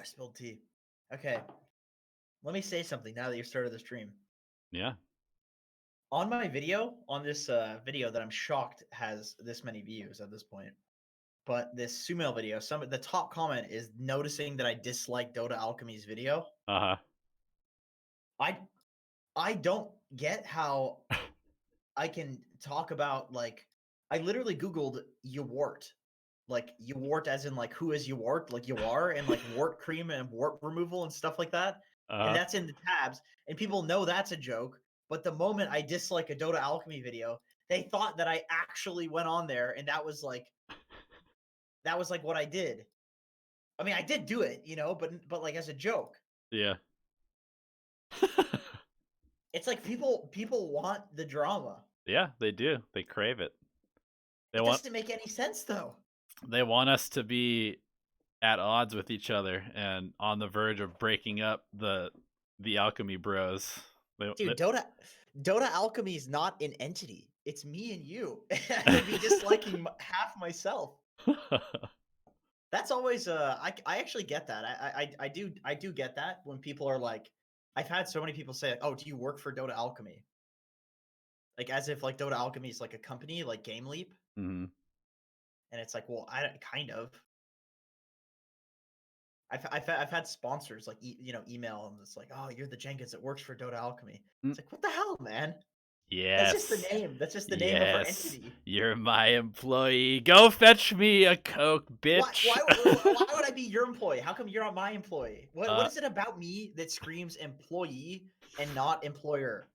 I spilled tea. Okay, let me say something now that you started the stream. Yeah. On my video, on this video that I'm shocked has this many views at this point, but this Sumail video, the top comment is noticing that I dislike Dota Alchemy's video. Uh-huh. I don't get how I can talk about, like, I literally Googled Ywart. Like, Ywart as in, like, who is Ywart? Like, you are, and, like, wart cream and wart removal and stuff like that. And Uh-huh. that's in the tabs, and people know that's a joke. But the moment I dislike a Dota Alchemy video, they thought that I actually went on there, and that was like what I did. I mean, I did do it, but like as a joke. Yeah. It's like people want the drama. Yeah, they do. They crave it. It doesn't make any sense though. They want us to be at odds with each other and on the verge of breaking up the alchemy bros. Dude, Dota Alchemy is not an entity. It's me and you. I'd be disliking half myself. That's always I actually get that. I do get that when people are like, I've had so many people say, "Oh, do you work for Dota Alchemy?" Like as if like Dota Alchemy is like a company like Game Leap. Mm-hmm. And it's like, well, I kind of. I've had sponsors like email and it's like, "Oh, you're the Jenkins that works for Dota Alchemy." It's like, what the hell, man? Yes. That's just the name. That's just the name of our entity. You're my employee. Go fetch me a Coke, bitch. Why would I be your employee? How come you're not my employee? What is it about me that screams employee and not employer?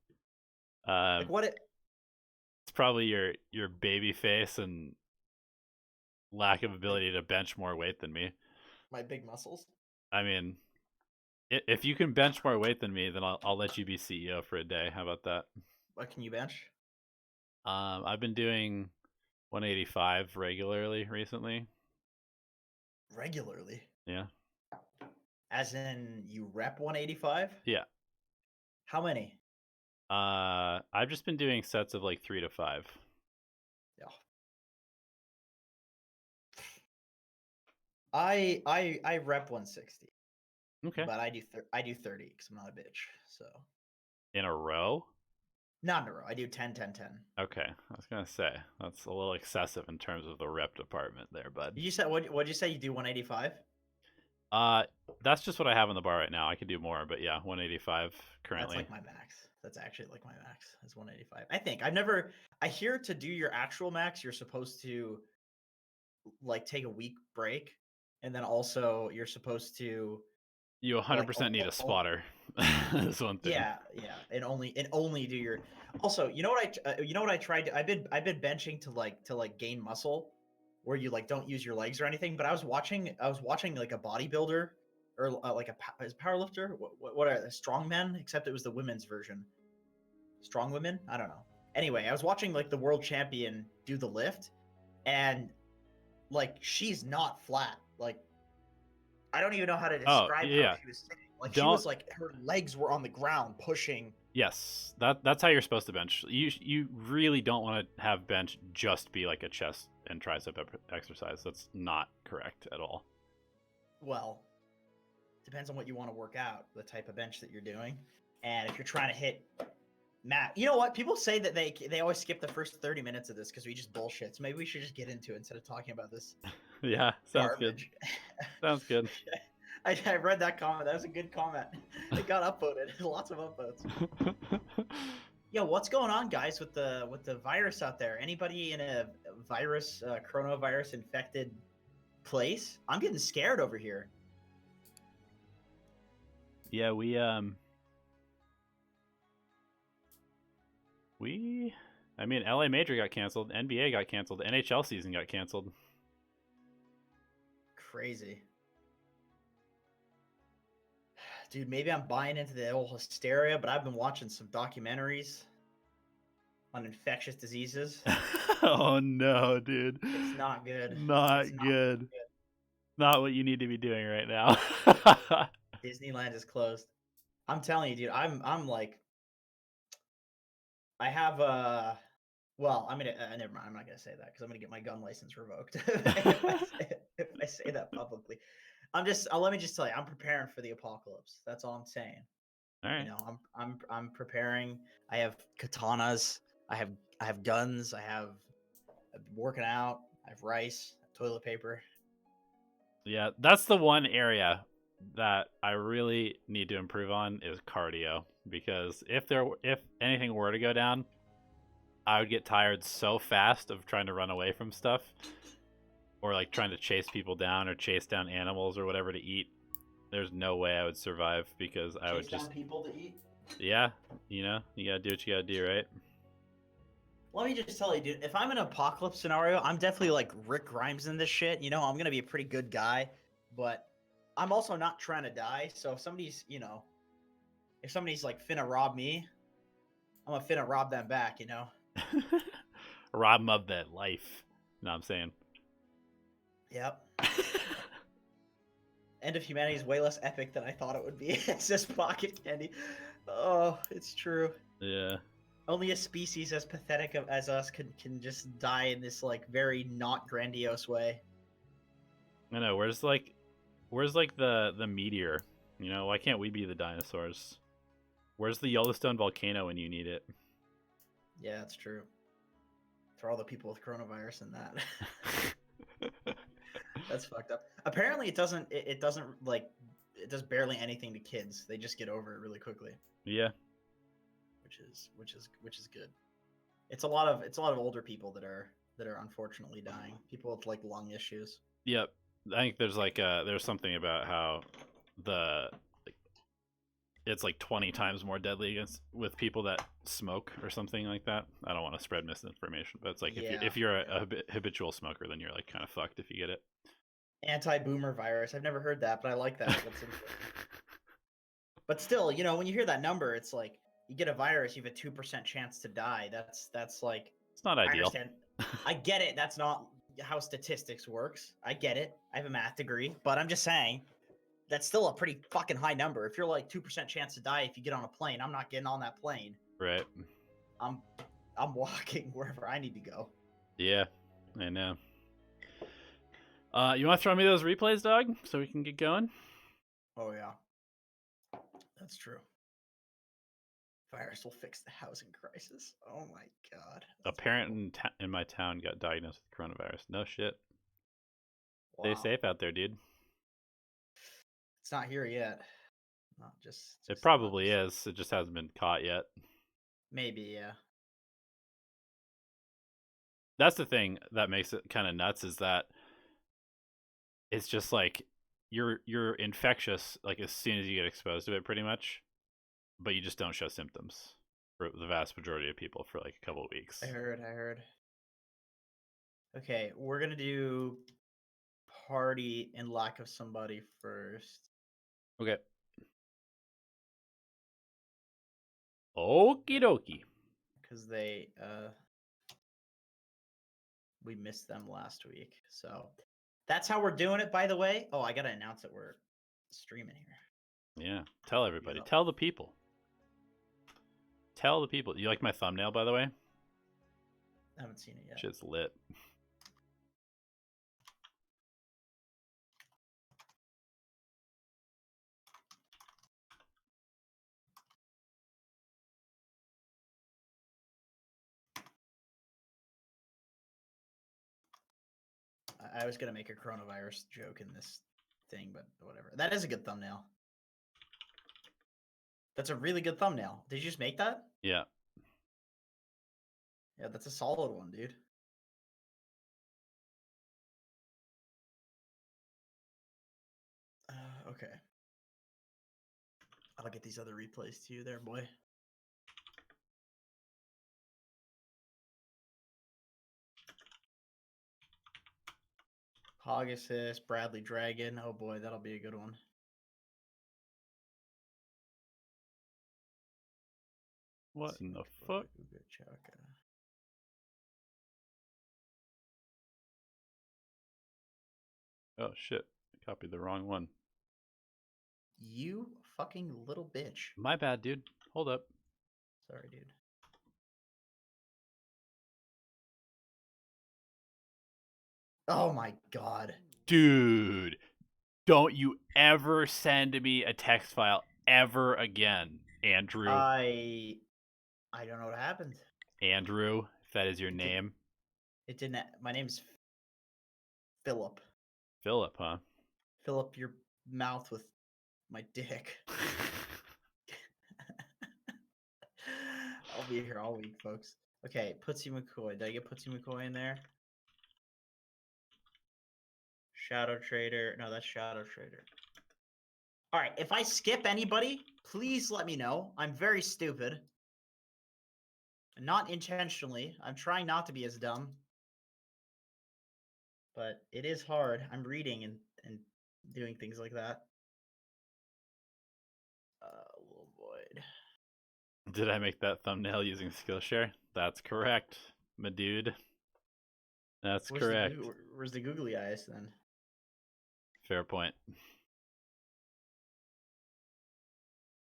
Like what? It's probably your baby face and lack of ability to bench more weight than me. My big muscles. I mean, if you can bench more weight than me, then I'll let you be CEO for a day. How about that? What can you bench? I've been doing 185 regularly recently. Regularly? Yeah. As in you rep 185? Yeah. How many? I've just been doing sets of like 3 to 5. Yeah. I rep 160. Okay. But I do 30 because I'm not a bitch. So. In a row? Not in a row. I do 10, 10, 10. Okay, I was gonna say that's a little excessive in terms of the rep department there, bud. You said what'd you say? You do 185? That's just what I have on the bar right now. I could do more, but yeah, 185 currently. That's like my max. That's actually like my max. Is 185. I think I hear to do your actual max, you're supposed to like take a week break, and then also you're supposed to. You 100% need a spotter. That's one thing. Yeah, and only do your. Also, you know what I tried to. I've been benching to like gain muscle, where you like don't use your legs or anything. But I was watching like a bodybuilder or like a powerlifter. What are strongmen? Except it was the women's version. Strong women? I don't know. Anyway, I was watching like the world champion do the lift, and like she's not flat. Like I don't even know how to describe how she was sitting. Like she was like her legs were on the ground pushing. Yes, that's how you're supposed to bench. You really don't want to have bench just be like a chest and tricep exercise. That's not correct at all. Well, depends on what you want to work out, the type of bench that you're doing, and if you're trying to hit you know what? People say that they always skip the first 30 minutes of this because we just bullshit. So maybe we should just get into it instead of talking about this. Yeah, sounds garbage. Good. Sounds good. I read that comment. That was a good comment. It got upvoted. Lots of upvotes. Yo, what's going on, guys, with the virus out there? Anybody in a coronavirus infected place? I'm getting scared over here. Yeah, I mean, LA Major got canceled, NBA got canceled, NHL season got canceled. Crazy. Dude, maybe I'm buying into the old hysteria, but I've been watching some documentaries on infectious diseases. Oh no, dude. It's not good. Not good. Not what you need to be doing right now. Disneyland is closed. I'm telling you, dude, I'm like, I have well, I'm gonna never mind. I'm not gonna say that because I'm gonna get my gun license revoked if I say that publicly. let me just tell you, I'm preparing for the apocalypse. That's all I'm saying. All right. You know, I'm preparing. I have katanas. I have guns. I'm working out. I have rice, toilet paper. Yeah, that's the one area that I really need to improve on is cardio, because if anything were to go down, I would get tired so fast of trying to run away from stuff, or like trying to chase people down or chase down animals or whatever to eat. There's no way I would survive, because I would Chase just down people to eat. yeah, you gotta do what you gotta do, right? Let me just tell you, dude. If I'm in an apocalypse scenario, I'm definitely like Rick Grimes in this shit. You know, I'm gonna be a pretty good guy, but I'm also not trying to die. So if somebody's like finna rob me, I'm gonna finna rob them back. You know. Rob them of that life. You know what I'm saying? Yep. End of humanity is way less epic than I thought it would be. It's just pocket candy. Oh, it's true. Yeah. Only a species as pathetic as us can just die in this like very not grandiose way. I know. Where's the meteor? You know, why can't we be the dinosaurs? Where's the Yellowstone volcano when you need it? Yeah, that's true. For all the people with coronavirus and that. That's fucked up. Apparently, it doesn't like it does barely anything to kids. They just get over it really quickly. Yeah. Which is good. It's a lot of older people that are unfortunately dying. People with like lung issues. Yep. I think there's something about how it's like 20 times more deadly with people that smoke or something like that. I don't want to spread misinformation, but it's like if you're a habitual smoker, then you're like kind of fucked if you get it. Anti-boomer virus. I've never heard that, but I like that. That's but still, you know, when you hear that number, it's like you get a virus, you have a 2% chance to die. That's like it's not ideal. I understand. I get it. That's not how statistics works. I get it. I have a math degree, but I'm just saying that's still a pretty fucking high number. If you're like 2% chance to die if you get on a plane, I'm not getting on that plane. Right. I'm walking wherever I need to go. Yeah, I know. You want to throw me those replays, dog, so we can get going? Oh yeah, that's true. Virus will fix the housing crisis. Oh my god. A parent in my town got diagnosed with coronavirus. No shit. Wow. Stay safe out there, dude. It's not here yet. Not just it probably is. It just hasn't been caught yet. Maybe, yeah. That's the thing that makes it kind of nuts, is that it's just like you're infectious like as soon as you get exposed to it, pretty much, but you just don't show symptoms for the vast majority of people for like a couple of weeks. I heard. Okay, we're gonna do party in lack of somebody first. Okay. Okie dokie. Because we missed them last week. So that's how we're doing it, by the way. Oh, I gotta announce that we're streaming here. Yeah. Tell everybody. Tell the people. Tell the people. You like my thumbnail, by the way? I haven't seen it yet. Shit's lit. I was gonna make a coronavirus joke in this thing, but whatever. That is a good thumbnail. That's a really good thumbnail. Did you just make that? Yeah. Yeah, that's a solid one, dude. Okay. I'll get these other replays to you there, boy. Pegasus, Bradley Dragon. Oh boy, that'll be a good one. What in the fuck? Oh shit. I copied the wrong one. You fucking little bitch. My bad, dude. Hold up. Sorry, dude. Oh my god. Dude. Don't you ever send me a text file ever again, Andrew. I don't know what happened. Andrew, if that is your name. It didn't. My name's Philip. Philip, huh? Fill up your mouth with my dick. I'll be here all week, folks. Okay, Putsie McCoy. Did I get Putsie McCoy in there? Shadow Trader. No, that's Shadow Trader. All right, if I skip anybody, please let me know. I'm very stupid. Not intentionally. I'm trying not to be as dumb. But it is hard. I'm reading and doing things like that. Little void. Did I make that thumbnail using Skillshare? That's correct, my dude. That's correct. Where's the googly eyes then? Fair point.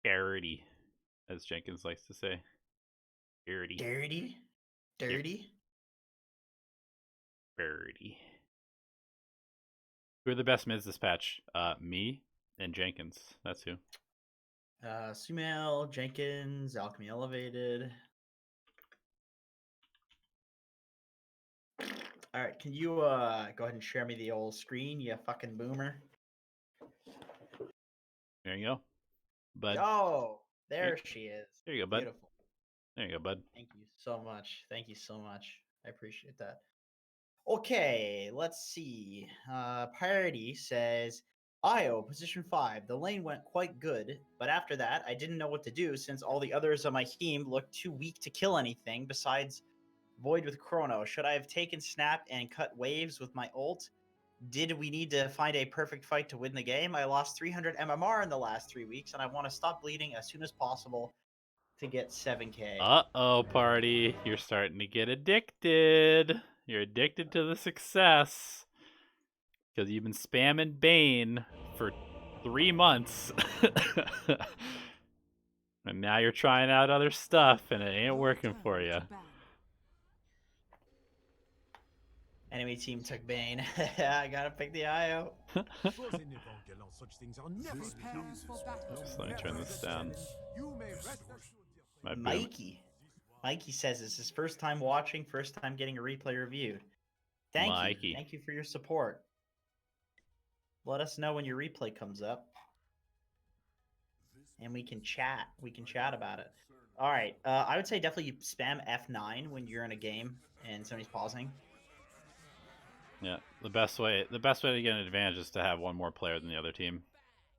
Dirty, as Jenkins likes to say. Dirty. Dirty? Dirty? Dirty. Who are the best mids this patch? Me and Jenkins. That's who. Sumail, Jenkins, Alchemy Elevated. All right, can you go ahead and share me the old screen, you fucking boomer? There you go, bud. Oh, there she is. There you go, bud. Beautiful. There you go, bud. Thank you so much. Thank you so much. I appreciate that. Okay, let's see. Priority says, Io, position 5. The lane went quite good, but after that, I didn't know what to do since all the others on my team looked too weak to kill anything besides Void with Chrono. Should I have taken Snap and cut waves with my ult? Did we need to find a perfect fight to win the game? I lost 300 MMR in the last 3 weeks, and I want to stop bleeding as soon as possible to get 7k. Uh-oh, party. You're starting to get addicted. You're addicted to the success. Because you've been spamming Bane for 3 months. And now you're trying out other stuff, and it ain't working for you. Enemy team took Bane. I gotta pick the IO. So let me turn this down. Mikey says it's his first time watching, first time getting a replay reviewed. Thank you. Thank you for your support. Let us know when your replay comes up. And we can chat. We can chat about it. All right. I would say definitely spam F9 when you're in a game and somebody's pausing. Yeah, the best way to get an advantage is to have one more player than the other team.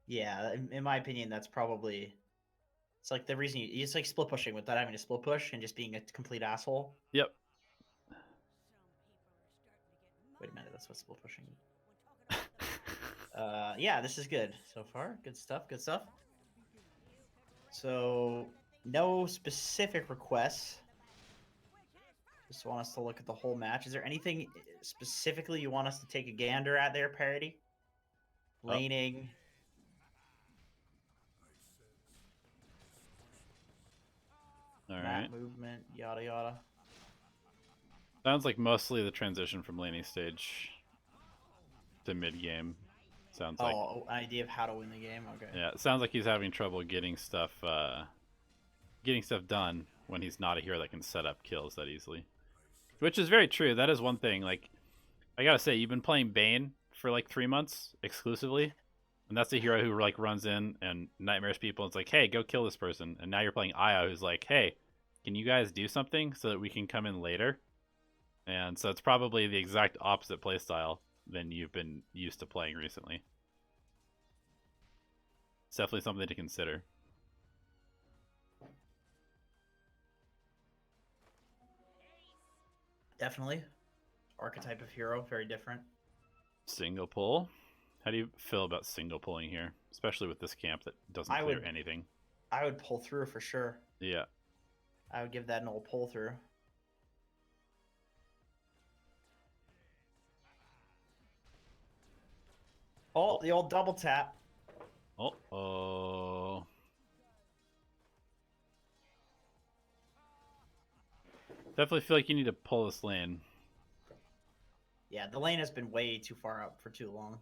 Yeah, in my opinion, that's probably... It's like the reason it's like split pushing without having to split push and just being a complete asshole. Yep. Wait a minute, that's what split pushing is. Yeah, this is good so far. Good stuff, good stuff. So, no specific requests. Just want us to look at the whole match. Is there anything specifically you want us to take a gander at there, Parody? Laning. All right. Map movement, yada yada. Sounds like mostly the transition from laning stage to mid game. Sounds like. Oh, an idea of how to win the game. Okay. Yeah, it sounds like he's having trouble getting stuff done when he's not a hero that can set up kills that easily. Which is very true. That is one thing. Like, I gotta say, you've been playing Bane for like 3 months exclusively, and that's a hero who like runs in and nightmares people. And it's like, hey, go kill this person. And now you're playing Io, who's like, hey, can you guys do something so that we can come in later? And so it's probably the exact opposite playstyle than you've been used to playing recently. It's definitely something to consider. Definitely. Archetype of hero, very different. Single pull? How do you feel about single pulling here? Especially with this camp that doesn't clear anything. I would pull through for sure. Yeah. I would give that an old pull through. Oh, the old double tap. Uh-oh. Definitely feel like you need to pull this lane. Yeah, the lane has been way too far up for too long.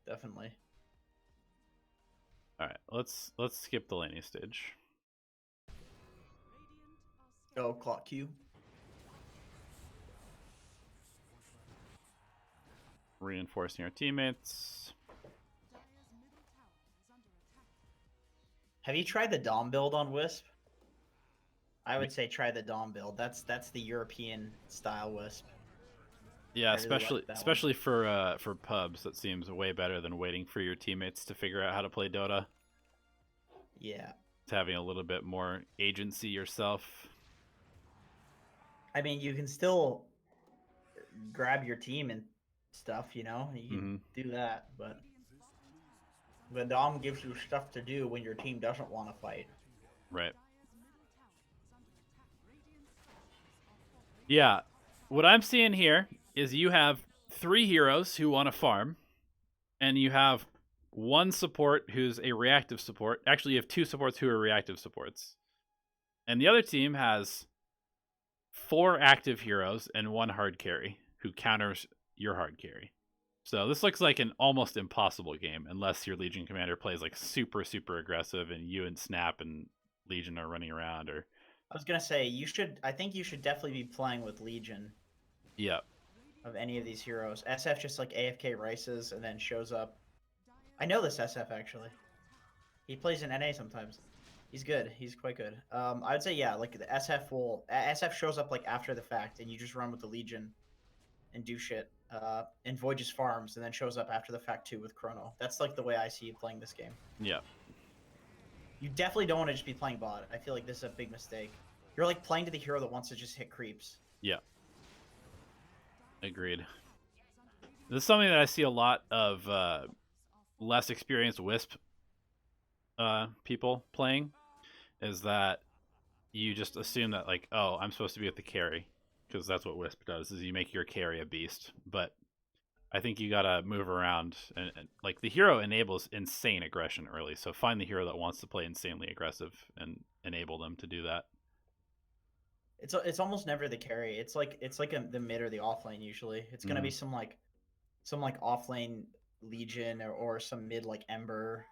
Definitely. All right, let's skip the laning stage. Oh, clock Q. Reinforcing our teammates. Have you tried the Dom build on Wisp? I would say try the Dom build. That's the European style Wisp. Yeah, I really like especially for pubs, that seems way better than waiting for your teammates to figure out how to play Dota. Yeah. It's having a little bit more agency yourself. I mean, you can still grab your team and stuff, you know? You can do that, but the Dom gives you stuff to do when your team doesn't want to fight. Right. Yeah. What I'm seeing here is you have 3 heroes who want to farm, and you have 1 support who's a reactive support. Actually, you have 2 supports who are reactive supports. And the other team has 4 active heroes and 1 hard carry who counters your hard carry. So this looks like an almost impossible game unless your Legion commander plays like super aggressive and you and Snap and Legion are running around. Or I was gonna say I think you should definitely be playing with Legion. Yeah. Of any of these heroes. SF just like AFK Rices and then shows up. I know this SF actually. He plays in NA sometimes. He's good. He's quite good. I would say yeah, like the SF shows up like after the fact, and you just run with the Legion and do shit. And Void just farms and then shows up after the fact too with Chrono. That's like the way I see you playing this game. Yeah. You definitely don't want to just be playing bot. I feel like this is a big mistake. You're like playing to the hero that wants to just hit creeps. Yeah. Agreed. This is something that I see a lot of less experienced Wisp people playing, is that you just assume that like, oh, I'm supposed to be with the carry, because that's what Wisp does, is you make your carry a beast. But I think you gotta move around, and like the hero enables insane aggression early, so find the hero that wants to play insanely aggressive and enable them to do that. It's almost never the carry. It's like the mid or the off lane usually. It's gonna be some off lane Legion or some mid like Ember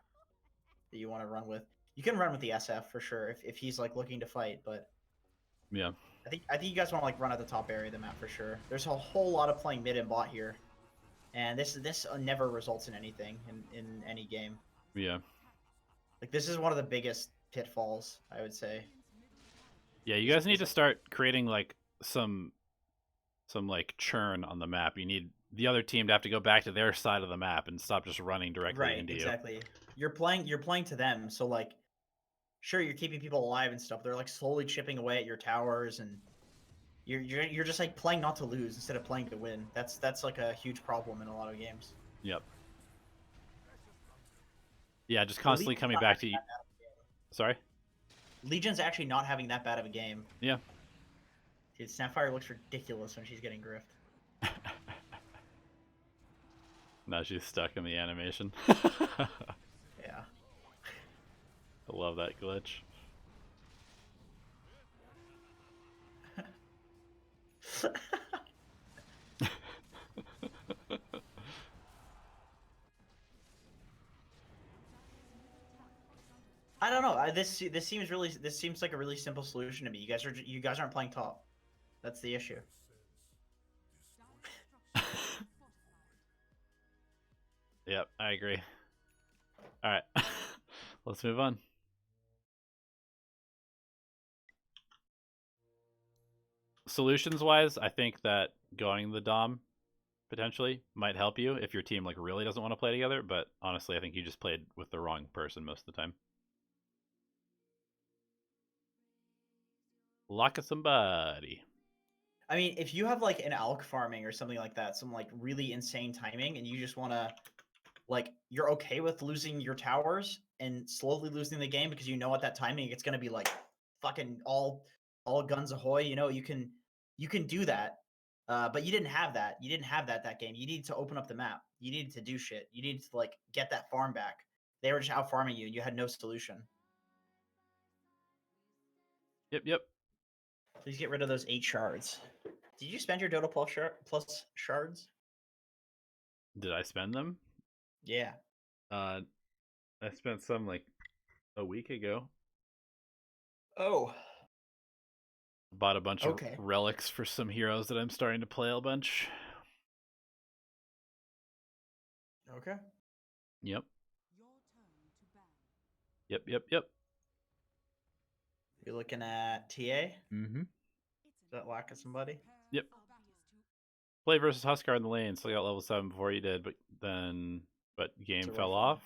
that you want to run with. You can run with the SF for sure if he's like looking to fight, but yeah, I think you guys want to like run at the top area of the map for sure. There's a whole lot of playing mid and bot here, and this never results in anything in any game. Yeah. Like this is one of the biggest pitfalls, I would say. Yeah, you guys need to start creating like some like churn on the map. You need the other team to have to go back to their side of the map and stop just running directly into you. Exactly. You're playing to them, so like sure you're keeping people alive and stuff. They're like slowly chipping away at your towers, and you're just like playing not to lose instead of playing to win. That's like a huge problem in a lot of games. Yep. Yeah, just constantly coming back to you. Sorry? Legion's actually not having that bad of a game. Yeah. Dude, Snapfire looks ridiculous when she's getting griffed. Now she's stuck in the animation. Yeah. I love that glitch. I don't know. This seems like a really simple solution to me. You guys aren't playing top. That's the issue. Yep, I agree. All right, let's move on. Solutions-wise, I think that going the Dom potentially might help you if your team like really doesn't want to play together. But honestly, I think you just played with the wrong person most of the time. Lock of somebody. I mean, if you have like an alk farming or something like that, some like really insane timing, and you just want to, like, you're okay with losing your towers and slowly losing the game because you know at that timing it's gonna be like fucking all guns ahoy. You know, you can do that, but you didn't have that. You didn't have that game. You needed to open up the map. You needed to do shit. You needed to like get that farm back. They were just out farming you, and you had no solution. Yep. Please get rid of those 8 shards. Did you spend your Dota plus shards? Did I spend them? Yeah. I I spent some like a week ago. Oh. Bought a bunch of Okay. relics for some heroes that I'm starting to play a bunch. Okay. Yep. Yep. You're looking at TA? Mm-hmm. Is that lack of somebody? Yep. Play versus Huskar in the lane, so I got level 7 before you did, but game It's a fell rough one. off.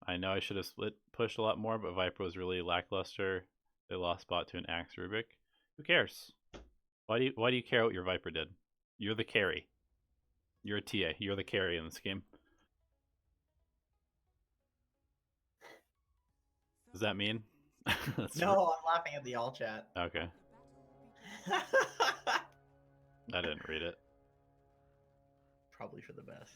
I know I should have pushed a lot more, but Viper was really lackluster. They lost bot to an Axe Rubick. Who cares? Why do you care what your Viper did? You're the carry. You're a TA. You're the carry in this game. Does that mean? No, I'm laughing at the all chat. Okay. I didn't read it. Probably for the best.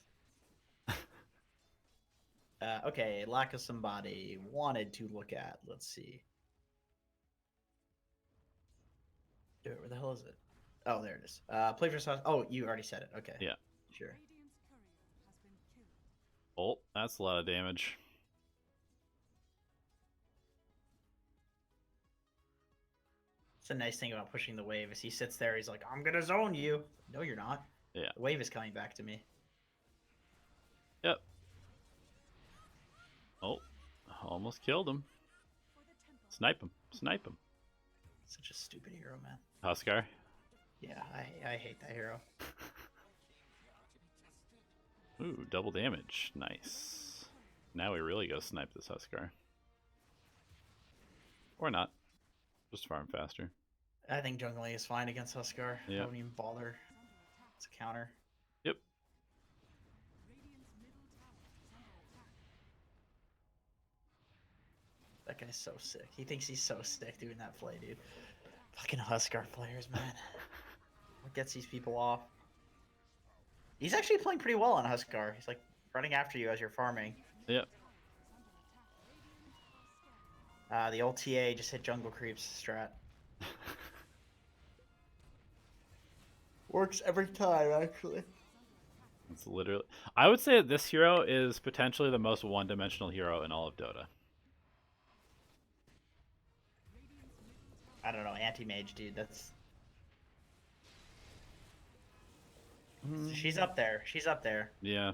Okay, lack of somebody wanted to look at. Let's see. Where the hell is it? Oh, there it is. Play for sauce. Oh, you already said it. Okay. Yeah. Sure. Oh, that's a lot of damage. It's a nice thing about pushing the wave is he sits there. He's like, I'm gonna zone you. No, you're not. Yeah. The wave is coming back to me. Yep. Oh, almost killed him. Snipe him. Snipe him. Such a stupid hero, man. Huskar. Yeah, I hate that hero. Ooh, double damage. Nice. Now we really go snipe this Huskar. Or not. Just farm faster. I think jungling is fine against Huskar. Yeah. I don't even bother. It's a counter. Yep. That guy's so sick. He thinks he's so sick doing that play, dude. Fucking Huskar players, man. What gets these people off? He's actually playing pretty well on Huskar. He's like running after you as you're farming. Yep. The old TA just hit jungle creeps strat. Works every time, actually. It's literally. I would say that this hero is potentially the most one-dimensional hero in all of Dota. I don't know, Anti-Mage, dude. That's. She's up there. She's up there. Yeah.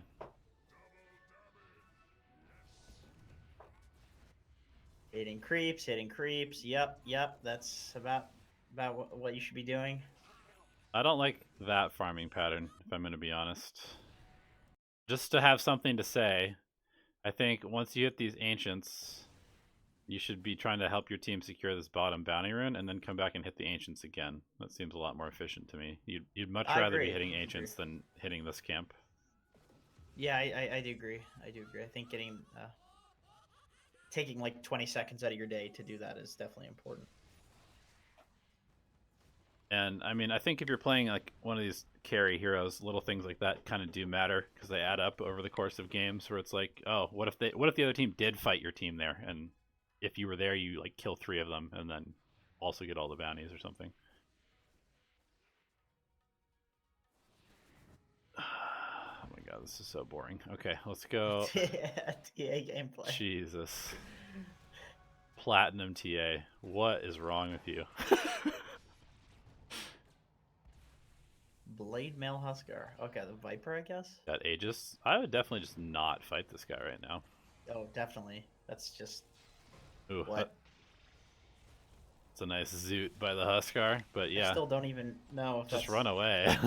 Hitting creeps, hitting creeps. Yep. That's about what you should be doing. I don't like that farming pattern, if I'm going to be honest. Just to have something to say, I think once you hit these Ancients, you should be trying to help your team secure this bottom bounty rune and then come back and hit the Ancients again. That seems a lot more efficient to me. You'd much rather be hitting Ancients than hitting this camp. Yeah, I do agree. I think getting taking like 20 seconds out of your day to do that is definitely important. And I mean, I think if you're playing like one of these carry heroes, little things like that kind of do matter because they add up over the course of games. Where it's like, oh, what if the other team did fight your team there, and if you were there, you like kill 3 of them and then also get all the bounties or something. Oh my god, this is so boring. Okay, let's go. TA gameplay. Jesus. Platinum TA. What is wrong with you? Blade Mail Huskar. Okay, the Viper, I guess. That Aegis. I would definitely just not fight this guy right now. Oh, definitely. That's just. Ooh, what? It's a nice zoot by the Huskar, but yeah. I still don't even know if just that's... run away.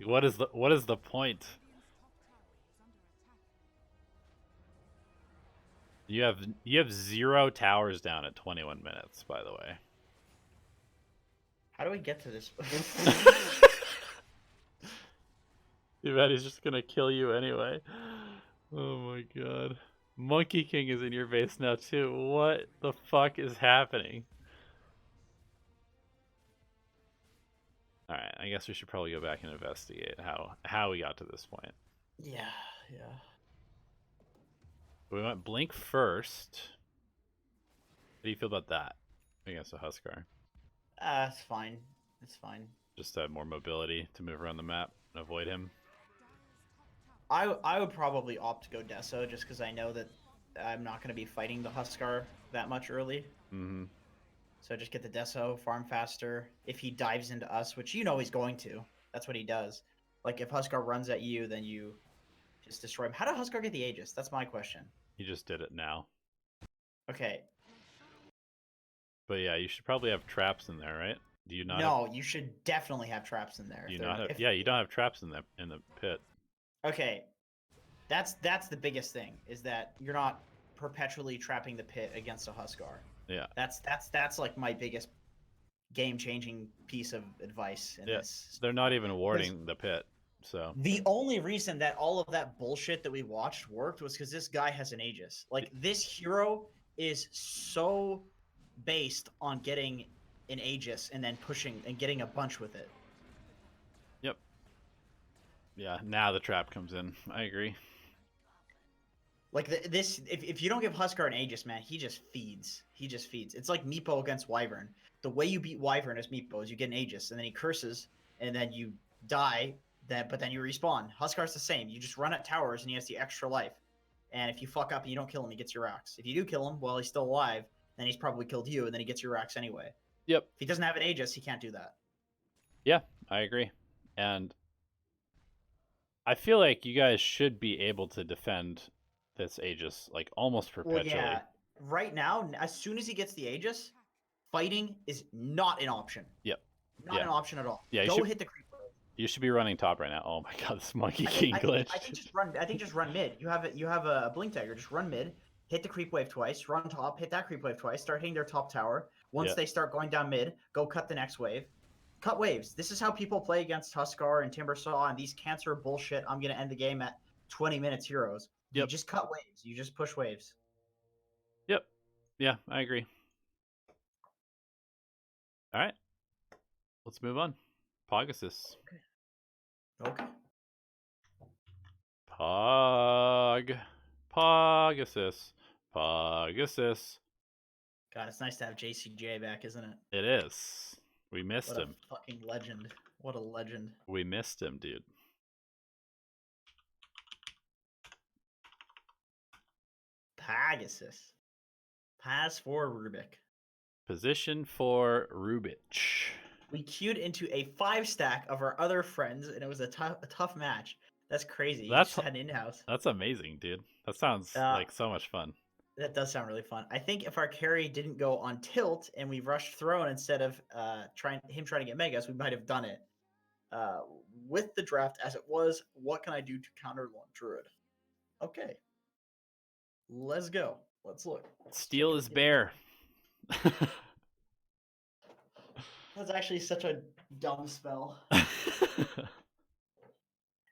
What is the point? You have 0 towers down at 21 minutes, by the way. How do we get to this? Too bad he's just gonna kill you anyway. Oh my god. Monkey King is in your base now too. What the fuck is happening? Alright, I guess we should probably go back and investigate how we got to this point. Yeah. We went Blink first. How do you feel about that against a Huskar? It's fine. It's fine. Just to have more mobility to move around the map and avoid him. I would probably opt to go Deso just because I know that I'm not going to be fighting the Huskar that much early. Mm-hmm. So just get the Deso, farm faster. If he dives into us, which you know he's going to, that's what he does. Like if Huskar runs at you, then you just destroy him. How did Huskar get the Aegis? That's my question. He just did it now. Okay. But yeah, you should probably have traps in there, right? Do you not? No, you should definitely have traps in there. Do you not have? Yeah, you don't have traps in the pit. Okay, that's the biggest thing is that you're not perpetually trapping the pit against a Huskar. Yeah. That's like my biggest game-changing piece of advice in this. They're not even warding the pit. So the only reason that all of that bullshit that we watched worked was because this guy has an Aegis. Like this hero is so based on getting an Aegis and then pushing and getting a bunch with it. Yep. Yeah, now the trap comes in. I agree. Like if you don't give Huskar an Aegis, man, he just feeds. He just feeds. It's like Meepo against Wyvern. The way you beat Wyvern as Meepo is you get an Aegis, and then he curses, and then you die, but then you respawn. Huskar's the same. You just run at towers, and he has the extra life. And if you fuck up and you don't kill him, he gets your rocks. If you do kill him while he's still alive, then he's probably killed you, and then he gets your rocks anyway. Yep. If he doesn't have an Aegis, he can't do that. Yeah, I agree. And I feel like you guys should be able to defend this Aegis like almost perpetually. Well, yeah. Right now, as soon as he gets the Aegis, fighting is not an option. Yep. Not an option at all. Yeah, Go hit the creep wave. You should be running top right now. Oh my god, this Monkey King glitch. I think just run mid. You have a blink dagger. Just run mid. Hit the creep wave twice. Run top. Hit that creep wave twice. Start hitting their top tower. Once they start going down mid, go cut the next wave. Cut waves. This is how people play against Huskar and Timbersaw and these cancer bullshit. I'm gonna end the game at 20 minutes heroes. You just cut waves. You just push waves. Yep. Yeah, I agree. All right. Let's move on. Pegasus. Okay. Pegasus. Pegasus. God, it's nice to have JCJ back, isn't it? It is. We missed him. Fucking legend. What a legend. We missed him, dude. Pegasus. Pass for Rubick. Position for Rubick. We queued into a 5-stack of our other friends, and it was a tough match. That's crazy. That's had an in-house. That's amazing, dude. That sounds like so much fun. That does sound really fun. I think if our carry didn't go on tilt and we rushed throne instead of trying to get megas, we might have done it. With the draft as it was, what can I do to counter Lone Druid? Okay. Let's go. Let's look. Steel is bear. That's actually such a dumb spell.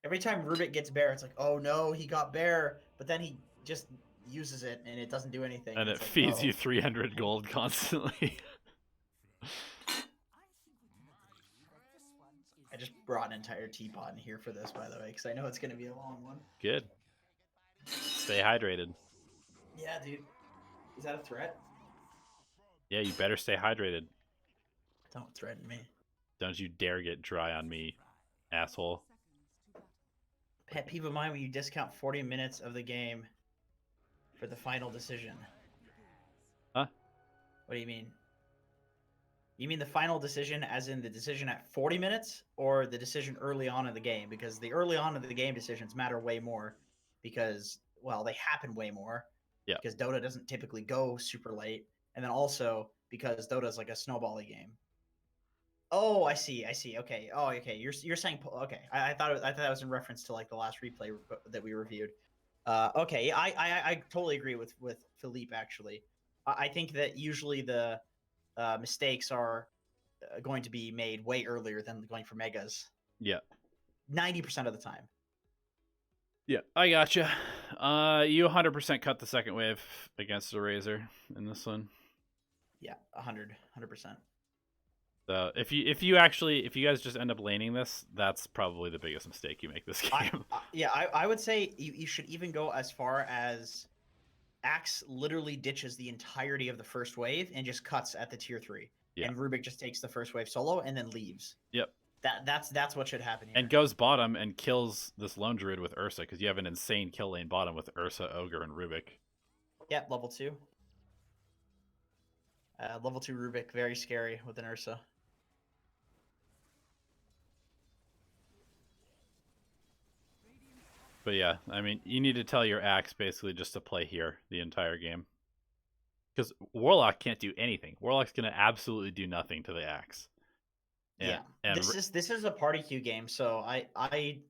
Every time Rubick gets bear, it's like, oh no, he got bear, but then he just uses it and it doesn't do anything. And it feeds you 300 gold constantly. I just brought an entire teapot in here for this, by the way, because I know it's going to be a long one. Good. Stay hydrated. Yeah, dude. Is that a threat? Yeah, you better stay hydrated. Don't threaten me. Don't you dare get dry on me, asshole. Pet peeve of mine when you discount 40 minutes of the game for the final decision. Huh? What do you mean? You mean the final decision as in the decision at 40 minutes or the decision early on in the game? Because the early on in the game decisions matter way more because, well, they happen way more. Yeah. Because Dota doesn't typically go super late. And then also because Dota is like a snowbally game. Oh, I see. Okay. Oh, okay. You're saying okay. I thought that was in reference to like the last replay that we reviewed. Okay. I totally agree with Philippe actually. I think that usually the mistakes are going to be made way earlier than going for megas. Yeah. 90% of the time. Yeah, I gotcha. You 100% cut the second wave against the Razor in this one. Yeah, 100%. So if you guys just end up laning this, that's probably the biggest mistake you make this game. I would say you should even go as far as Axe literally ditches the entirety of the first wave and just cuts at the tier 3. Yeah. And Rubick just takes the first wave solo and then leaves. Yep. That's what should happen here. And goes bottom and kills this Lone Druid with Ursa because you have an insane kill lane bottom with Ursa, Ogre, and Rubick. Yep, level 2. Level 2 Rubick, very scary with an Ursa. But yeah, I mean, you need to tell your axe basically just to play here the entire game. Because Warlock can't do anything. Warlock's going to absolutely do nothing to the axe. Yeah, this is a party queue game, so the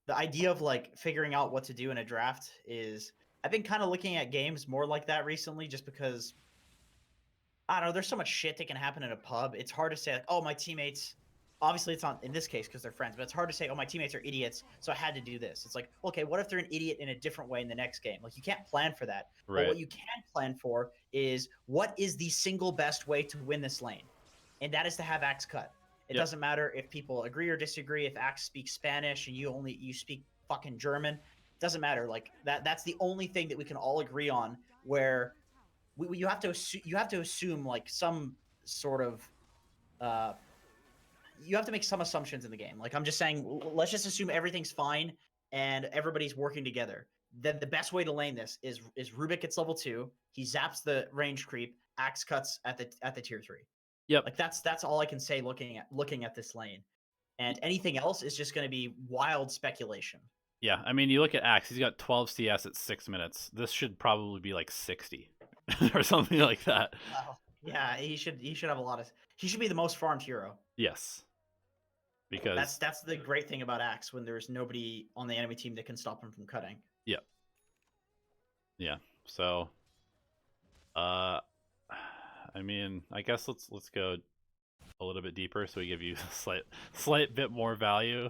idea of like figuring out what to do in a draft is I've been kind of looking at games more like that recently, just because I don't know. There's so much shit that can happen in a pub. It's hard to say like, oh, my teammates. Obviously, it's not in this case because they're friends, but it's hard to say, oh, my teammates are idiots, so I had to do this. It's like, okay, what if they're an idiot in a different way in the next game? Like, you can't plan for that. Right. But what you can plan for is what is the single best way to win this lane, and that is to have axe cut. It doesn't matter if people agree or disagree. If axe speaks Spanish and you speak fucking German, it doesn't matter. Like that's the only thing that we can all agree on. Where you have to assume like some sort of you have to make some assumptions in the game. Like I'm just saying, let's just assume everything's fine and everybody's working together. Then the best way to lane this is Rubick gets level 2. He zaps the range creep. Axe cuts at the tier 3. Yep. Like that's all I can say looking at this lane. And anything else is just going to be wild speculation. Yeah, I mean, you look at Axe, he's got 12 CS at 6 minutes. This should probably be like 60 or something like that. Yeah, he should have a lot of. He should be the most farmed hero. Yes, because that's the great thing about Axe when there's nobody on the enemy team that can stop him from cutting. Yeah. Yeah. So, I mean, I guess let's go a little bit deeper so we give you a slight bit more value.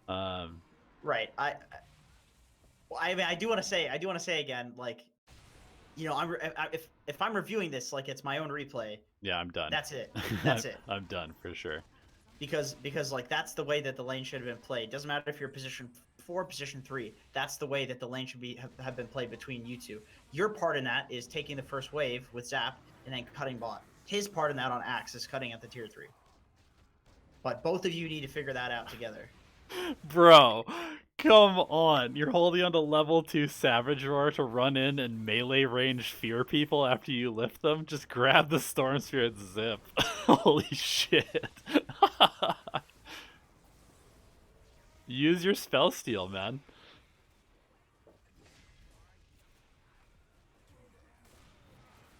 Right. I mean, I do want to say again, like, you know, if I'm reviewing this like it's my own replay. Yeah, I'm done. That's it. That's it. I'm done for sure. Because like that's the way that the lane should have been played. Doesn't matter if you're position 4, position 3. That's the way that the lane should have been played between you two. Your part in that is taking the first wave with Zap and then cutting bot. His part in that on Axe is cutting at the tier 3. But both of you need to figure that out together. Bro, come on. You're holding on to level 2 Savage Roar to run in and melee range fear people after you lift them? Just grab the Storm Spirit zip. Holy shit. Use your spell steal, man.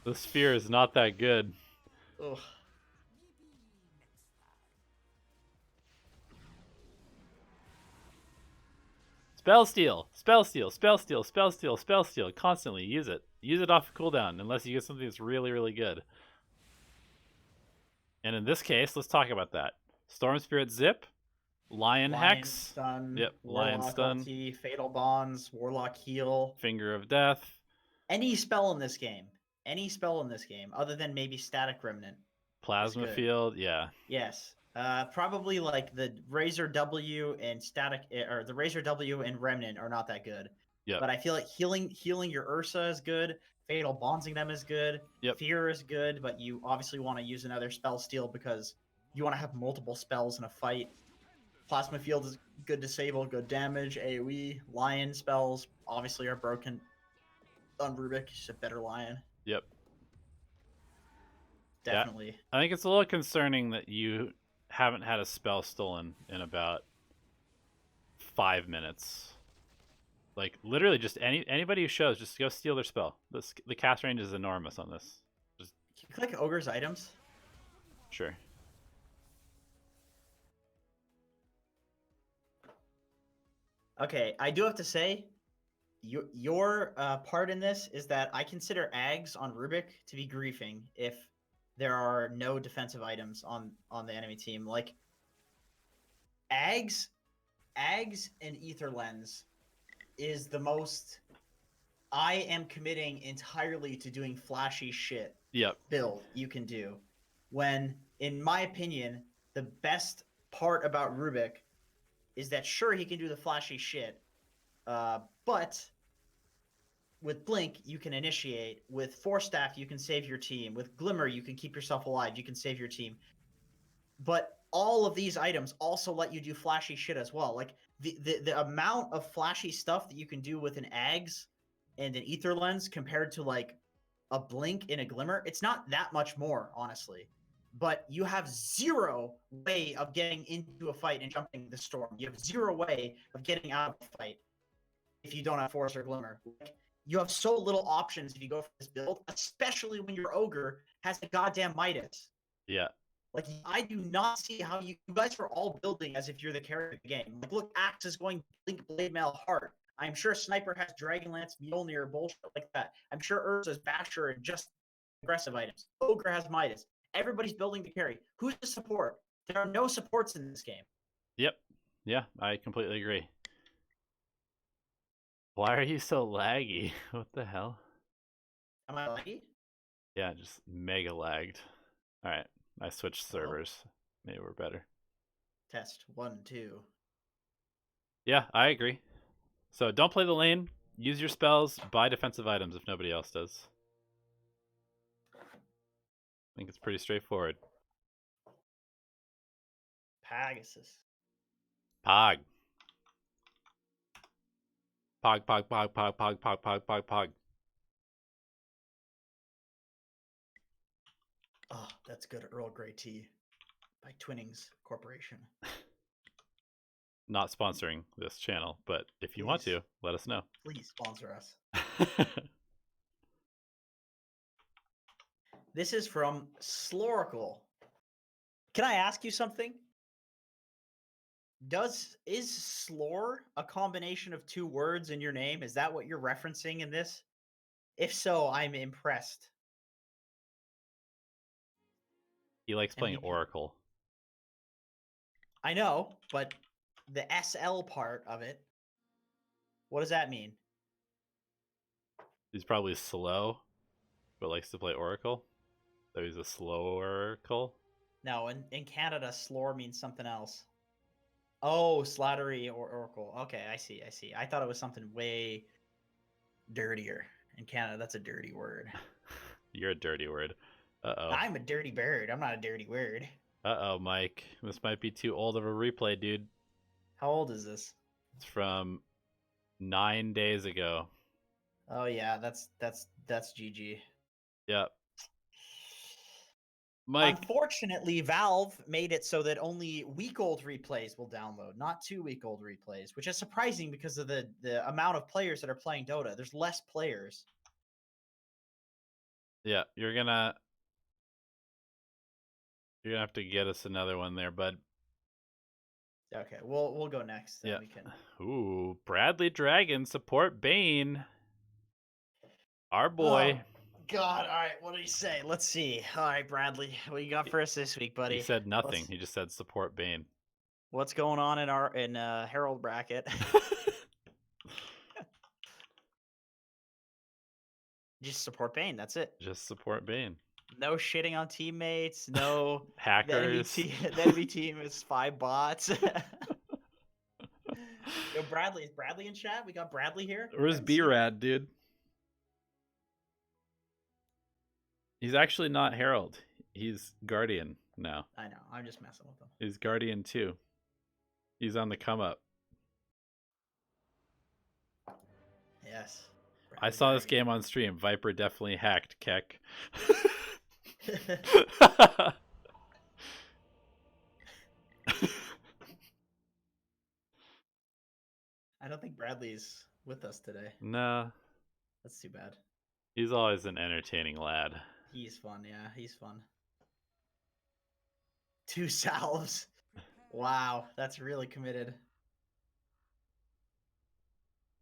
The sphere is not that good. Ugh. Spell steal, spell steal, spell steal, spell steal, spell steal. Constantly use it. Use it off cooldown unless you get something that's really, really good. And in this case, let's talk about that. Storm Spirit zip, Lion Hex, Stun, yep, Warlock Lion Stun, ulti, Fatal Bonds, Warlock heal, Finger of Death. Any spell in this game, other than maybe Static Remnant. Plasma Field, yeah. Yes. Probably like the Razor W and the Razor W and Remnant are not that good. Yeah. But I feel like healing your Ursa is good. Fatal Bondsing them is good. Yep. Fear is good, but you obviously want to use another spell steal because you want to have multiple spells in a fight. Plasma Field is good disable, good damage, AoE. Lion spells obviously are broken. On Rubick, he's a better Lion. Yep. Definitely. Yeah. I think it's a little concerning that you haven't had a spell stolen in about 5 minutes. Like literally, just anybody who shows, just go steal their spell. The cast range is enormous on this. Just can you click Ogre's items? Sure. Okay, I do have to say, your part in this is that I consider Ags on Rubick to be griefing if there are no defensive items on the enemy team. Like Ags and Ether Lens is the most I am committing entirely to doing flashy shit. Yep. Build you can do. When, in my opinion, the best part about Rubick is that sure he can do the flashy shit, but with Blink you can initiate. With Force Staff you can save your team. With Glimmer you can keep yourself alive. You can save your team. But all of these items also let you do flashy shit as well. Like the amount of flashy stuff that you can do with an Ags and an Ether Lens compared to like a blink and a glimmer. It's not that much more, honestly. But you have zero way of getting into a fight and jumping the storm. You have zero way of getting out of a fight if you don't have Force or Glimmer. Like, you have so little options if you go for this build, especially when your Ogre has a goddamn Midas. Yeah. Like, I do not see how you guys are all building as if you're the character of the game. Like, look, Axe is going Blink, Blade Mail, Heart. I'm sure Sniper has Dragonlance, Mjolnir, bullshit like that. I'm sure Urza's Basher and just aggressive items. Ogre has Midas. Everybody's building to carry. Who's the support? There are no supports in this game. Yep. Yeah, I completely agree. Why are you so laggy? What the hell? Am I laggy? Yeah, just mega lagged. All right, I switched servers. Maybe we're better. Test 1, 2. Yeah, I agree. So don't play the lane. Use your spells. Buy defensive items if nobody else does. I think it's pretty straightforward. Pegasus. Pog. Pog, pog, pog, pog, pog, pog, pog, pog, pog. Oh, that's good Earl Grey tea by Twinnings Corporation. Not sponsoring this channel, but if you want to, let us know. Please sponsor us. This is from Slorkle. Can I ask you something? Is slore a combination of two words in your name? Is that what you're referencing in this? If so, I'm impressed. He likes playing MVP. Oracle. I know, but the SL part of it, what does that mean? He's probably slow, but likes to play Oracle. So he's a slow Oracle. No, in Canada, slore means something else. Oh, slattery or Oracle. Okay, I see. I thought it was something way dirtier. In Canada, that's a dirty word. You're a dirty word. Uh-oh. I'm a dirty bird. I'm not a dirty word. Uh-oh, Mike. This might be too old of a replay, dude. How old is this? It's from 9 days ago. Oh yeah, that's GG. Yep. Mike. Unfortunately, Valve made it so that only week-old replays will download, not 2-week-old replays, which is surprising because of the amount of players that are playing Dota. There's less players. Yeah, you're gonna have to get us another one there, bud. Okay, we'll go next. Then yeah. We can... Ooh, Bradley Dragon support Bane. Our boy. Oh, God, all right. What did he say? Let's see. All right, Bradley, what you got for us this week, buddy? He said nothing. He just said support Bane. What's going on in Herald bracket? Just support Bane. That's it. Just support Bane. No shitting on teammates. No hackers. The enemy team is 5 bots. Yo, Bradley. Is Bradley in chat? We got Bradley here. Where's B-Rad, dude? He's actually not Herald. He's Guardian now. I know. I'm just messing with him. He's Guardian too. He's on the come up. Yes. I saw this game on stream. Viper definitely hacked Keck. I don't think Bradley's with us today. Nah. That's too bad. He's always an entertaining lad. He's fun, yeah. He's fun. 2 salves. Wow, that's really committed.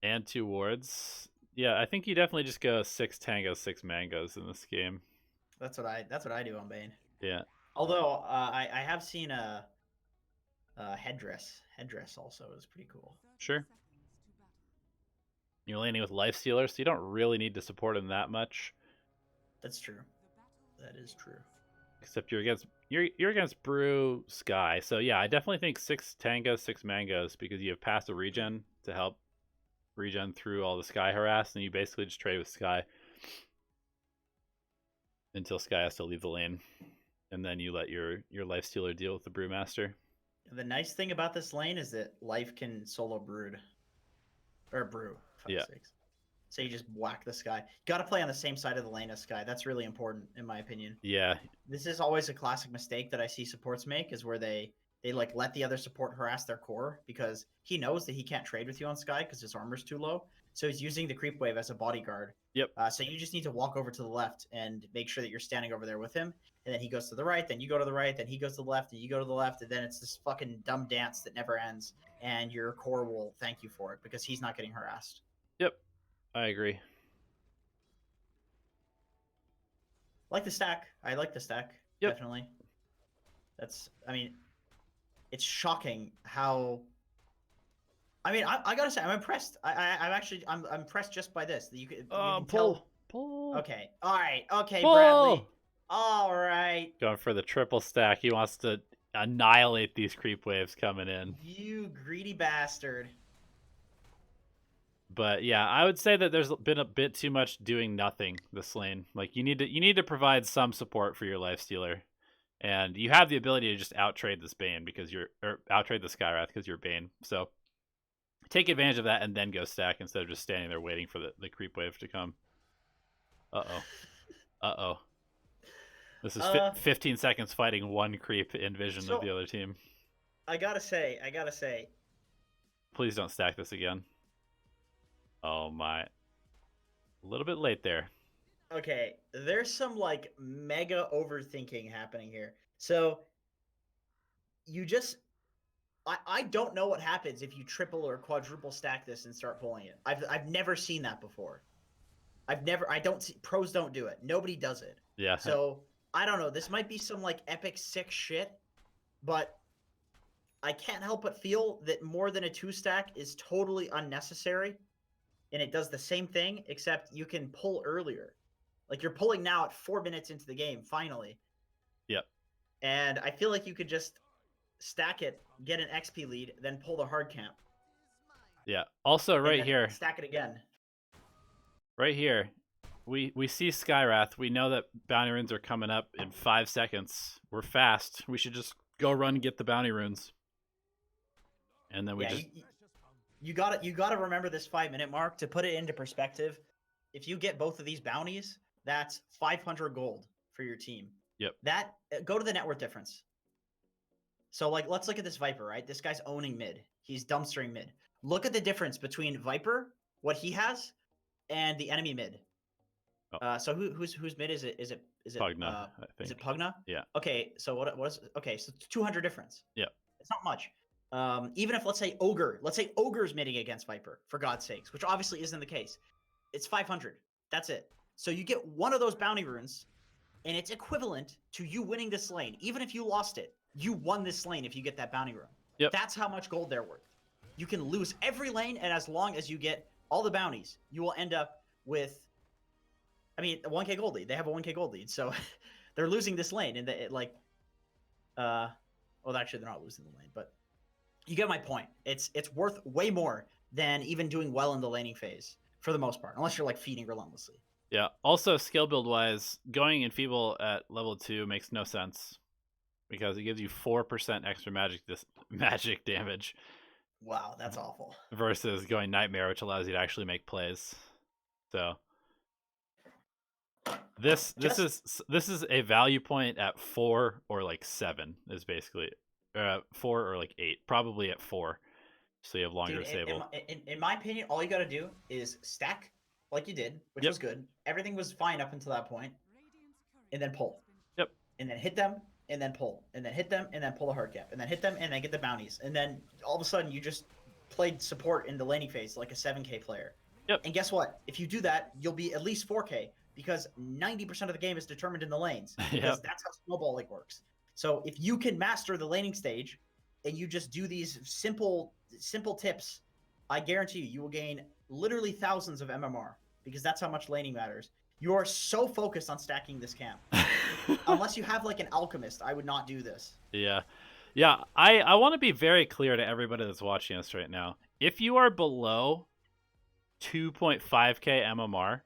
And 2 wards. Yeah, I think you definitely just go 6 tangos, 6 mangoes in this game. That's what I do on Bane. Yeah. Although I have seen a headdress. Headdress also is pretty cool. Sure. You're laning with Lifestealer, so you don't really need to support him that much. That's true. That is true. Except you're against Brew Sky. So yeah, I definitely think 6 tangos, 6 mangoes, because you have passive regen to help regen through all the Sky harass, and you basically just trade with Sky until Sky has to leave the lane. And then you let your Lifestealer deal with the Brewmaster. The nice thing about this lane is that Life can solo brood. Or brew. 5, yeah. 6. So you just whack this guy. Got to play on the same side of the lane as Sky. That's really important, in my opinion. Yeah. This is always a classic mistake that I see supports make, is where they like let the other support harass their core because he knows that he can't trade with you on Sky because his armor's too low. So he's using the creep wave as a bodyguard. Yep. So you just need to walk over to the left and make sure that you're standing over there with him. And then he goes to the right, then you go to the right, then he goes to the left, and you go to the left, and then it's this fucking dumb dance that never ends. And your core will thank you for it because he's not getting harassed. Yep. I agree. Like the stack. I like the stack. Yep. Definitely. I mean, it's shocking how. I mean, I gotta say, I'm impressed. I'm impressed just by this. You can pull. Okay. All right. Okay, pull. Bradley. All right. Going for the triple stack. He wants to annihilate these creep waves coming in. You greedy bastard. But yeah, I would say that there's been a bit too much doing nothing this lane. Like you need to provide some support for your Lifestealer. And you have the ability to just outtrade this Bane outtrade the Skywrath because you're Bane. So take advantage of that and then go stack instead of just standing there waiting for the creep wave to come. Uh-oh. This is 15 seconds fighting one creep in vision of the other team. I gotta say. Please don't stack this again. Oh my. A little bit late there. Okay, there's some like mega overthinking happening here. So you just I don't know what happens if you triple or quadruple stack this and start pulling it. I've never seen that before. Pros don't do it. Nobody does it. Yeah. So I don't know. This might be some like epic sick shit, but I can't help but feel that more than a 2-stack is totally unnecessary. And it does the same thing, except you can pull earlier. Like you're pulling now at 4 minutes into the game, finally. Yep. And I feel like you could just stack it, get an XP lead, then pull the hard camp. Yeah. Also, right here. Stack it again. Right here, we see Skywrath. We know that bounty runes are coming up in 5 seconds. We're fast. We should just go run and get the bounty runes. And then you gotta remember this 5-minute mark to put it into perspective. If you get both of these bounties, that's 500 gold for your team. Yep. Go to the net worth difference. So like, let's look at this Viper, right? This guy's owning mid. He's dumpstering mid. Look at the difference between Viper, what he has, and the enemy mid. Oh. So whose mid is it? Is it Pugna? I think. Is it Pugna? Yeah. Okay. So what is it? Okay? So 200 difference. Yeah. It's not much. Even if let's say Ogre's midding against Viper, for God's sakes, which obviously isn't the case. It's 500. That's it. So you get one of those bounty runes, and it's equivalent to you winning this lane. Even if you lost it, you won this lane if you get that bounty rune. Yep. That's how much gold they're worth. You can lose every lane, and as long as you get all the bounties, you will end up with, I mean, a 1k gold lead. They have a 1k gold lead, so they're losing this lane, and well, actually, they're not losing the lane, but you get my point. It's worth way more than even doing well in the laning phase for the most part, unless you're like feeding relentlessly. Yeah. Also, skill build wise, going Enfeeble at level 2 makes no sense because it gives you 4% extra magic damage. Wow, that's awful. Versus going Nightmare, which allows you to actually make plays. So this is a value point at 4 or like 7 is basically 4 or like 8, probably at 4. So you have longer disable. In my opinion, all you got to do is stack like you did, which was good. Everything was fine up until that point, and then pull. Yep. And then hit them, and then pull, and then hit them, and then pull the hard cap, and then hit them, and then get the bounties, and then all of a sudden you just played support in the laning phase like a 7k player. Yep. And guess what? If you do that, you'll be at least 4k because 90% of the game is determined in the lanes. Because that's how snowballing works. So if you can master the laning stage, and you just do these simple tips, I guarantee you will gain literally thousands of MMR because that's how much laning matters. You are so focused on stacking this camp. Unless you have like an alchemist, I would not do this. Yeah. I want to be very clear to everybody that's watching us right now. If you are below 2.5k MMR,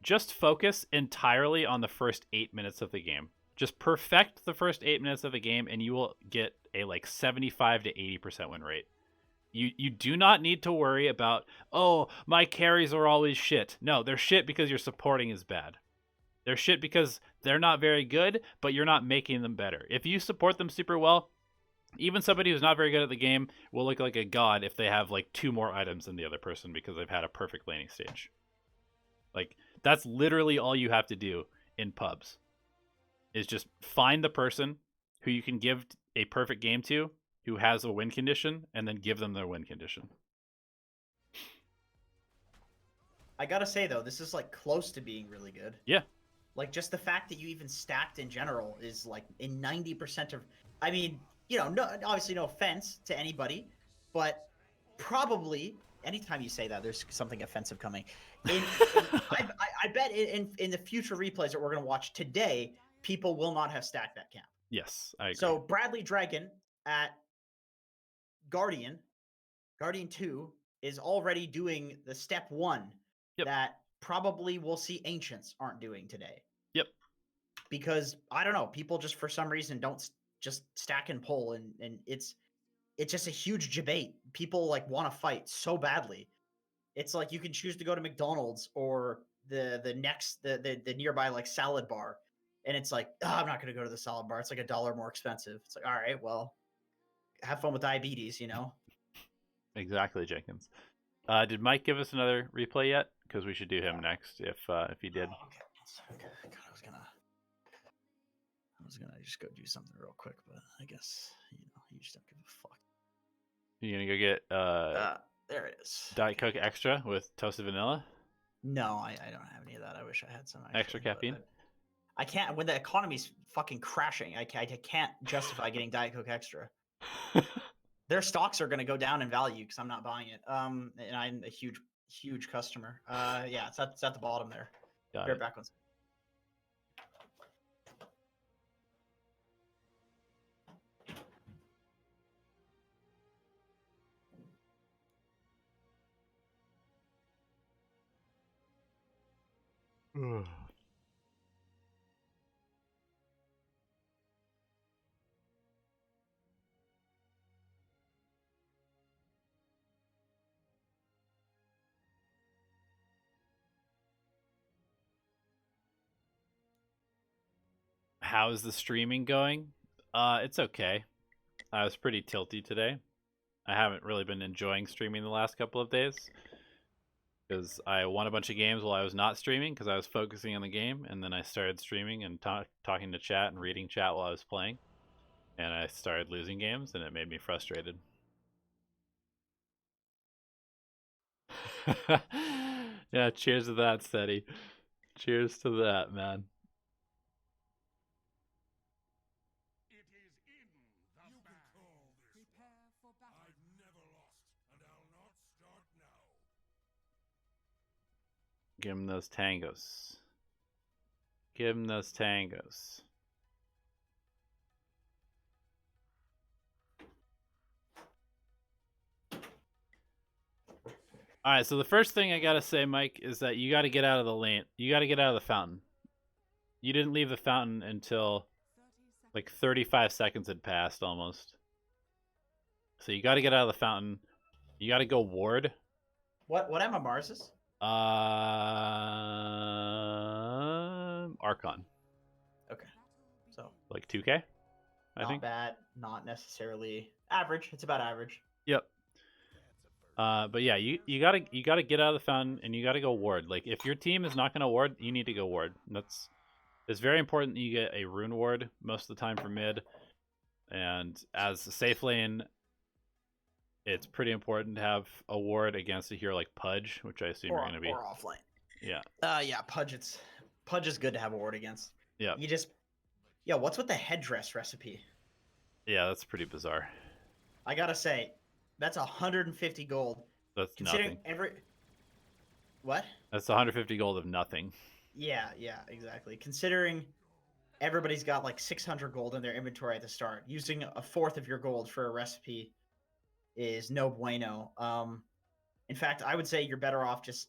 just focus entirely on the first 8 minutes of the game. Just perfect the first 8 minutes of the game, and you will get a like 75 to 80% win rate. You do not need to worry about, oh, my carries are always shit. No, they're shit because your supporting is bad. They're shit because they're not very good, but you're not making them better. If you support them super well, even somebody who's not very good at the game will look like a god if they have like 2 more items than the other person because they've had a perfect laning stage. Like, that's literally all you have to do in pubs, is just find the person who you can give a perfect game to, who has a win condition, and then give them their win condition. I gotta say though, this is like close to being really good. Yeah. Like just the fact that you even stacked in general is like in 90% of. I mean, you know, no, obviously no offense to anybody, but probably anytime you say that, there's something offensive coming. I bet in the future replays that we're gonna watch today, people will not have stacked that camp. Yes, I agree. So Bradley Dragon at Guardian 2 is already doing the step 1 that probably we'll see Ancients aren't doing today. Yep. Because I don't know, people just for some reason don't just stack and pull, and it's just a huge debate. People like want to fight so badly. It's like you can choose to go to McDonald's or the next the nearby like salad bar, and it's like, oh, I'm not going to go to the salad bar. It's like $1 more expensive. It's like, all right, well, have fun with diabetes, you know. Exactly, Jenkins. Did Mike give us another replay yet? Because we should do him next if he did. Oh, okay. God, I was gonna just go do something real quick, but I guess you just don't give a fuck. You gonna go get there it is. Diet Coke Extra with toasted vanilla? No, I don't have any of that. I wish I had some extra caffeine. I can't when the economy's fucking crashing. I can't justify getting Diet Coke Extra. Their stocks are going to go down in value because I'm not buying it. And I'm a huge customer. Yeah, it's at the bottom there. Got it. Back one. How's the streaming going? It's okay. I was pretty tilty today. I haven't really been enjoying streaming the last couple of days because I won a bunch of games while I was not streaming because I was focusing on the game, and then I started streaming and talking to chat and reading chat while I was playing, and I started losing games, and it made me frustrated. Yeah, cheers to that, Steady. Cheers to that, man. Give him those tangos. Give him those tangos. Alright, so the first thing I gotta say, Mike, is that you gotta get out of the lane. You gotta get out of the fountain. You didn't leave the fountain until like 35 seconds had passed almost. So you gotta get out of the fountain. You gotta go ward. What MMR is this? Archon. Okay. So like 2K? I not think. Bad, not necessarily average. It's about average. Yep. But yeah, you gotta get out of the fountain and you gotta go ward. Like if your team is not gonna ward, you need to go ward. It's very important that you get a rune ward most of the time for mid. And as a safe lane, it's pretty important to have a ward against a hero like Pudge, which I assume you're gonna be. Or offlane. Yeah. Yeah, Pudge is good to have a ward against. Yeah. What's with the headdress recipe? Yeah, that's pretty bizarre. I gotta say, that's 150 gold. That's nothing. What? That's 150 gold of nothing. Yeah, exactly. Considering everybody's got like 600 gold in their inventory at the start, using a fourth of your gold for a recipe is no bueno. In fact, I would say you're better off just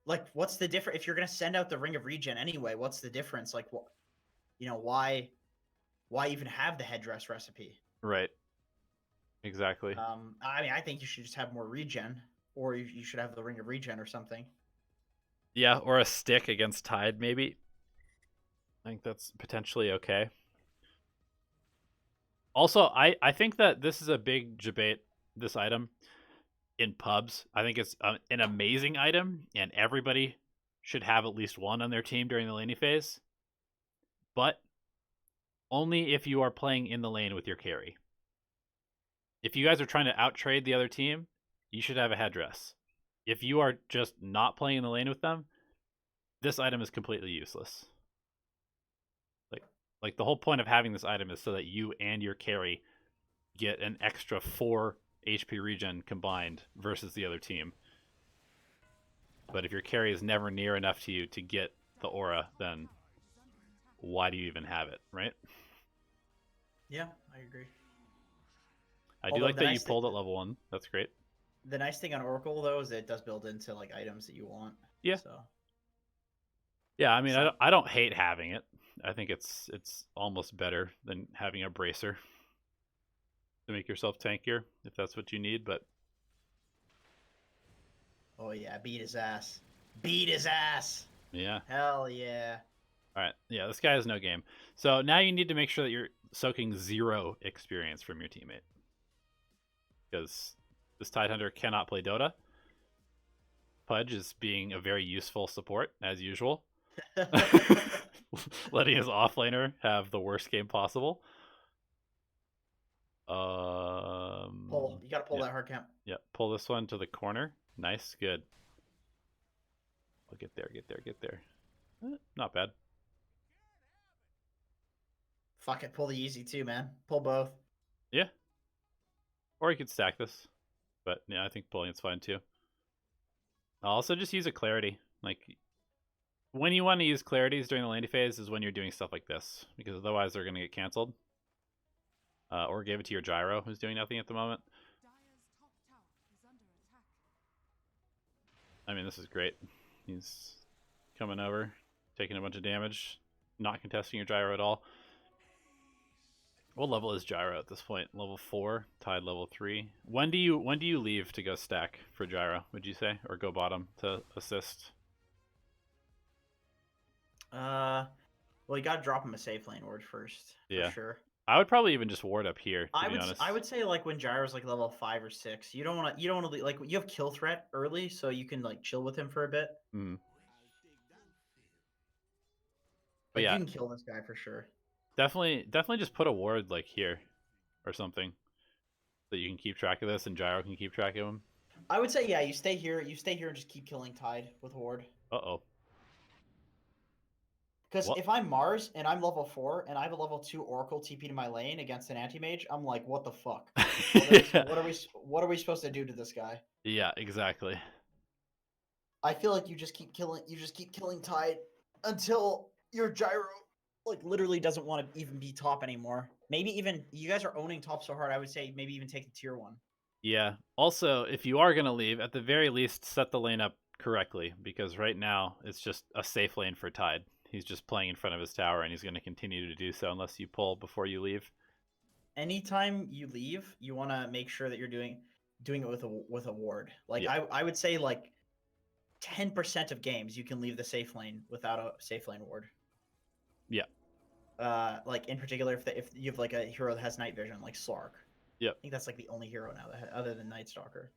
like, what's the difference if you're gonna send out the Ring of Regen anyway? What's the difference? Like, what, why even have the headdress recipe? Right. Exactly. I mean, I think you should just have more regen, or you should have the Ring of Regen or something. Yeah, or a stick against Tide, maybe. I think that's potentially okay. Also, I think that this is a big debate, this item, in pubs. I think it's an amazing item, and everybody should have at least one on their team during the laning phase. But only if you are playing in the lane with your carry. If you guys are trying to outtrade the other team, you should have a headdress. If you are just not playing in the lane with them, this item is completely useless. Like the whole point of having this item is so that you and your carry get an extra 4 HP regen combined versus the other team. But if your carry is never near enough to you to get the aura, then why do you even have it, right? Yeah, I agree. I do like that you pulled at level 1. That's great. The nice thing on Oracle, though, is that it does build into like items that you want. Yeah. So. Yeah, I mean, I don't hate having it. I think it's almost better than having a bracer to make yourself tankier if that's what you need. But oh yeah, beat his ass. Beat his ass. Yeah. Hell yeah. All right. Yeah, this guy has no game. So now you need to make sure that you're soaking 0 experience from your teammate, because this Tidehunter cannot play Dota. Pudge is being a very useful support as usual. Letting his offlaner have the worst game possible. Pull. You gotta pull that hard camp. Yeah, pull this one to the corner. Nice, good. I'll get there. Not bad. Fuck it, pull the easy too, man. Pull both. Yeah. Or you could stack this. But yeah, I think pulling it's fine too. I'll also just use a clarity. Like, when you want to use clarities during the laning phase is when you're doing stuff like this, because otherwise they're going to get canceled. Or give it to your Gyro, who's doing nothing at the moment. I mean, this is great. He's coming over, taking a bunch of damage, not contesting your Gyro at all. What level is Gyro at this point? Level 4, Tide level 3. When do you leave to go stack for Gyro, would you say? Or go bottom to assist? Well, you gotta drop him a safe lane ward first. Yeah. For sure. I would probably even just ward up here, to be honest. I would say like when Gyro's like level 5 or 6, you don't want to like, you have kill threat early, so you can like chill with him for a bit. Mm. But yeah, you can kill this guy for sure. Definitely just put a ward like here or something, so you can keep track of this and Gyro can keep track of him. I would say, yeah, you stay here and just keep killing Tide with ward. Uh-oh. Because if I'm Mars and I'm level 4 and I have a level 2 Oracle TP to my lane against an Anti-Mage, I'm like, what the fuck? What are we supposed to do to this guy? Yeah, exactly. I feel like you just keep killing Tide until your Gyro like literally doesn't want to even be top anymore. Maybe even you guys are owning top so hard, I would say maybe even take the tier 1. Yeah. Also, if you are going to leave, at the very least set the lane up correctly, because right now it's just a safe lane for Tide. He's just playing in front of his tower, and he's going to continue to do so unless you pull before you leave. Anytime you leave, you want to make sure that you're doing it with a ward. Like, yeah. I would say like 10% of games you can leave the safe lane without a safe lane ward. Yeah. Like in particular, if you have like a hero that has night vision, like Slark. Yep. I think that's like the only hero now that other than Night Stalker.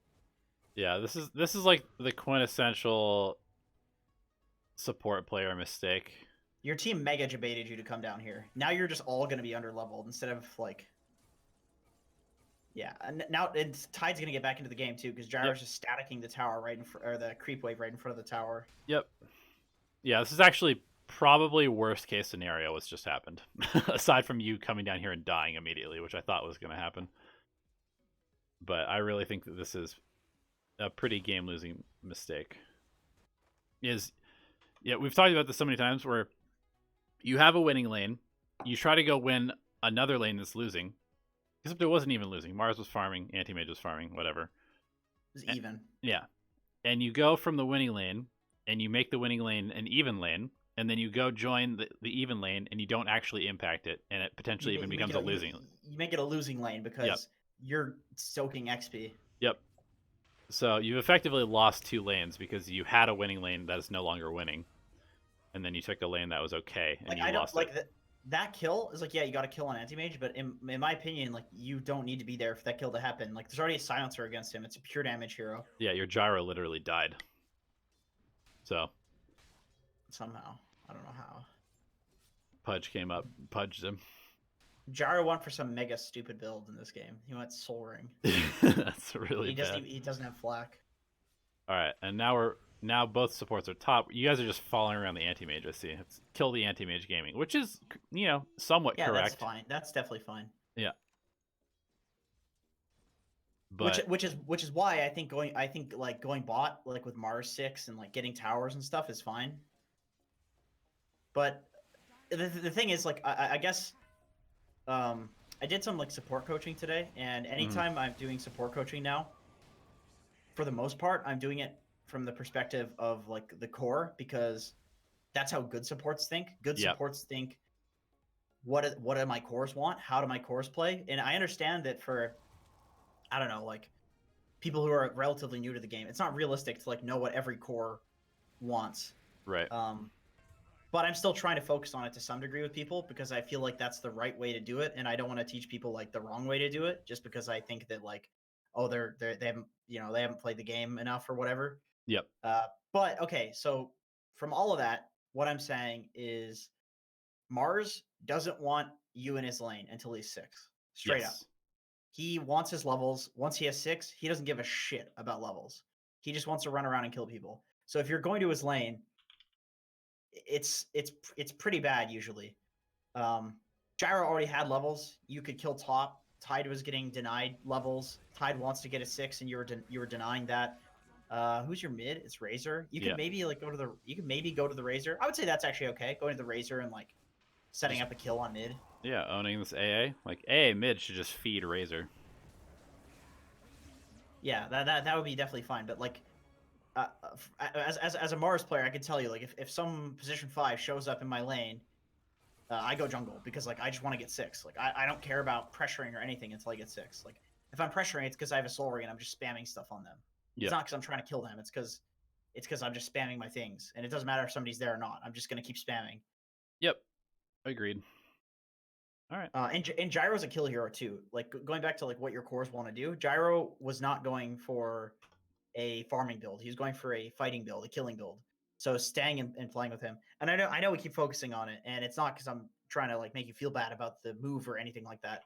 Yeah, this is like the quintessential support player mistake. Your team mega debated you to come down here. Now you're just all going to be under leveled instead of like. Yeah, and now Tide's going to get back into the game too because Gyro's just staticking the tower right in front, or the creep wave right in front of the tower. Yep. Yeah, this is actually probably worst case scenario what's just happened. Aside from you coming down here and dying immediately, which I thought was going to happen. But I really think that this is a pretty game-losing mistake. Yeah, we've talked about this so many times where you have a winning lane, you try to go win another lane that's losing, except it wasn't even losing. Mars was farming, Anti-Mage was farming, whatever. It was even. Yeah. And you go from the winning lane, and you make the winning lane an even lane, and then you go join the even lane, and you don't actually impact it, and it potentially even becomes a losing lane. You make it a losing lane because you're soaking XP. Yep. So you've effectively lost 2 lanes because you had a winning lane that is no longer winning, and then you took a lane that was okay and Like you I don't lost like it. that kill is like, yeah, you got to kill on Anti-Mage, but in my opinion, like you don't need to be there for that kill to happen. Like there's already a silencer against him. It's a pure damage hero. Yeah, your gyro literally died. So Somehow, I don't know how. Pudge came up, pudged him. Gyro went for some mega stupid build in this game. He went Soul Ring. That's really bad. He doesn't have flak. All right, and now both supports are top. You guys are just following around the Anti-Mage. I see. It's kill the Anti-Mage gaming, which is somewhat Yeah, correct. that's fine. That's definitely fine. Yeah. But Which is why I think going bot like with Mars 6 and like getting towers and stuff is fine. But the thing is, like, I guess I did some like support coaching today, and anytime I'm doing support coaching now, for the most part, I'm doing it from the perspective of like the core, because that's how good supports think. Good supports think, what do my cores want? How do my cores play? And I understand that for, I don't know, like people who are relatively new to the game, it's not realistic to like know what every core wants. right. But I'm still trying to focus on it to some degree with people, because I feel like that's the right way to do it, and I don't want to teach people like the wrong way to do it just because I think that like, oh, they haven't they haven't played the game enough or whatever. Yep. But okay, so from all of that, what I'm saying is Mars doesn't want you in his lane until he's 6. Straight up. He wants his levels. Once he has 6, he doesn't give a shit about levels. He just wants to run around and kill people. So if you're going to his lane, it's pretty bad usually. Gyro already had levels. You could kill top. Tide was getting denied levels. Tide wants to get a 6, and you were denying that. Who's your mid? It's Razor. You could maybe like go to the Razor. I would say that's actually okay. Going to the Razor and like setting up a kill on mid. Yeah, owning this AA. Like AA mid should just feed Razor. Yeah, that would be definitely fine. But like, as a Mars player, I can tell you, like, if some position 5 shows up in my lane, I go jungle, because like I just want to get 6. Like I don't care about pressuring or anything until I get 6. Like if I'm pressuring, it's because I have a soul ring and I'm just spamming stuff on them. It's not because I'm trying to kill them. It's because I'm just spamming my things, and it doesn't matter if somebody's there or not. I'm just gonna keep spamming. Yep, agreed. All right. And Gyro's a kill hero too. Like going back to like what your cores want to do, Gyro was not going for a farming build. He was going for a fighting build, a killing build. So staying and playing with him. And I know we keep focusing on it, and it's not because I'm trying to like make you feel bad about the move or anything like that.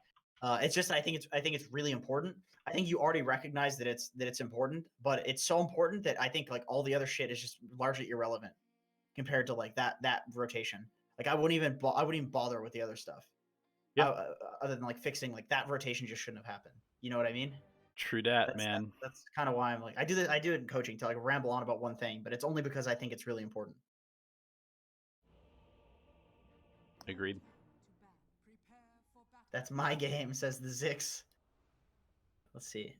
It's just I think it's really important. I think you already recognize that it's important, but it's so important that I think like all the other shit is just largely irrelevant compared to like that rotation. Like I wouldn't even bother with the other stuff. Yeah. Other than like fixing, like that rotation just shouldn't have happened. You know what I mean? True dat, man. That's kind of why I'm like I do it in coaching to like ramble on about one thing, but it's only because I think it's really important. Agreed. That's my game, says the Zix. Let's see.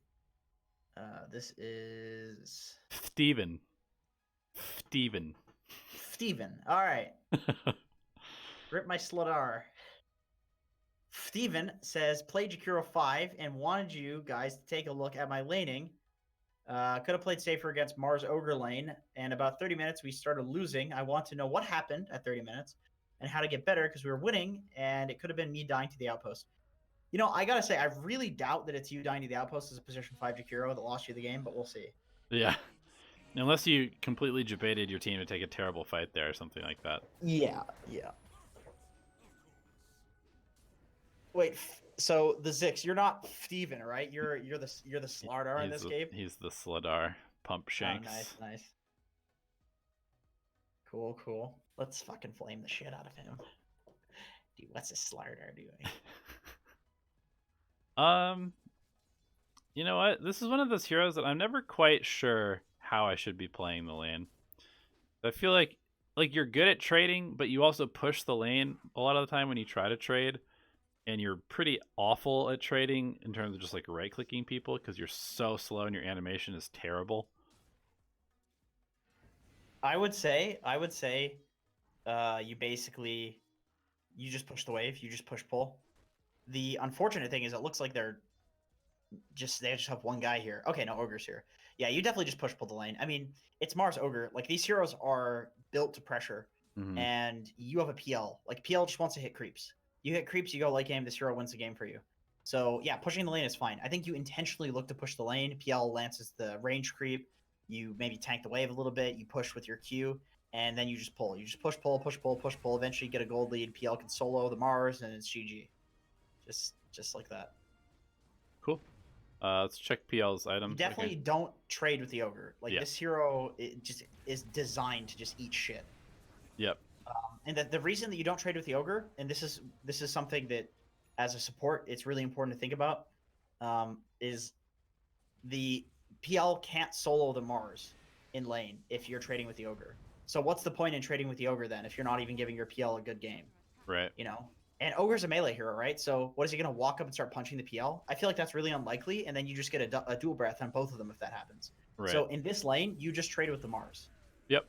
This is Steven. All right. Rip my sludar. Steven says, played Jakiro 5 and wanted you guys to take a look at my laning. Could have played safer against Mars Ogre lane, and about 30 minutes we started losing. I want to know what happened at 30 minutes and how to get better, because we were winning, and it could have been me dying to the outpost. You know, I gotta say, I really doubt that it's you dying to the outpost as a position 5 Jakiro that lost you the game, but we'll see. Yeah. Unless you completely debated your team to take a terrible fight there or something like that. Yeah. Wait, so the Zix, you're not Steven, right? You're the Slardar in this game? He's the Slardar. Pump shanks. Oh, nice. Cool. Let's fucking flame the shit out of him. Dude, what's this Slardar doing? You know what? This is one of those heroes that I'm never quite sure how I should be playing the lane. I feel like you're good at trading, but you also push the lane a lot of the time when you try to trade, and you're pretty awful at trading in terms of just like right-clicking people because you're so slow and your animation is terrible. I would say you just push the wave, you just push pull. The unfortunate thing is it looks like they're they just have one guy here. Okay, no, Ogre's here. Yeah, you definitely just pull the lane. I mean, it's Mars Ogre. Like, these heroes are built to pressure, and you have a PL. Like, PL just wants to hit creeps. You hit creeps, you go late game, this hero wins the game for you. So, yeah, pushing the lane is fine. I think you intentionally look to push the lane. PL lances the range creep. You maybe tank the wave a little bit. You push with your Q, and then you just pull. You just push, pull, push, pull, push, pull. Eventually, you get a gold lead. PL can solo the Mars, and it's GG. Just like that. Cool. Let's check PL's items. You definitely don't trade with the Ogre. Like, this hero, it just is designed to just eat shit. Yep. And the reason that you don't trade with the Ogre, and this is something that, as a support, it's really important to think about, is the PL can't solo the Mars in lane if you're trading with the Ogre. So what's the point in trading with the Ogre then if you're not even giving your PL a good game? Right. You know? And Ogre's a melee hero, right? So what is he going to walk up and start punching the PL? I feel like that's really unlikely, and then you just get a dual breath on both of them if that happens. Right. So in this lane, you just trade with the Mars. Yep.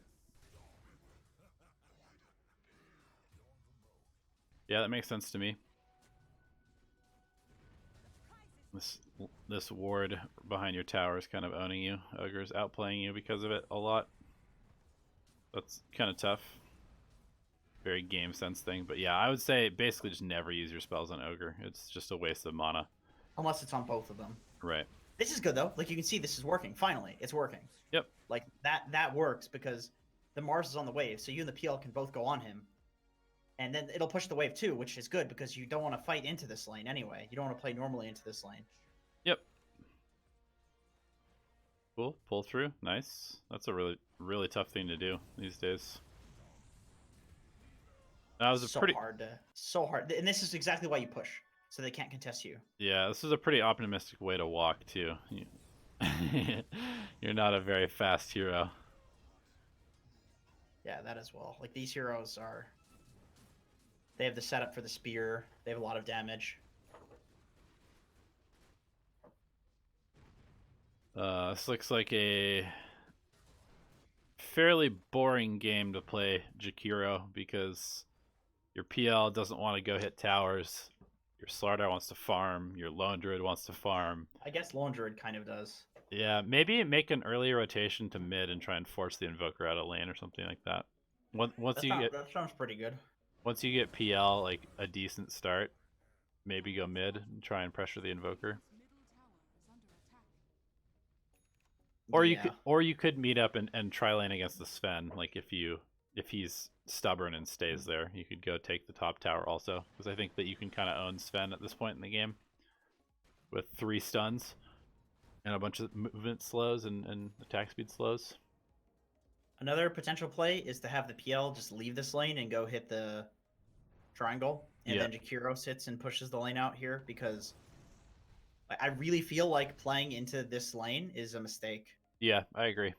Yeah, that makes sense to me. This ward behind your tower is kind of owning you. Ogre's outplaying you because of it a lot. That's kind of tough. Very game sense thing, but yeah, I would say basically just never use your spells on Ogre. It's just a waste of mana. Unless it's on both of them. Right. This is good though. Like, you can see this is working. Finally, it's working. Yep. Like, that works because the Mars is on the wave, so you and the PL can both go on him. And then it'll push the wave too, which is good because you don't want to fight into this lane anyway. You don't want to play normally into this lane. Yep. Cool. Pull through. Nice. That's a really, really tough thing to do these days. That was so hard. And this is exactly why you push, so they can't contest you. Yeah, this is a pretty optimistic way to walk too. You're not a very fast hero. Yeah, that as well. Like, these heroes are... They have the setup for the spear. They have a lot of damage. This looks like a fairly boring game to play Jakiro because your PL doesn't want to go hit towers. Your Slark wants to farm. Your Lone Druid wants to farm. I guess Lone Druid kind of does. Yeah, maybe make an early rotation to mid and try and force the Invoker out of lane or something like that. That sounds pretty good. Once you get PL like a decent start, maybe go mid and try and pressure the Invoker. Or you could meet up and try lane against the Sven. Like, if he's stubborn and stays there, you could go take the top tower also, because I think that you can kind of own Sven at this point in the game with 3 stuns and a bunch of movement slows and attack speed slows. Another potential play is to have the PL just leave this lane and go hit the triangle, and then Jakiro sits and pushes the lane out here, because I really feel like playing into this lane is a mistake. Yeah, I agree.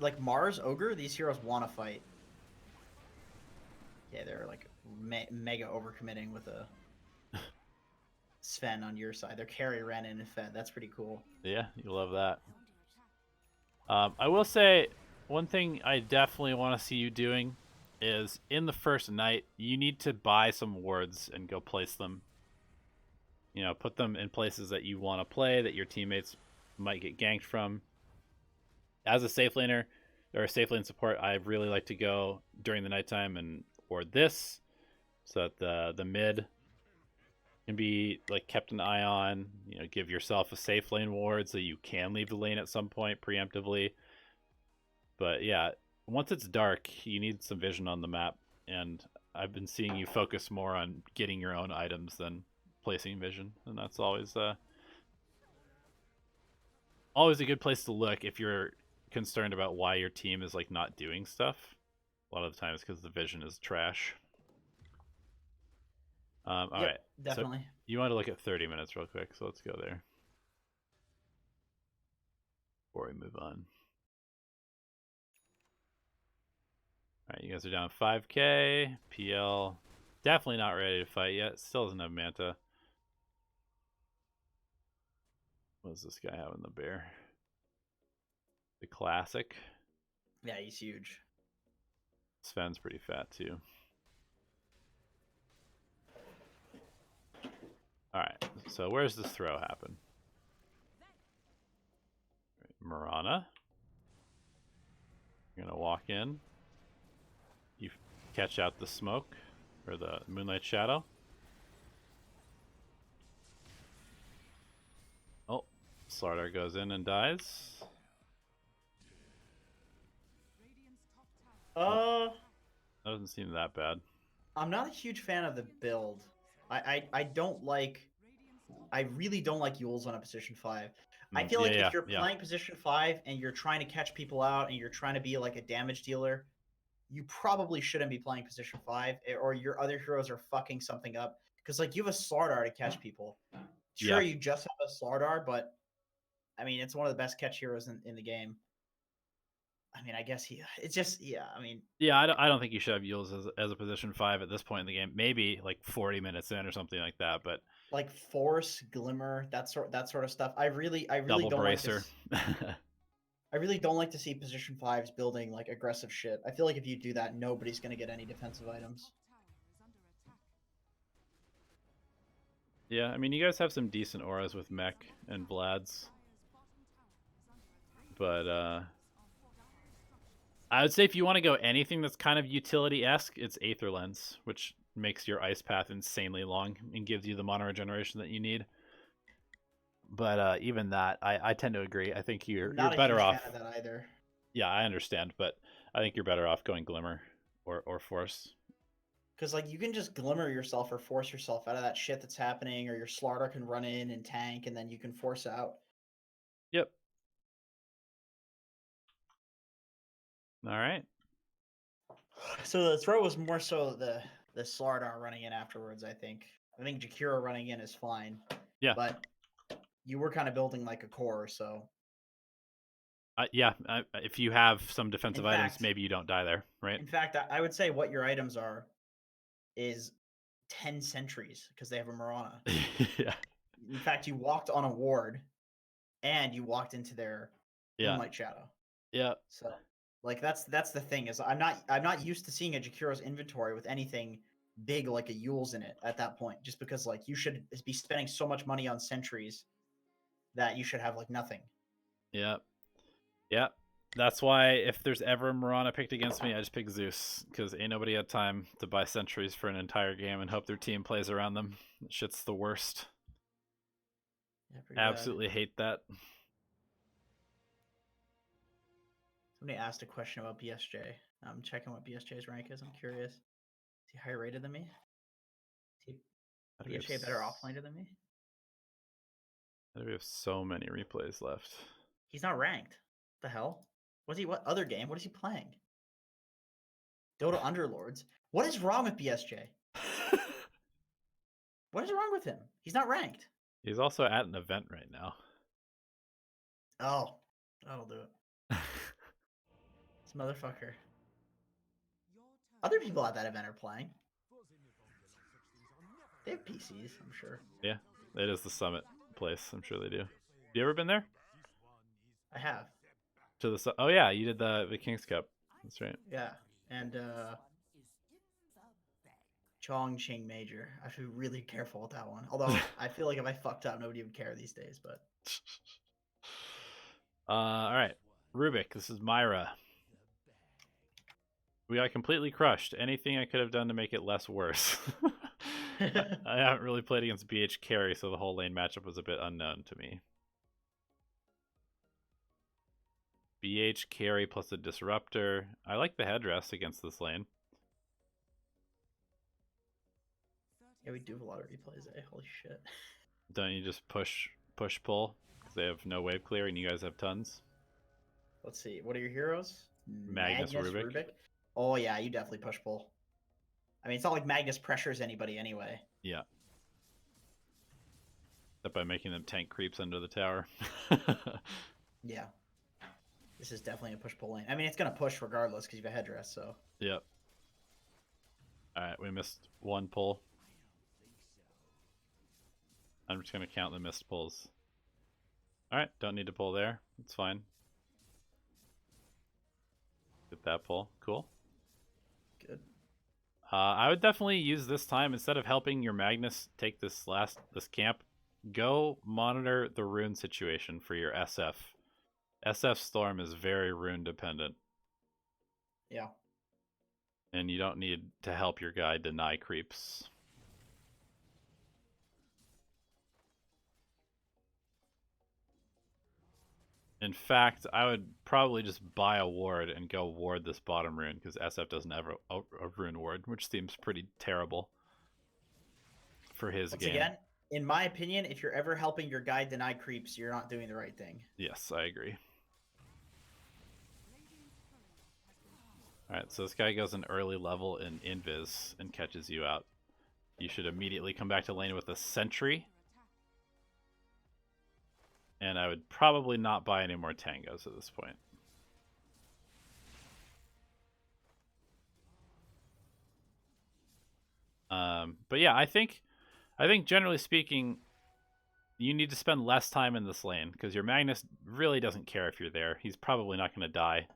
Like, Mars, Ogre, these heroes want to fight. Yeah, they're like mega overcommitting with a Sven on your side. Their carry ran in and fed. That's pretty cool. Yeah, you love that. I will say one thing I definitely want to see you doing is in the first night, you need to buy some wards and go place them. You know, put them in places that you want to play, that your teammates might get ganked from. As a safe laner or a safe lane support, I really like to go during the nighttime and ward this, so that the mid can be like kept an eye on. You know, give yourself a safe lane ward so you can leave the lane at some point preemptively. But yeah, once it's dark, you need some vision on the map, and I've been seeing you focus more on getting your own items than placing vision, and that's always a good place to look if you're concerned about why your team is like not doing stuff. A lot of the times because the vision is trash. All right, definitely. So you want to look at 30 minutes real quick, so let's go there before we move on. All right, you guys are down 5k. PL definitely not ready to fight yet. Still doesn't have Manta. What does this guy have in the bear? The classic. Yeah, he's huge. Sven's pretty fat too. Alright, So where's this throw happen? Marana. You're gonna walk in. You catch out the smoke or the moonlight shadow. Oh, Slark goes in and dies. That doesn't seem that bad. I'm not a huge fan of the build. I don't like. I really don't like Yules on a position 5. I feel like if you're playing position 5 and you're trying to catch people out and you're trying to be like a damage dealer, you probably shouldn't be playing position 5, or your other heroes are fucking something up. Because like you have a Slardar to catch people. Sure, you just have a Slardar, but I mean it's one of the best catch heroes in the game. I mean, I guess it's just, I mean. Yeah, I don't think you should have Yules as a position 5 at this point in the game. Maybe like 40 minutes in or something like that, but like Force, Glimmer, that sort of stuff. I really double don't bracer. like this. I really don't like to see position 5s building like aggressive shit. I feel like if you do that, nobody's gonna get any defensive items. Yeah, I mean, you guys have some decent auras with Mech and Vlad's, but I would say if you want to go anything that's kind of utility-esque, it's Aether Lens, which makes your ice path insanely long and gives you the mana regeneration that you need. But even that, I tend to agree. I think you're better off. Fan of that either. Yeah, I understand, but I think you're better off going Glimmer or Force. Because like you can just Glimmer yourself or force yourself out of that shit that's happening, or your Slardar can run in and tank, and then you can force out. Yep. All right. So the throw was more so the Slardar running in afterwards. I think Jakiro running in is fine. Yeah. But you were kind of building like a core, so. If you have some defensive items, maybe you don't die there, right? In fact, I would say what your items are is 10 sentries because they have a Marana. Yeah. In fact, you walked on a ward, and you walked into their Moonlight Shadow. Yeah. So, like that's the thing is I'm not used to seeing a Jakiro's inventory with anything big like a Yule's in it at that point, just because like you should be spending so much money on sentries that you should have like nothing. Yeah. Yeah. That's why if there's ever a Marana picked against me, I just pick Zeus, because ain't nobody had time to buy sentries for an entire game and hope their team plays around them. That shit's the worst. Yeah, absolutely hate that. Somebody asked a question about BSJ. I'm checking what BSJ's rank is. I'm curious. Is he higher rated than me? Is BSJ better offlaner than me? We have so many replays left. He's not ranked. What the hell? What other game? What is he playing? Dota Underlords. What is wrong with BSJ? What is wrong with him? He's not ranked. He's also at an event right now. Oh, that'll do it. This motherfucker. Other people at that event are playing. They have PCs, I'm sure. Yeah, it is the summit place. I'm sure they do. You ever been there? I have. To the oh yeah, you did the King's Cup. That's right. Yeah, and Chongqing Major. I should be really careful with that one. Although I feel like if I fucked up, nobody would care these days. But all right, Rubick. This is Myra. We got completely crushed. Anything I could have done to make it less worse? I haven't really played against BH carry, so the whole lane matchup was a bit unknown to me. BH carry plus a disruptor. I like the headdress against this lane. Yeah, we do have a lot of replays, eh? Holy shit. Don't you just push pull? Because they have no wave clear and you guys have tons. Let's see. What are your heroes? Magnus Rubick. Oh yeah, you definitely push pull. I mean, it's not like Magnus pressures anybody anyway. Yeah. Except by making them tank creeps under the tower. Yeah. This is definitely a push-pull lane. I mean, it's going to push regardless because you have a headdress, so. Yep. Alright, we missed one pull. I'm just going to count the missed pulls. Alright, don't need to pull there. It's fine. Get that pull. Cool. Good. I would definitely use this time, instead of helping your Magnus take this camp, go monitor the rune situation for your SF. SF Storm is very rune dependent. Yeah. And you don't need to help your guy deny creeps. In fact, I would probably just buy a ward and go ward this bottom rune, because SF doesn't have a rune ward, which seems pretty terrible for his Once game. again, in my opinion, if you're ever helping your guy deny creeps, you're not doing the right thing. Yes, I agree. Alright, so this guy goes an early level in Invis and catches you out. You should immediately come back to lane with a sentry. And I would probably not buy any more tangos at this point. But yeah, I think generally speaking, you need to spend less time in this lane, because your Magnus really doesn't care if you're there. He's probably not going to die.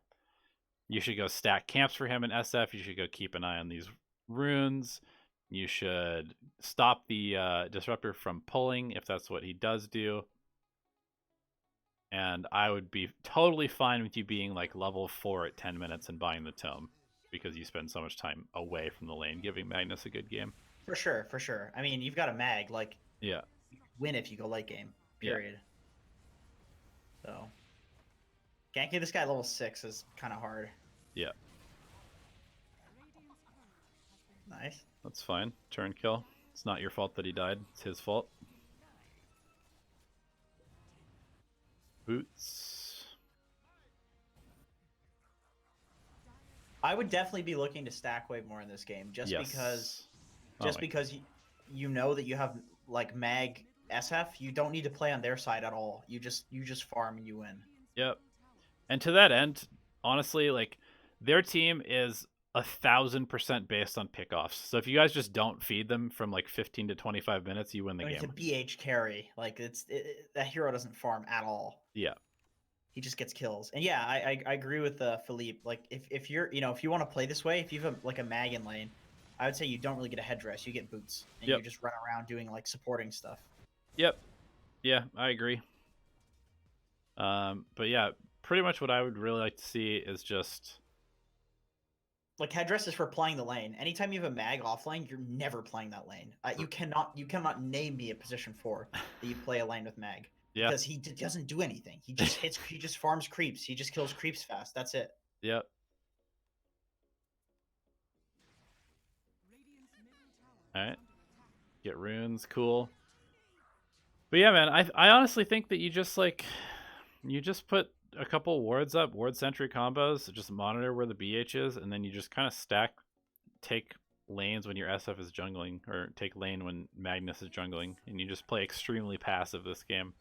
You should go stack camps for him in SF. You should go keep an eye on these runes. You should stop the disruptor from pulling if that's what he does do. And I would be totally fine with you being like level 4 at 10 minutes and buying the tome, because you spend so much time away from the lane, giving Magnus a good game. For sure, for sure. I mean, you've got a mag, like, yeah, win if you go late game, period. Yeah. So, ganking this guy level 6 is kind of hard. Yeah. Nice. That's fine. Turn kill. It's not your fault that he died. It's his fault. Boots. I would definitely be looking to stack way more in this game, just because you know that you have like mag SF. You don't need to play on their side at all. You just farm and you win. Yep. And to that end, honestly, like, their team is 1,000% based on pickoffs. So if you guys just don't feed them from like 15 to 25 minutes, you win the game. It's a BH carry. Like, that hero doesn't farm at all. Yeah. He just gets kills. And yeah, I agree with Philippe. Like, if you're, if you want to play this way, if you have like a mag in lane, I would say you don't really get a headdress. You get boots, and you just run around doing like supporting stuff. Yep. Yeah, I agree. But yeah, pretty much what I would really like to see is just like headdress is for playing the lane. Anytime you have a mag off lane, you're never playing that lane. You cannot name me a position 4 that you play a lane with mag. Yeah. Because he doesn't do anything. He just hits. He just farms creeps. He just kills creeps fast. That's it. Yep. All right. Get runes. Cool. But yeah, man, I honestly think that you just put a couple wards up, ward sentry combos, just monitor where the BH is, and then you just kind of take lanes when your SF is jungling, or take lane when Magnus is jungling, and you just play extremely passive this game.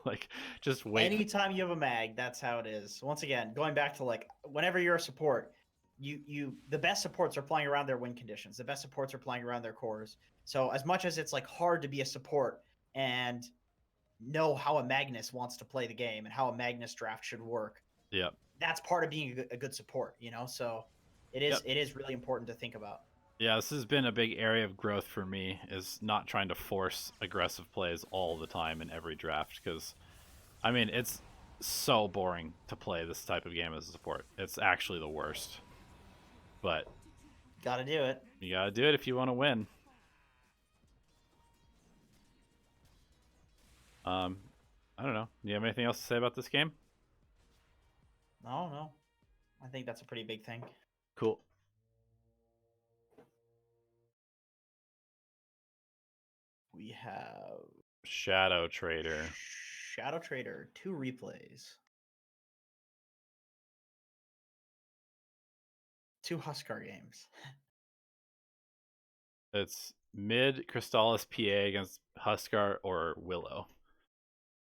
Like, just wait. Anytime you have a mag, that's how it is. Once again, going back to like, whenever you're a support, the best supports are playing around their win conditions. The best supports are playing around their cores. So as much as it's like hard to be a support and know how a Magnus wants to play the game and how a Magnus draft should work. Yeah. That's part of being a good support, so it is really important to think about. Yeah, this has been a big area of growth for me, is not trying to force aggressive plays all the time in every draft, because, I mean, it's so boring to play this type of game as a support. It's actually the worst. But gotta do it. You gotta do it if you want to win. I don't know. Do you have anything else to say about this game? No. I think that's a pretty big thing. Cool. We have Shadow Trader. 2 replays. 2 Huskar games. It's mid Crystallis PA against Huskar or Willow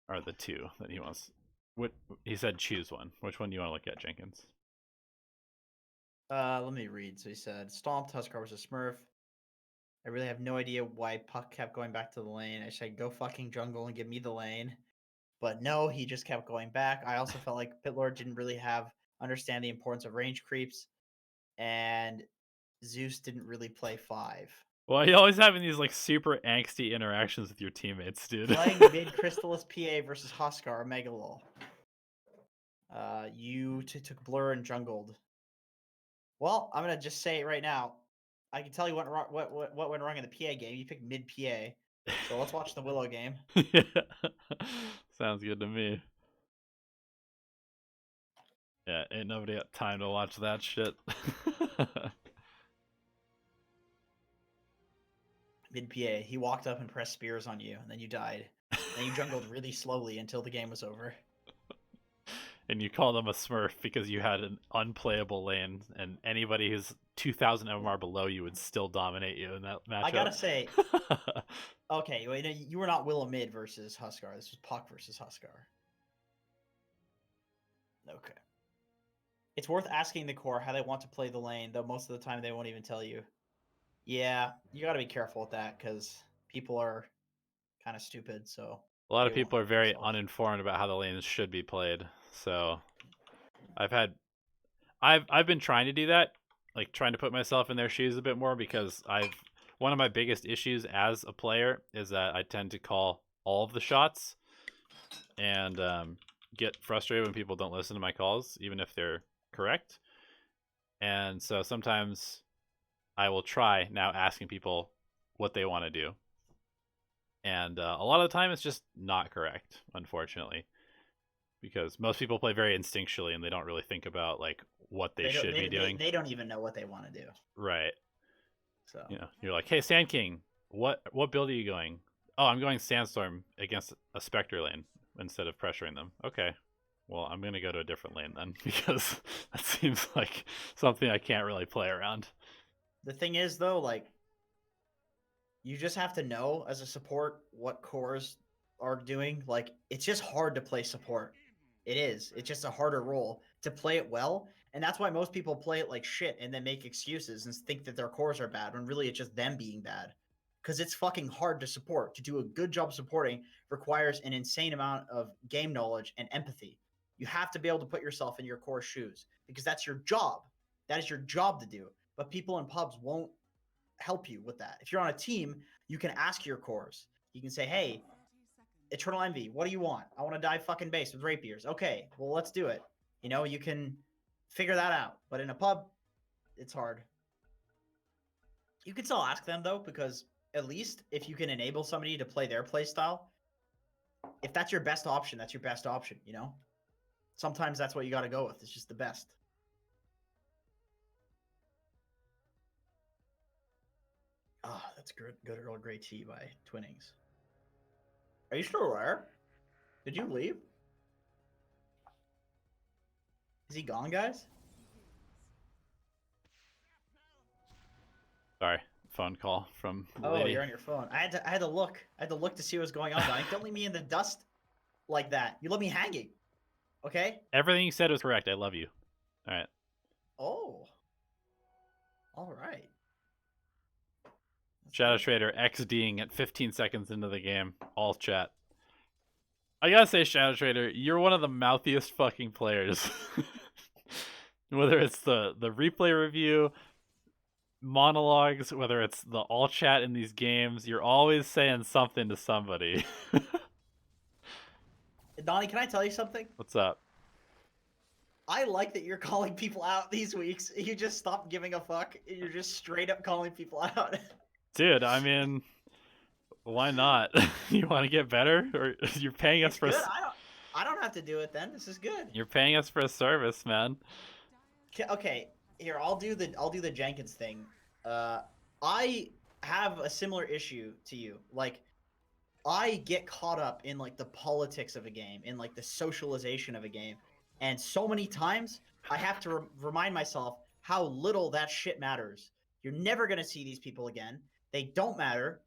are the 2 that he wants. What he said, choose one. Which one do you want to look at, Jenkins? Let me read. So he said, Stomped, Huskar versus Smurf. I really have no idea why Puck kept going back to the lane. I said, go fucking jungle and give me the lane. But no, he just kept going back. I also felt like Pitlord didn't really understand the importance of range creeps. And Zeus didn't really play 5. Well, you're always having these like super angsty interactions with your teammates, dude. Playing mid Crystallis PA versus Huskar Megalol. You took Blur and jungled. Well, I'm gonna just say it right now. I can tell you what went wrong in the PA game. You picked mid PA. So let's watch the Willow game. Yeah. Sounds good to me. Yeah, ain't nobody got time to watch that shit. Mid PA, he walked up and pressed spears on you, and then you died. And you jungled really slowly until the game was over. And you called him a smurf because you had an unplayable lane, and anybody who's 2,000 MMR below you would still dominate you in that matchup. I gotta say, okay, wait, no, you were not Willow mid versus Huskar. This was Puck versus Huskar. Okay. It's worth asking the core how they want to play the lane, though most of the time they won't even tell you. Yeah, you gotta be careful with that because people are kind of stupid. So a lot of people are very uninformed about how the lanes should be played. So I've been trying to do that, like trying to put myself in their shoes a bit more, because one of my biggest issues as a player is that I tend to call all of the shots and get frustrated when people don't listen to my calls, even if they're correct. And so sometimes I will try now asking people what they want to do. And a lot of the time it's just not correct, unfortunately, because most people play very instinctually and they don't really think about like what they should be doing. They don't even know what they want to do. Right. So you're like, hey, Sand King, what build are you going? Oh, I'm going Sandstorm against a Spectre lane instead of pressuring them. Okay. Well, I'm going to go to a different lane then, because that seems like something I can't really play around. The thing is, though, like, you just have to know as a support what cores are doing. Like, it's just hard to play support. It is. It's just a harder role to play it well. And that's why most people play it like shit and then make excuses and think that their cores are bad when really it's just them being bad. Because it's fucking hard to support. To do a good job supporting requires an insane amount of game knowledge and empathy. You have to be able to put yourself in your core shoes because that's your job. That is your job to do. But people in pubs won't help you with that. If you're on a team, you can ask your cores. You can say, hey, Eternal Envy, what do you want? I want to dive fucking base with rapiers. Okay, well, let's do it. You can figure that out. But in a pub, it's hard. You can still ask them, though, because at least if you can enable somebody to play their play style, if that's your best option, that's your best option, Sometimes that's what you got to go with. It's just the best. Oh, that's good Earl Grey tea by Twinnings. Are you still there? Did you leave? Is he gone, guys? Sorry, phone call from the lady. lady. You're on your phone. I had to look. I had to look to see what's going on, Donnie. Don't leave me in the dust like that. You left me hanging. Okay? Everything you said was correct. I love you. All right. Oh. All right. Shadow Trader XDing at 15 seconds into the game. All chat. I gotta say, Shadow Trader, you're one of the mouthiest fucking players. Whether it's the replay review, monologues, whether it's the all chat in these games, you're always saying something to somebody. Donnie, can I tell you something? What's up? I like that you're calling people out these weeks. You just stopped giving a fuck. You're just straight up calling people out. Dude, I mean, why not? You want to get better, or you're paying us for? Good. I don't have to do it then. This is good. You're paying us for a service, man. Okay, here I'll do the Jenkins thing. I have a similar issue to you. Like, I get caught up in like the politics of a game, in like the socialization of a game, and so many times I have to remind myself how little that shit matters. You're never gonna see these people again. They don't matter.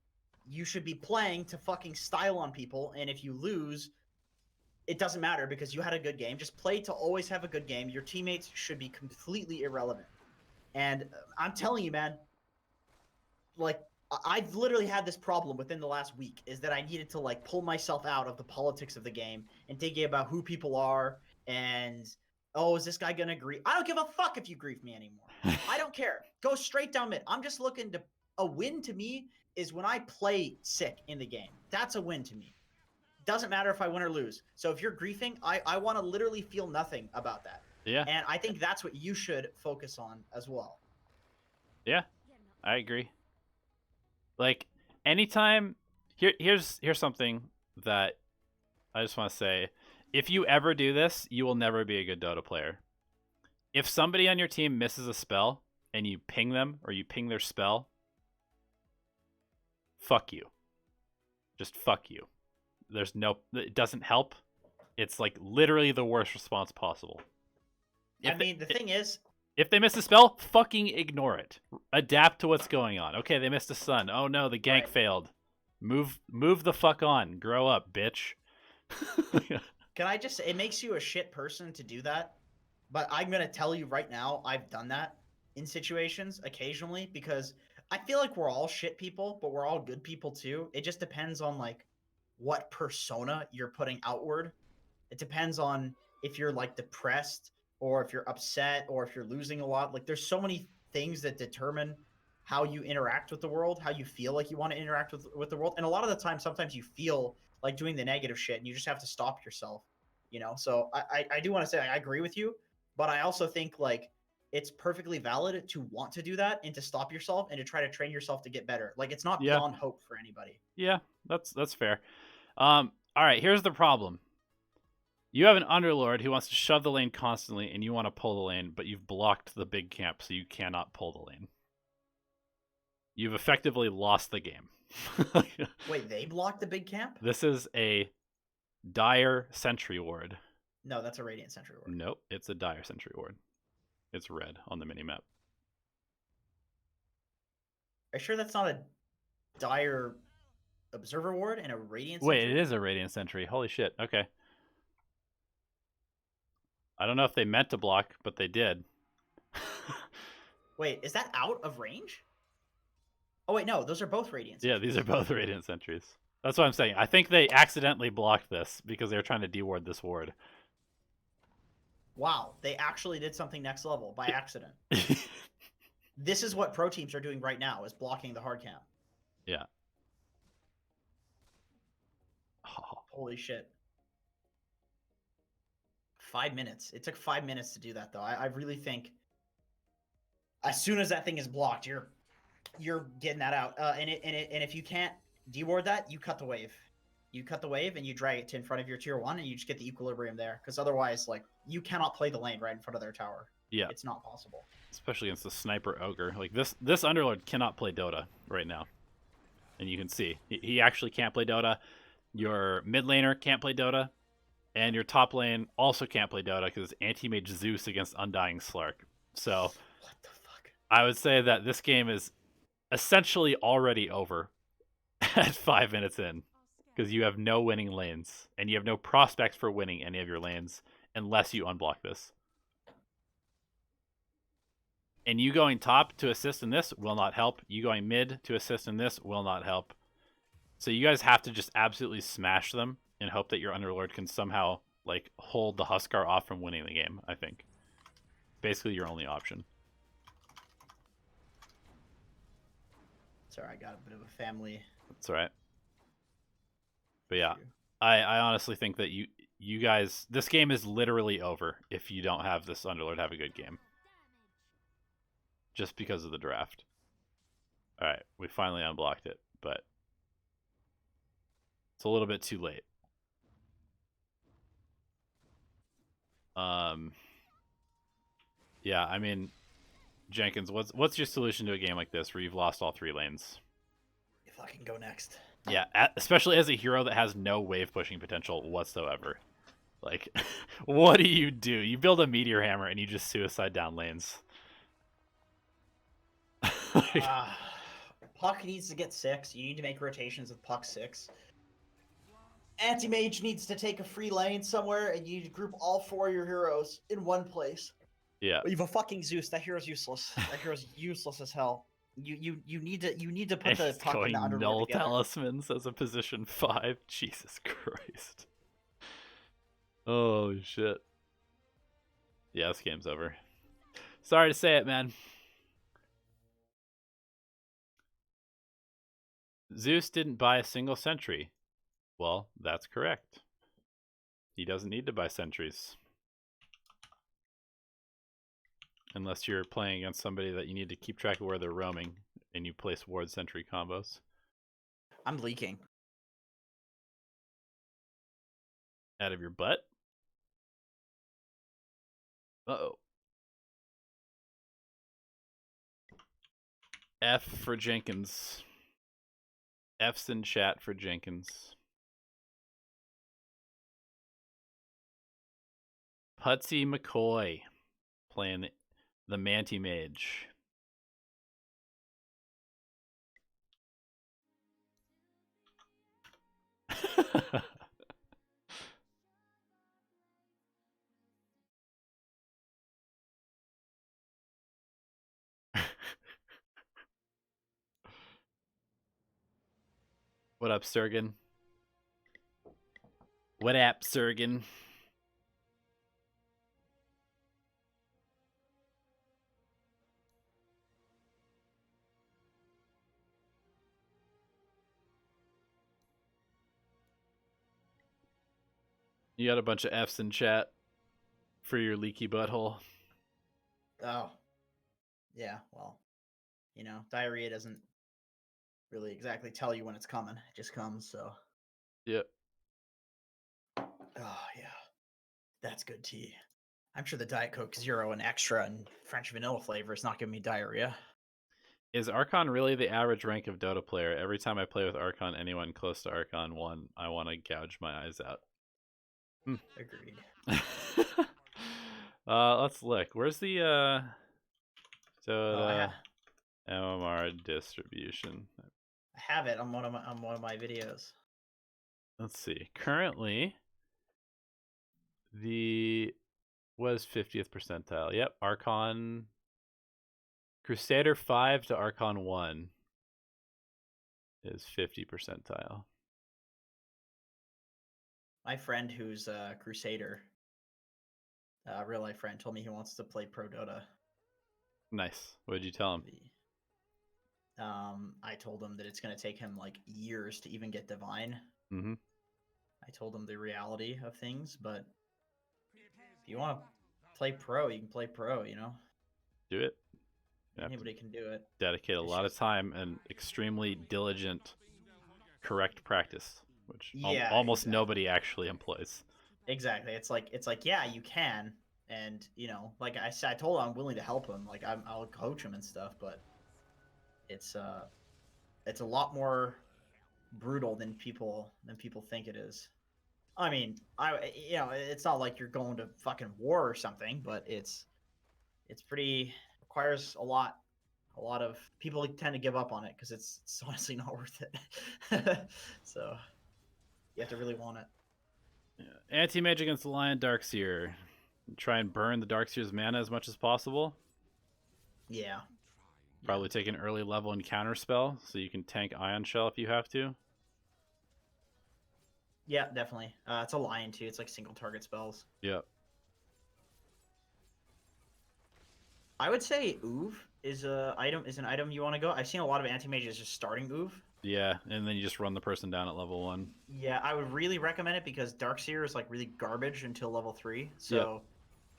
You should be playing to fucking style on people, and if you lose, it doesn't matter because you had a good game. Just play to always have a good game. Your teammates should be completely irrelevant. And I'm telling you, man, like, I've literally had this problem within the last week, is that I needed to like pull myself out of the politics of the game and thinking about who people are and, oh, is this guy gonna grief? I don't give a fuck if you grief me anymore. I don't care. Go straight down mid. I'm just looking to a win to me is when I play sick in the game. That's a win to me. Doesn't matter if I win or lose. So if you're griefing, I want to literally feel nothing about that. Yeah. And I think that's what you should focus on as well. Yeah, I agree. Like anytime, here's something that I just want to say. If you ever do this, you will never be a good Dota player. If somebody on your team misses a spell and you ping them or you ping their spell, fuck you. Just fuck you. It doesn't help. It's like literally the worst response possible. The thing is, if they miss a spell, fucking ignore it. Adapt to what's going on. Okay, they missed a stun. Oh no, the gank failed. Move the fuck on. Grow up, bitch. Can I just say, it makes you a shit person to do that, but I'm going to tell you right now, I've done that in situations occasionally because I feel like we're all shit people, but we're all good people too. It just depends on like what persona you're putting outward. It depends on if you're like depressed or if you're upset or if you're losing a lot. Like there's so many things that determine how you interact with the world, how you feel like you want to interact with the world. And a lot of the time, sometimes you feel like doing the negative shit and you just have to stop yourself, you know? So I do want to say I agree with you, but I also think like it's perfectly valid to want to do that and to stop yourself and to try to train yourself to get better. Like it's not beyond hope for anybody. Yeah, that's fair. All right, here's the problem. You have an Underlord who wants to shove the lane constantly and you want to pull the lane, but you've blocked the big camp so you cannot pull the lane. You've effectively lost the game. Wait, they blocked the big camp? This is a dire sentry ward. No, that's a radiant sentry ward. Nope, it's a dire sentry ward. It's red on the minimap. Are you sure that's not a dire observer ward and a radiant sentry? Wait, it is a radiant sentry. Holy shit. Okay. I don't know if they meant to block, but they did. Wait, is that out of range? Oh, wait, no, those are both radiant sentries. Yeah, these are both radiant sentries. That's what I'm saying. I think they accidentally blocked this because they were trying to deward this ward. Wow, they actually did something next level by accident. This is what pro teams are doing right now, is blocking the hard camp. Yeah. Oh. Holy shit. 5 minutes. It took 5 minutes to do that, though. I really think as soon as that thing is blocked, you're getting that out. And if you can't deward that, you cut the wave. You cut the wave and you drag it to in front of your tier 1 and you just get the equilibrium there. Because otherwise, like, you cannot play the lane right in front of their tower. Yeah. It's not possible. Especially against the sniper ogre. Like, this Underlord cannot play Dota right now. And you can see. He actually can't play Dota. Your mid laner can't play Dota. And your top lane also can't play Dota because it's Anti-Mage Zeus against Undying Slark. So, what the fuck? I would say that this game is essentially already over at 5 minutes in. Because you have no winning lanes. And you have no prospects for winning any of your lanes unless you unblock this. And you going top to assist in this will not help. You going mid to assist in this will not help. So you guys have to just absolutely smash them and hope that your Underlord can somehow like hold the Huskar off from winning the game, I think. Basically your only option. Sorry, I got a bit of a family. That's all right. But yeah, I honestly think that you guys, this game is literally over if you don't have this Underlord have a good game. Just because of the draft. All right, we finally unblocked it, but it's a little bit too late. Yeah, I mean, Jenkins, what's your solution to a game like this where you've lost all 3 lanes? You fucking go next. Yeah, especially as a hero that has no wave pushing potential whatsoever. Like, what do? You build a meteor hammer and you just suicide down lanes. Puck needs to get 6. You need to make rotations with Puck 6. Anti-Mage needs to take a free lane somewhere, and you need to group all 4 of your heroes in one place. Yeah. You have a fucking Zeus. That hero's useless. That hero's useless as hell. You need to put the Puck in the Underlord null together. talismans as a position 5. Jesus Christ. Oh shit. Yeah, this game's over. Sorry to say it, man. Zeus didn't buy a single sentry. Well, that's correct. He doesn't need to buy sentries. Unless you're playing against somebody that you need to keep track of where they're roaming and you place ward sentry combos. I'm leaking. Out of your butt? Uh-oh. F for Jenkins. F's in chat for Jenkins. Putsy McCoy playing the Anti-Mage. What up, Sergen? What up, Sergen? You got a bunch of F's in chat for your leaky butthole. Oh. Yeah, well, you know, diarrhea doesn't really exactly tell you when it's coming. It just comes, so. Yep. Oh, yeah. That's good tea. I'm sure the Diet Coke Zero and Extra and French vanilla flavor is not giving me diarrhea. Is Archon really the average rank of Dota player? Every time I play with Archon, anyone close to Archon 1, I want to gouge my eyes out. Agreed. Let's look. Where's the Dota I MMR distribution? have it on one of my videos. Let's see. Currently, was 50th percentile. Yep, Archon Crusader 5 to Archon 1 is 50 percentile. My friend who's a Crusader, a real life friend, told me he wants to play Pro Dota. Nice. What did you tell him? I told him that it's going to take him like years to even get Divine. Mm-hmm. I told him the reality of things, but if you want to play Pro, you can play Pro, you know? Do it. Anybody can do it. Dedicate a lot of time and extremely diligent, correct practice, which almost nobody actually employs. Exactly. It's like, yeah, you can. And, you know, like I said, I told him I'm willing to help him. Like I'll coach him and stuff, but it's a lot more brutal than people think it is. I mean, it's not like you're going to fucking war or something, but it's pretty requires a lot of people tend to give up on it because it's honestly not worth it. So you have to really want it. Yeah. Anti-Mage against the Lion Darkseer. Try and burn the Darkseer's mana as much as possible. Yeah. Probably take an early level and counter spell so you can tank Ion Shell if you have to. Yeah, definitely. It's a Lion too. It's like single target spells. Yep. I would say Oov is an item you want to go. I've seen a lot of anti-mages just starting Oov. Yeah, and then you just run the person down at level 1. Yeah, I would really recommend it because Darkseer is like really garbage until level 3. So,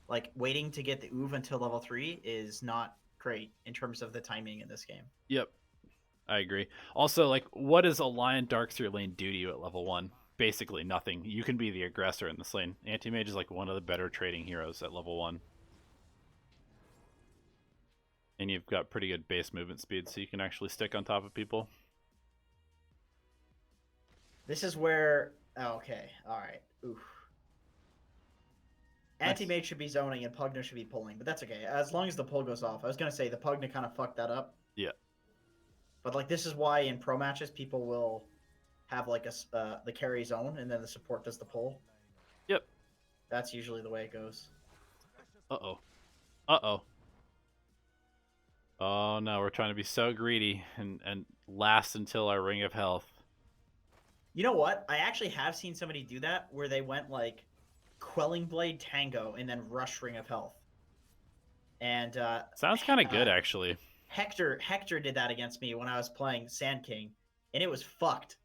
like waiting to get the Oov until level 3 is not great in terms of the timing in this game. Yep, I agree. Also, like, what does a Lion Darkseer lane do to you at level 1? Basically nothing. You can be the aggressor in this lane. Anti-Mage is like one of the better trading heroes at level 1. And you've got pretty good base movement speed, so you can actually stick on top of people. This is where... Oh, okay. Alright. Oof. Anti-Mage should be zoning and Pugna should be pulling, but that's okay. As long as the pull goes off. I was going to say the Pugna kind of fucked that up. Yeah. But like this is why in pro matches people will have like the carry zone and then the support does the pull. Yep. That's usually the way it goes. Uh-oh. Uh-oh. Oh no, we're trying to be so greedy and last until our ring of health. You know what? I actually have seen somebody do that where they went like Quelling Blade Tango and then Rush Ring of Health. And sounds kind of good actually. Hector did that against me when I was playing Sand King. and it was fucked.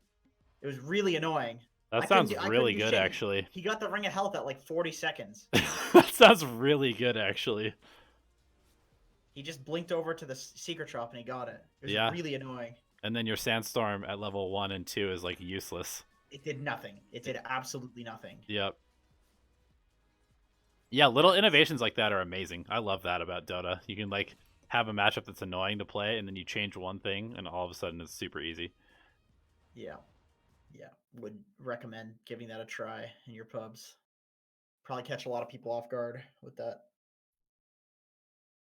It was really annoying. That I couldn't sounds do, I couldn't really do good, shit. actually. He got the ring of health at like 40 seconds. That sounds really good, actually. He just blinked over to the secret shop and he got it. It was Yeah. really annoying. And then your Sandstorm at level 1 and 2 is like useless. It did nothing. It did absolutely nothing. Yep. Yeah, little innovations like that are amazing. I love that about Dota. You can like have a matchup that's annoying to play, and then you change one thing, and all of a sudden it's super easy. Yeah. Yeah. Would recommend giving that a try in your pubs. Probably catch a lot of people off guard with that.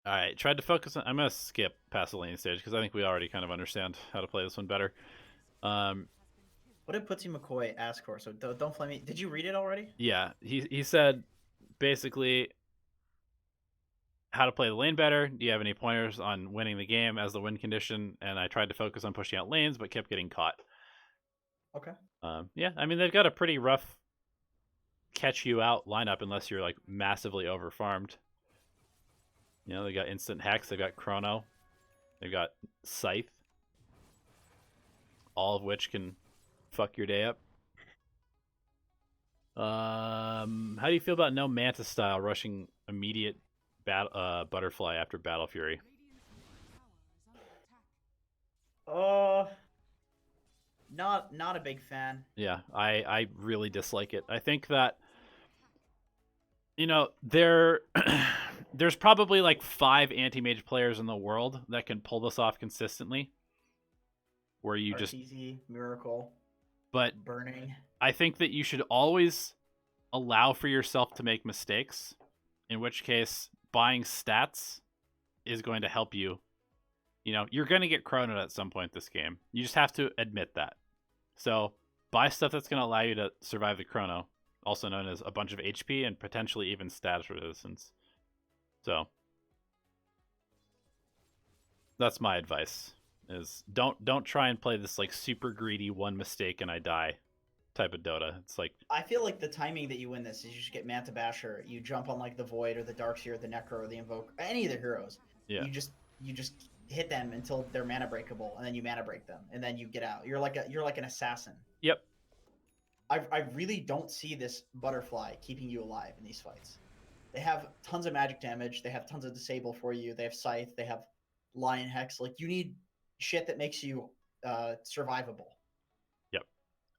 All right, tried to focus on. I'm gonna skip past the lane stage because I think we already kind of understand how to play this one better. What did Putty McCoy ask for? So don't flame me. Did you read it already? Yeah, he said basically how to play the lane better. Do you have any pointers on winning the game as the win condition? And I tried to focus on pushing out lanes, but kept getting caught. Okay. Yeah, I mean they've got a pretty rough catch you out lineup unless you're like massively over farmed. You know, they got instant hex, they've got chrono, they've got scythe, all of which can fuck your day up. How do you feel about no Manta style rushing immediate butterfly after Battle Fury? Not a big fan. Yeah, I really dislike it. I think that, you know, there's probably like 5 anti-mage players in the world that can pull this off consistently. Where you just Miracle, but burning. I think that you should always allow for yourself to make mistakes, in which case buying stats is going to help you. You know, you're going to get chronoed at some point this game. You just have to admit that. So buy stuff that's going to allow you to survive the chrono, also known as a bunch of HP and potentially even status resistance. So that's my advice. Is don't try and play this like super greedy one mistake and I die type of Dota. It's like, I feel like the timing that you win this is you just get Manta Basher, you jump on like the Void or the Darkseer or the Necro or the Invoke, any of the heroes. yeah, You just hit them until they're mana breakable, and then you mana break them, and then you get out. You're like an assassin. yep. I really don't see this butterfly keeping you alive in these fights. They have tons of magic damage, they have tons of disable for you, they have Scythe, they have Lion Hex. Like you need shit that makes you survivable. Yep,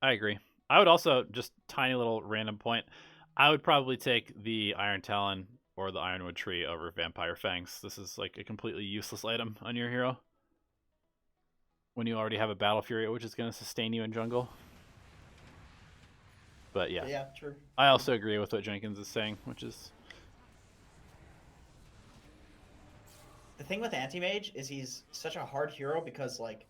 I agree. I would also, just tiny little random point, I would probably take the Iron Talon or the Ironwood Tree over Vampire Fangs. This is like a completely useless item on your hero when you already have a Battle Fury, which is going to sustain you in jungle. But yeah, True. I also agree with what Jenkins is saying, which is The thing with Anti-Mage is he's such a hard hero because like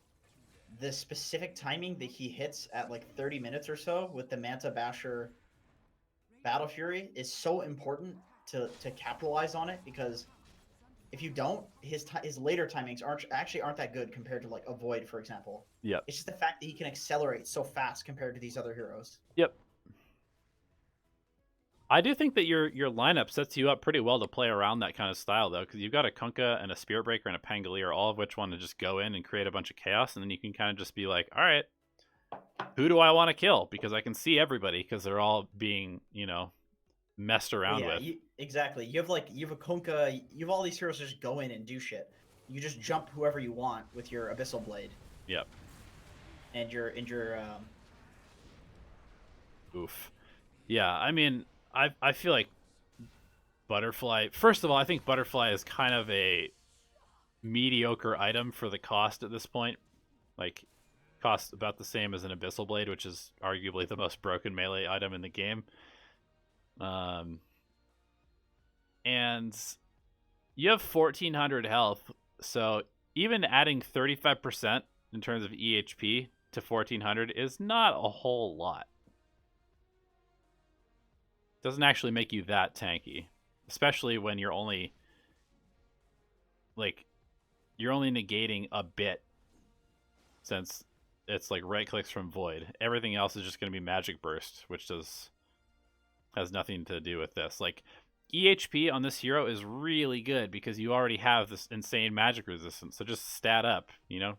the specific timing that he hits at like 30 minutes or so with the Manta Basher Battle Fury is so important to capitalize on it, because if you don't, his later timings aren't that good compared to like a Void, for example. yep. It's just the fact that he can accelerate so fast compared to these other heroes. Yep. I do think that your lineup sets you up pretty well to play around that kind of style, though, because you've got a Kunkka and a Spirit Breaker and a Pangolier, all of which want to just go in and create a bunch of chaos, and then you can kind of just be like, all right, who do I want to kill? Because I can see everybody because they're all being, you know, messed around with. Exactly. You have a Kunkka, you have all these heroes that just go in and do shit. You just jump whoever you want with your Abyssal Blade. Yep. And your Oof. Yeah, I mean, I feel like Butterfly, first of all, I think Butterfly is kind of a mediocre item for the cost at this point. Like, costs about the same as an Abyssal Blade, which is arguably the most broken melee item in the game. And you have 1400 health, so even adding 35% in terms of EHP to 1400 is not a whole lot. Doesn't actually make you that tanky, especially when you're only negating a bit, since it's like right clicks from Void. Everything else is just going to be Magic Burst, which has nothing to do with this. Like, EHP on this hero is really good because you already have this insane magic resistance, so just stat up, you know?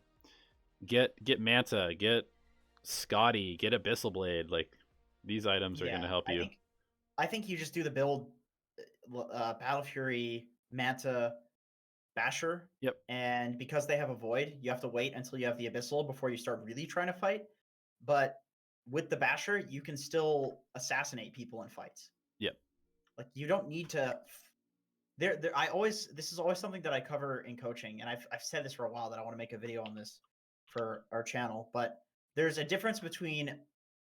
Get Manta, get Scotty, get Abyssal Blade. Like, these items are going to help you. I think you just do the build Battle Fury, Manta, Basher. Yep. And because they have a Void, you have to wait until you have the Abyssal before you start really trying to fight. But with the Basher, you can still assassinate people in fights. Yep. Like, you don't need to. This is always something that I cover in coaching, and I've said this for a while that I want to make a video on this for our channel. But there's a difference between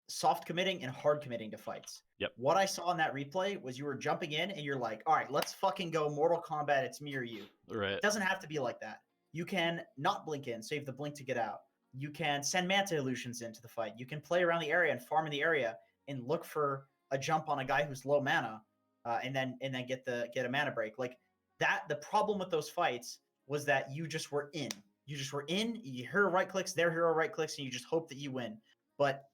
soft committing and hard committing to fights. Yep. What I saw in that replay was you were jumping in and you're like, all right, let's fucking go Mortal Kombat. It's me or you. Right. It doesn't have to be like that. You can not blink in, save the blink to get out. You can send Manta illusions into the fight. You can play around the area and farm in the area and look for a jump on a guy who's low mana, and then get a mana break. Like that. The problem with those fights was that you just were in. You just were in. Your hero right clicks, their hero right clicks, and you just hope that you win. But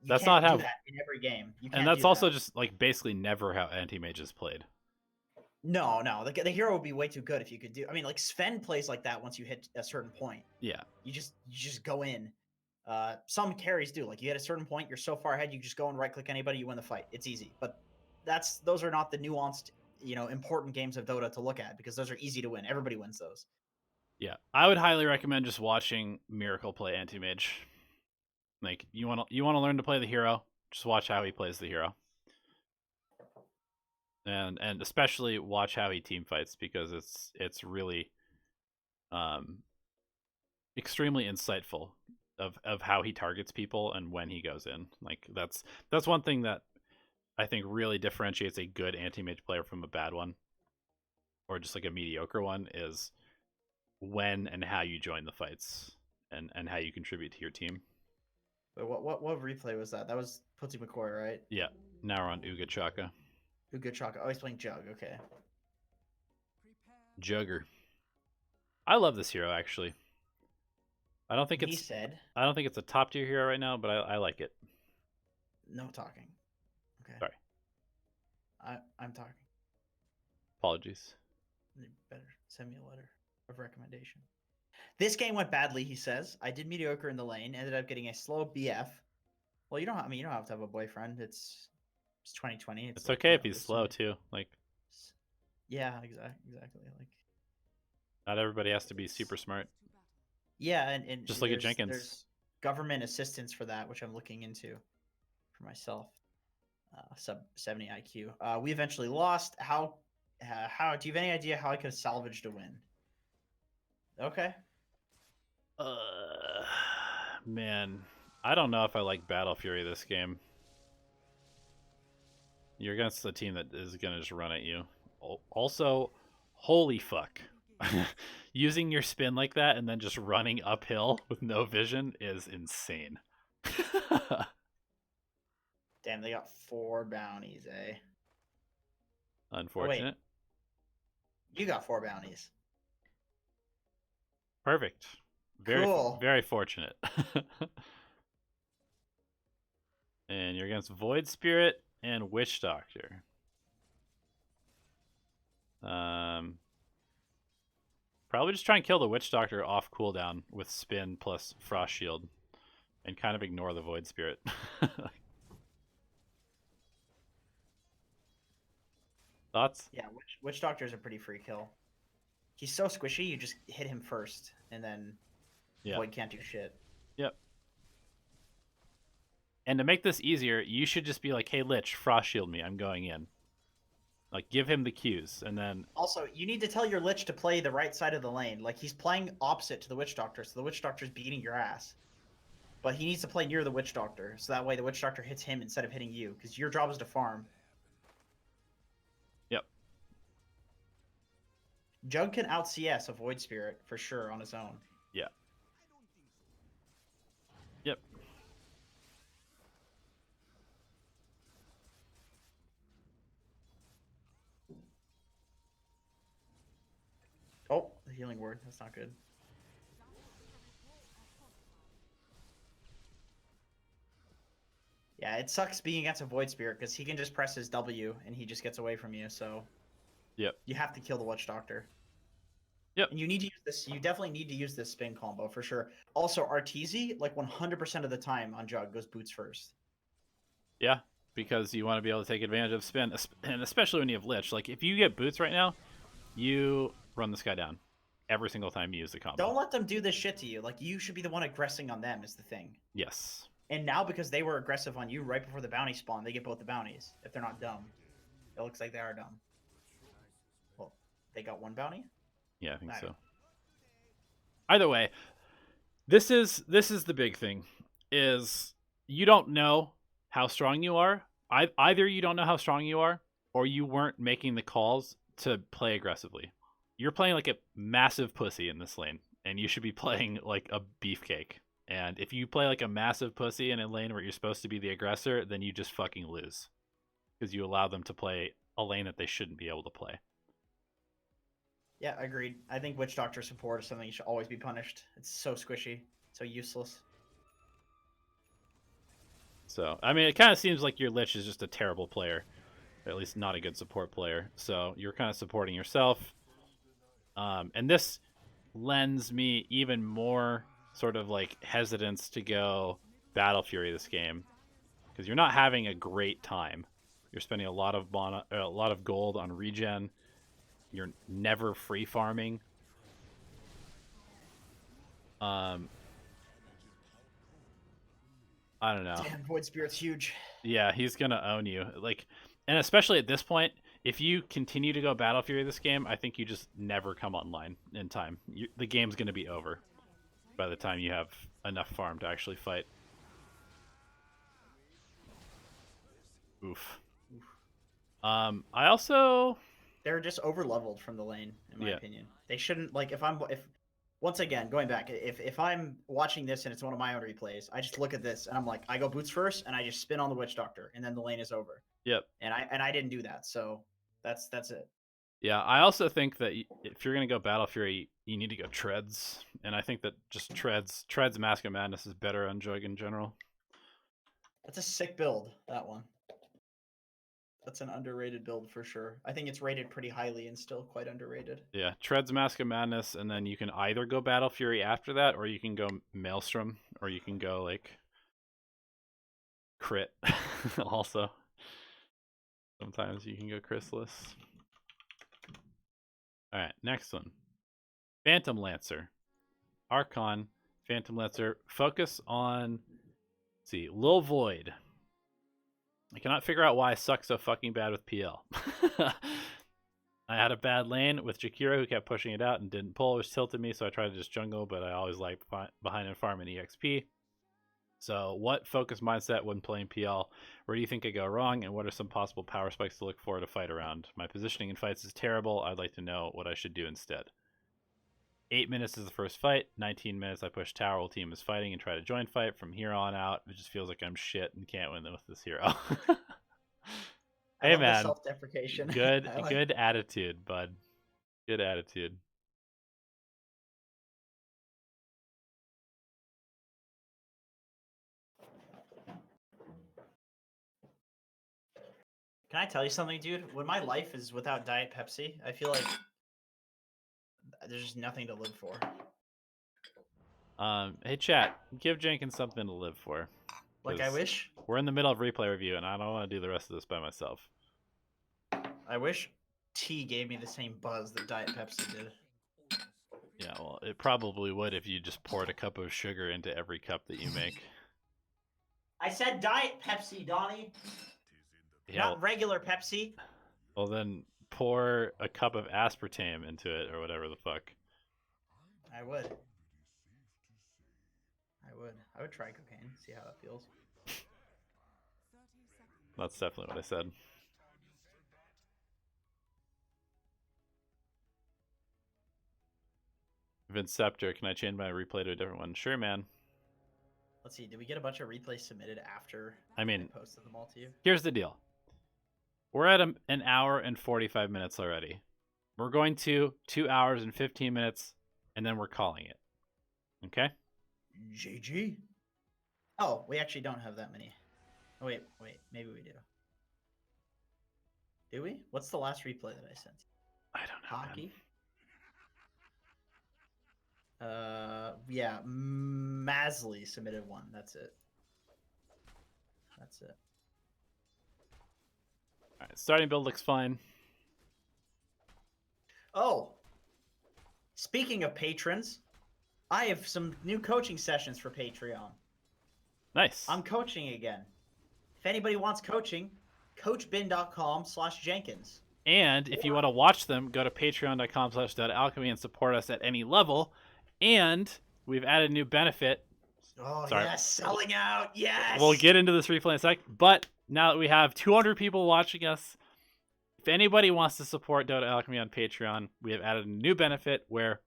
that's not how do that in every game. And that's also just like basically never how Anti-Mage is played. No, the hero would be way too good if you could do. I mean, like Sven plays like that once you hit a certain point. Yeah, you just go in. Some carries do. Like you hit a certain point, you're so far ahead, you just go and right click anybody, you win the fight. It's easy. But those are not the nuanced, important games of Dota to look at, because those are easy to win. Everybody wins those. Yeah, I would highly recommend just watching Miracle play Anti-Mage. Like you want to learn to play the hero, just watch how he plays the hero. And especially watch how he team fights, because it's really extremely insightful of how he targets people and when he goes in. Like that's one thing that I think really differentiates a good Anti-Mage player from a bad one, or just like a mediocre one, is when and how you join the fights and how you contribute to your team. But what replay was that? That was Putty McCoy, right? Yeah. Now we're on Uga Chaka. Uga Chaka. Oh, he's playing Jug. Okay. Jugger. I love this hero, actually. I don't think it's a top tier hero right now, but I like it. No talking. Okay. Sorry. I'm talking. Apologies. You better send me a letter of recommendation. This game went badly, he says. I did mediocre in the lane, ended up getting a slow BF. Well, you don't have to have a boyfriend. It's 2020. It's like, okay if he's slow too. Like, yeah, exactly. Like, not everybody has to be super smart. Yeah, and just look at Jenkins. There's government assistance for that, which I'm looking into for myself. Sub 70 IQ. We eventually lost. How do you have any idea how I could have salvaged a win? Okay. Man, I don't know if I like Battle Fury this game. You're against a team that is gonna just run at you. Also, holy fuck. Using your spin like that and then just running uphill with no vision is insane. Damn, they got 4 bounties, eh? Unfortunate. Oh, you got 4 bounties. Perfect. Very cool. Very fortunate. And you're against Void Spirit and Witch Doctor. Probably just try and kill the Witch Doctor off cooldown with spin plus Frost Shield, and kind of ignore the Void Spirit. Thoughts? Yeah, Witch Doctor is a pretty free kill. He's so squishy, you just hit him first, and then Void can't do shit. Yep. And to make this easier, you should just be like, hey, Lich, Frost Shield me, I'm going in. Like, give him the cues, and then... Also, you need to tell your Lich to play the right side of the lane. Like, he's playing opposite to the Witch Doctor, so the Witch Doctor's beating your ass. But he needs to play near the Witch Doctor, so that way the Witch Doctor hits him instead of hitting you, because your job is to farm. Yep. Jug can out-CS a Void Spirit, for sure, on his own. Yeah. Yep. Oh, the healing word. That's not good. Yeah, it sucks being against a Void Spirit, because he can just press his W, and he just gets away from you, so... Yep. You have to kill the Witch Doctor. Yep. And you need to use this. You definitely need to use this spin combo for sure. Also, Arteezy, like 100% of the time on Jug, goes boots first. Yeah, because you want to be able to take advantage of spin, and especially when you have Lich. Like, if you get boots right now, you run this guy down every single time you use the combo. Don't let them do this shit to you. Like, you should be the one aggressing on them is the thing. Yes. And now, because they were aggressive on you right before the bounty spawn, they get both the bounties. If they're not dumb. It looks like they are dumb. Well, they got one bounty? Yeah, I think so. Either way, this is the big thing, is you don't know how strong you are. Either you don't know how strong you are, or you weren't making the calls to play aggressively. You're playing like a massive pussy in this lane, and you should be playing like a beefcake. And if you play like a massive pussy in a lane where you're supposed to be the aggressor, then you just fucking lose. Because you allow them to play a lane that they shouldn't be able to play. Yeah, agreed. I think Witch Doctor support is something you should always be punished. It's so squishy, so useless. So, I mean, it kind of seems like your Lich is just a terrible player. Or at least not a good support player. So, you're kind of supporting yourself. And this lends me even more sort of like hesitance to go Battle Fury this game. Because you're not having a great time. You're spending a lot of gold on regen. You're never free farming. I don't know. Damn, Void Spirit's huge. Yeah, he's gonna own you. Like, and especially at this point, if you continue to go Battle Fury this game, I think you just never come online in time. The game's gonna be over by the time you have enough farm to actually fight. Oof. I also... They're just over leveled from the lane, in my opinion. They shouldn't, like, if once again, going back, if I'm watching this and it's one of my own replays, I just look at this and I'm like, I go boots first and I just spin on the Witch Doctor and then the lane is over. Yep. And I didn't do that, so that's it. Yeah, I also think that if you're gonna go Battle Fury, you need to go Treads, and I think that just Treads Mask of Madness is better on Jug in general. That's a sick build, that one. That's an underrated build for sure. I think it's rated pretty highly and still quite underrated. Yeah, Treads Mask of Madness, and then you can either go Battle Fury after that, or you can go Maelstrom, or you can go, like, Crit also. Sometimes you can go Chrysalis. Alright, next one. Phantom Lancer. Archon, Phantom Lancer. Focus on, let's see, Lil Void. I cannot figure out why I suck so fucking bad with PL. I had a bad lane with Jakiro who kept pushing it out and didn't pull, which tilted me, so I tried to just jungle, but I always like behind and farm in EXP. So what focus mindset when playing PL? Where do you think I go wrong, and what are some possible power spikes to look for to fight around? My positioning in fights is terrible. I'd like to know what I should do instead. 8 minutes is the first fight. 19 minutes I push tower while team is fighting and try to join fight. From here on out, it just feels like I'm shit and can't win with this hero. Hey man, self-deprecation. Good attitude, bud. Good attitude. Can I tell you something, dude? When my life is without Diet Pepsi, I feel like there's just nothing to live for. Hey chat, give Jenkins something to live for. Like, I wish. We're in the middle of replay review, and I don't want to do the rest of this by myself. I wish tea gave me the same buzz that Diet Pepsi did. Yeah, well, it probably would if you just poured a cup of sugar into every cup that you make. I said Diet Pepsi, Donnie. Yeah, not regular Pepsi. Well, then pour a cup of aspartame into it, or whatever the fuck. I would. I would try cocaine, see how it feels. That's definitely what I said. Vince Scepter, can I change my replay to a different one? Sure, man. Let's see, did we get a bunch of replays submitted after I posted them all to you? Here's the deal. We're at an hour and 45 minutes already. We're going to 2 hours and 15 minutes, and then we're calling it. Okay? GG. Oh, we actually don't have that many. Oh, wait, maybe we do. Do we? What's the last replay that I sent? I don't know. Hockey? Man. Yeah, Masley submitted one. That's it. That's it. All right, starting build looks fine. Oh, speaking of patrons, I have some new coaching sessions for Patreon. Nice. I'm coaching again. If anybody wants coaching, coachbin.com/Jenkins. And if you want to watch them, go to patreon.com/DotaAlchemy and support us at any level. And we've added a new benefit. Oh, Sorry. yes, selling out. Yes. We'll get into this replay in a sec. But now that we have 200 people watching us, if anybody wants to support Dota Alchemy on Patreon, we have added a new benefit where,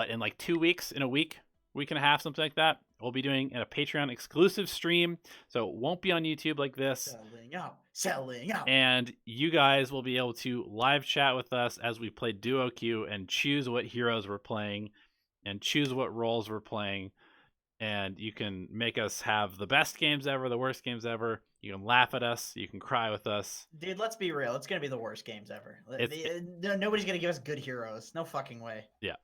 in like 2 weeks, in a week and a half, something like that, we'll be doing a Patreon exclusive stream. So it won't be on YouTube like this. Selling out. And you guys will be able to live chat with us as we play duo queue and choose what heroes we're playing and choose what roles we're playing. And you can make us have the best games ever, the worst games ever. You can laugh at us. You can cry with us. Dude, let's be real. It's going to be the worst games ever. Nobody's going to give us good heroes. No fucking way. Yeah,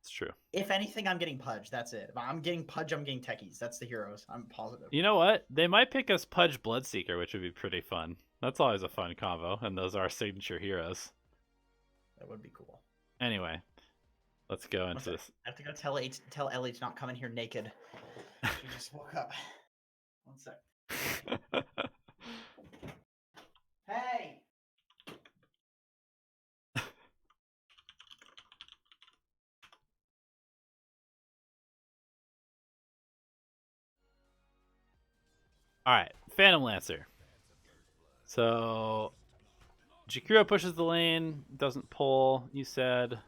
it's true. If anything, I'm getting Pudge. That's it. If I'm getting Pudge, I'm getting Techies. That's the heroes. I'm positive. You know what? They might pick us Pudge Bloodseeker, which would be pretty fun. That's always a fun combo, and those are our signature heroes. That would be cool. Anyway, let's go into this. I have to go tell Ellie to not come in here naked. She just woke up. 1 sec. Hey! Alright, Phantom Lancer. So, Jakiro pushes the lane, doesn't pull, you said.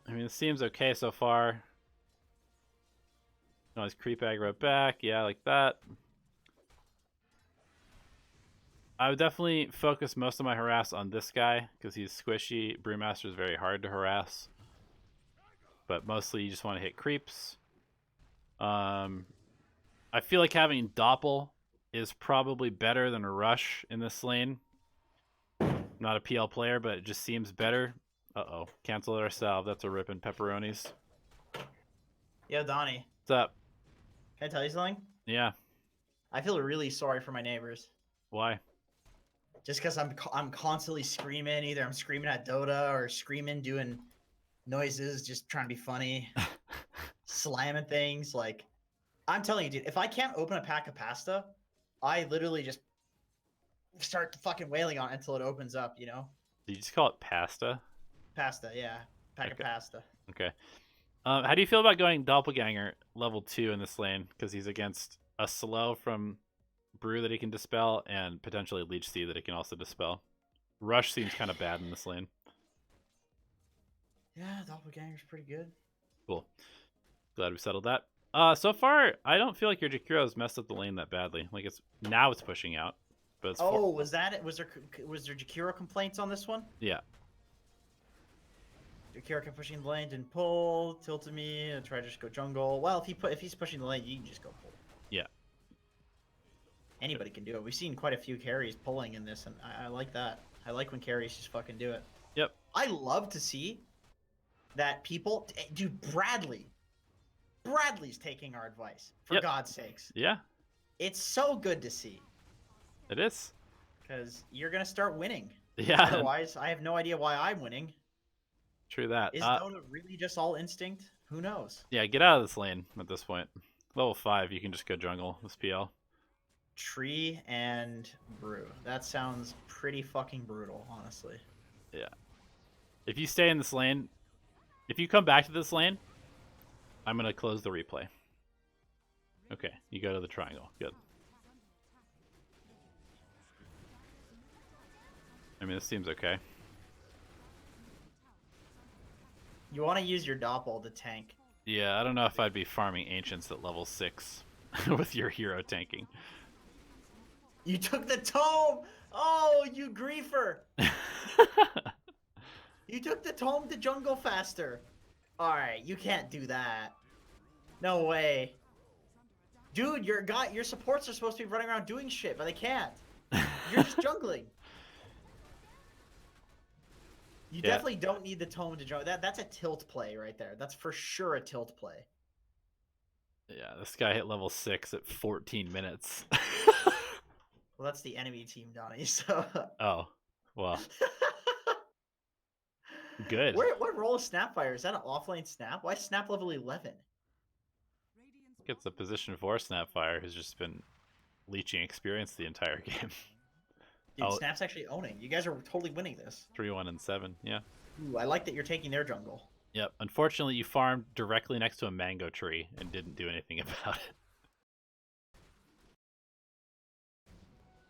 I mean, it seems okay so far. Nice creep aggro back, yeah, like that. I would definitely focus most of my harass on this guy, because he's squishy. Brewmaster is very hard to harass. But mostly you just want to hit creeps. I feel like having Doppel is probably better than a Rush in this lane. I'm not a PL player, but it just seems better. Uh-oh. Cancel our salve. That's a rippin' pepperonis. Yo, Donnie. What's up? Can I tell you something? Yeah. I feel really sorry for my neighbors. Why? Just because I'm constantly screaming. Either I'm screaming at Dota or screaming, doing noises, just trying to be funny. Slamming things. Like, I'm telling you, dude, if I can't open a pack of pasta, I literally just start fucking wailing on it until it opens up, you know? Did you just call it pasta? Pasta, yeah. Pack of pasta. Okay. How do you feel about going Doppelganger level 2 in this lane? Because he's against a slow from Brew that he can dispel and potentially Leech Seed that he can also dispel. Rush seems kind of bad in this lane. Yeah, Doppelganger's pretty good. Cool. Glad we settled that. So far, I don't feel like your Jakiro's messed up the lane that badly. Like it's pushing out. But it's was that it? Was there Jakiro complaints on this one? Yeah. Jakiro kept pushing the lane, didn't pull, tilted me, and tried to just go jungle. Well, if he's pushing the lane, you can just go pull. Yeah. Anybody can do it. We've seen quite a few carries pulling in this, and I like that. I like when carries just fucking do it. Yep. I love to see that people... Dude, Bradley's taking our advice, for God's sakes. Yeah. It's so good to see. It is. Because you're going to start winning. Yeah. Otherwise, I have no idea why I'm winning. True that. Is Dota really just all instinct? Who knows? Yeah, get out of this lane at this point. Level 5, you can just go jungle with PL. Tree and Brew. That sounds pretty fucking brutal, honestly. Yeah. If you stay in this lane, if you come back to this lane, I'm going to close the replay. Okay, you go to the triangle. Good. I mean, this seems okay. You want to use your Doppel to tank. Yeah, I don't know if I'd be farming Ancients at level 6 with your hero tanking. You took the tome! Oh, you griefer! You took the tome to jungle faster. Alright, you can't do that. No way. Dude, your supports are supposed to be running around doing shit, but they can't. You're just jungling. You Yeah. definitely don't need the tome to join. That's a tilt play right there. That's for sure a tilt play. Yeah, this guy hit level 6 at 14 minutes. Well, that's the enemy team, Donnie. So. Oh, well, good. What role is Snapfire? Is that an offlane snap? Why is Snap level 11? Gets the position for Snapfire, who's just been leeching experience the entire game. Dude, Oh, Snap's actually owning. You guys are totally winning this. 3-1 and 7. Yeah. Ooh, I like that you're taking their jungle. Yep. Unfortunately, you farmed directly next to a mango tree and didn't do anything about it.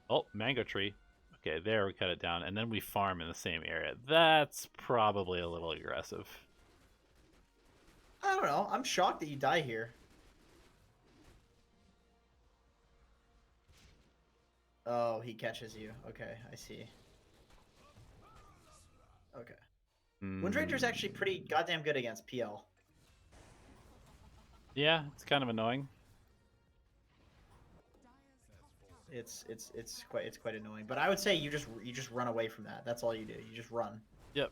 Oh, mango tree. Okay, there we cut it down, and then we farm in the same area. That's probably a little aggressive. I don't know. I'm shocked that you die here. Oh, he catches you. Okay, I see. Okay. Windranger's actually pretty goddamn good against PL. Yeah, it's kind of annoying. It's quite annoying. But I would say you just run away from that. That's all you do. You just run. Yep.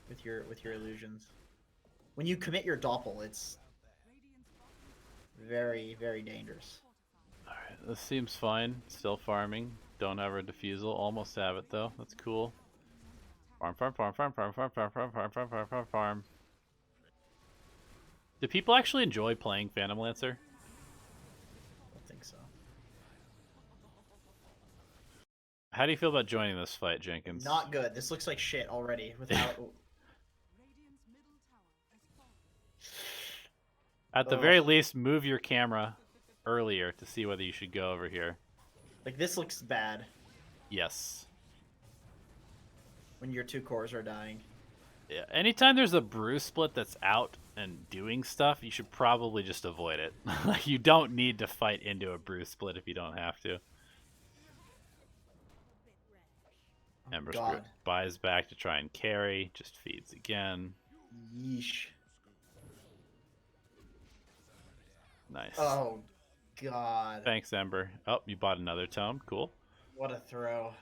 With your illusions. When you commit your doppel, it's very, very dangerous. Alright, this seems fine. Still farming. Don't have a defusal. Almost have it though. That's cool. Farm, farm, farm, farm, farm, farm, farm, farm, farm, farm, farm, farm, farm. Do people actually enjoy playing Phantom Lancer? I don't think so. How do you feel about joining this fight, Jenkins? Not good. This looks like shit already. Without. At the very least, move your camera earlier to see whether you should go over here. Like, this looks bad. Yes. When your 2 cores are dying. Yeah. Anytime there's a brew split that's out and doing stuff, you should probably just avoid it. You don't need to fight into a brew split if you don't have to. Ember Spirit buys back to try and carry. Just feeds again. Yeesh. Nice. Oh, God. Thanks, Ember. Oh, you bought another tome. Cool. What a throw.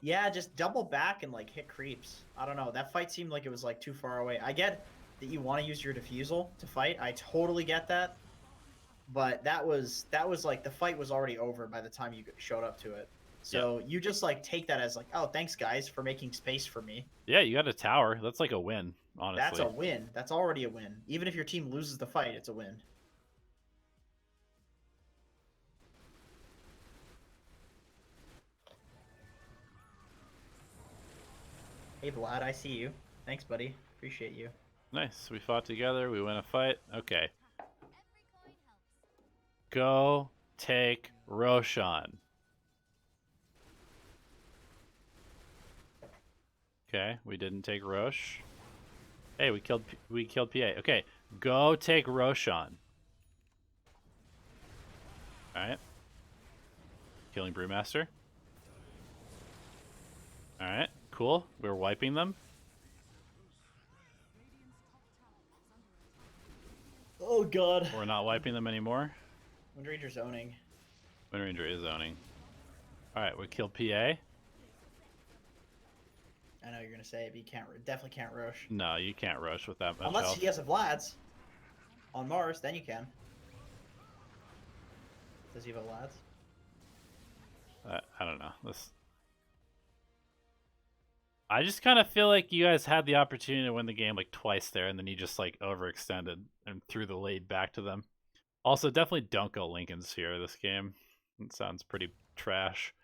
Yeah, just double back and, like, hit creeps. I don't know. That fight seemed like it was, like, too far away. I get that you want to use your defusal to fight. I totally get that. But that was like, the fight was already over by the time you showed up to it. So you just, like, take that as, like, oh, thanks, guys, for making space for me. Yeah, you got a tower. That's like a win, honestly. That's a win. That's already a win. Even if your team loses the fight, it's a win. Hey, Vlad, I see you. Thanks, buddy. Appreciate you. Nice. We fought together. We win a fight. Okay. Go take Roshan. Okay, we didn't take Rosh. Hey, we killed PA. Okay, go take Roshan. All right. Killing Brewmaster. All right, cool. We're wiping them. Oh, God. We're not wiping them anymore. Windranger's owning. Windranger is owning. All right, we killed PA. I know you're going to say it, but you definitely can't rush. No, you can't rush with that much Unless health. he has a Vlad's on Mars, then you can. Does he have a Vlad's? I don't know. I just kind of feel like you guys had the opportunity to win the game like twice there, and then you just like overextended and threw the lead back to them. Also, definitely don't go Lincoln's here this game. It sounds pretty trash.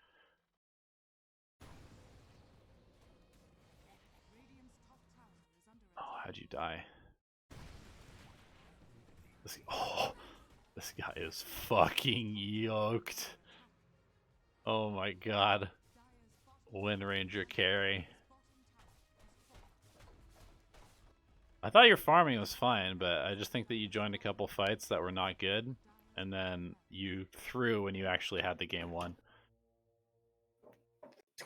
Oh, how'd you die? This guy is fucking yoked. Oh my god. Windranger carry. I thought your farming was fine, but I just think that you joined a couple fights that were not good, and then you threw when you actually had the game won.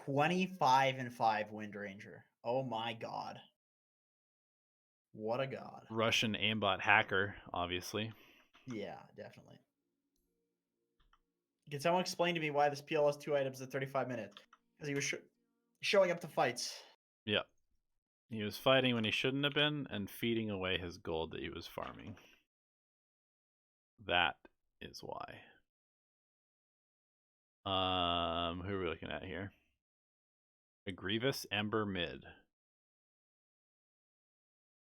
25-5 Windranger. Oh my god. What a god. Russian aimbot hacker, obviously. Yeah, definitely. Can someone explain to me why this PL has 2 items at 35 minutes? Because he was showing up to fights. Yep. He was fighting when he shouldn't have been and feeding away his gold that he was farming. That is why. Who are we looking at here? A Grievous Ember mid.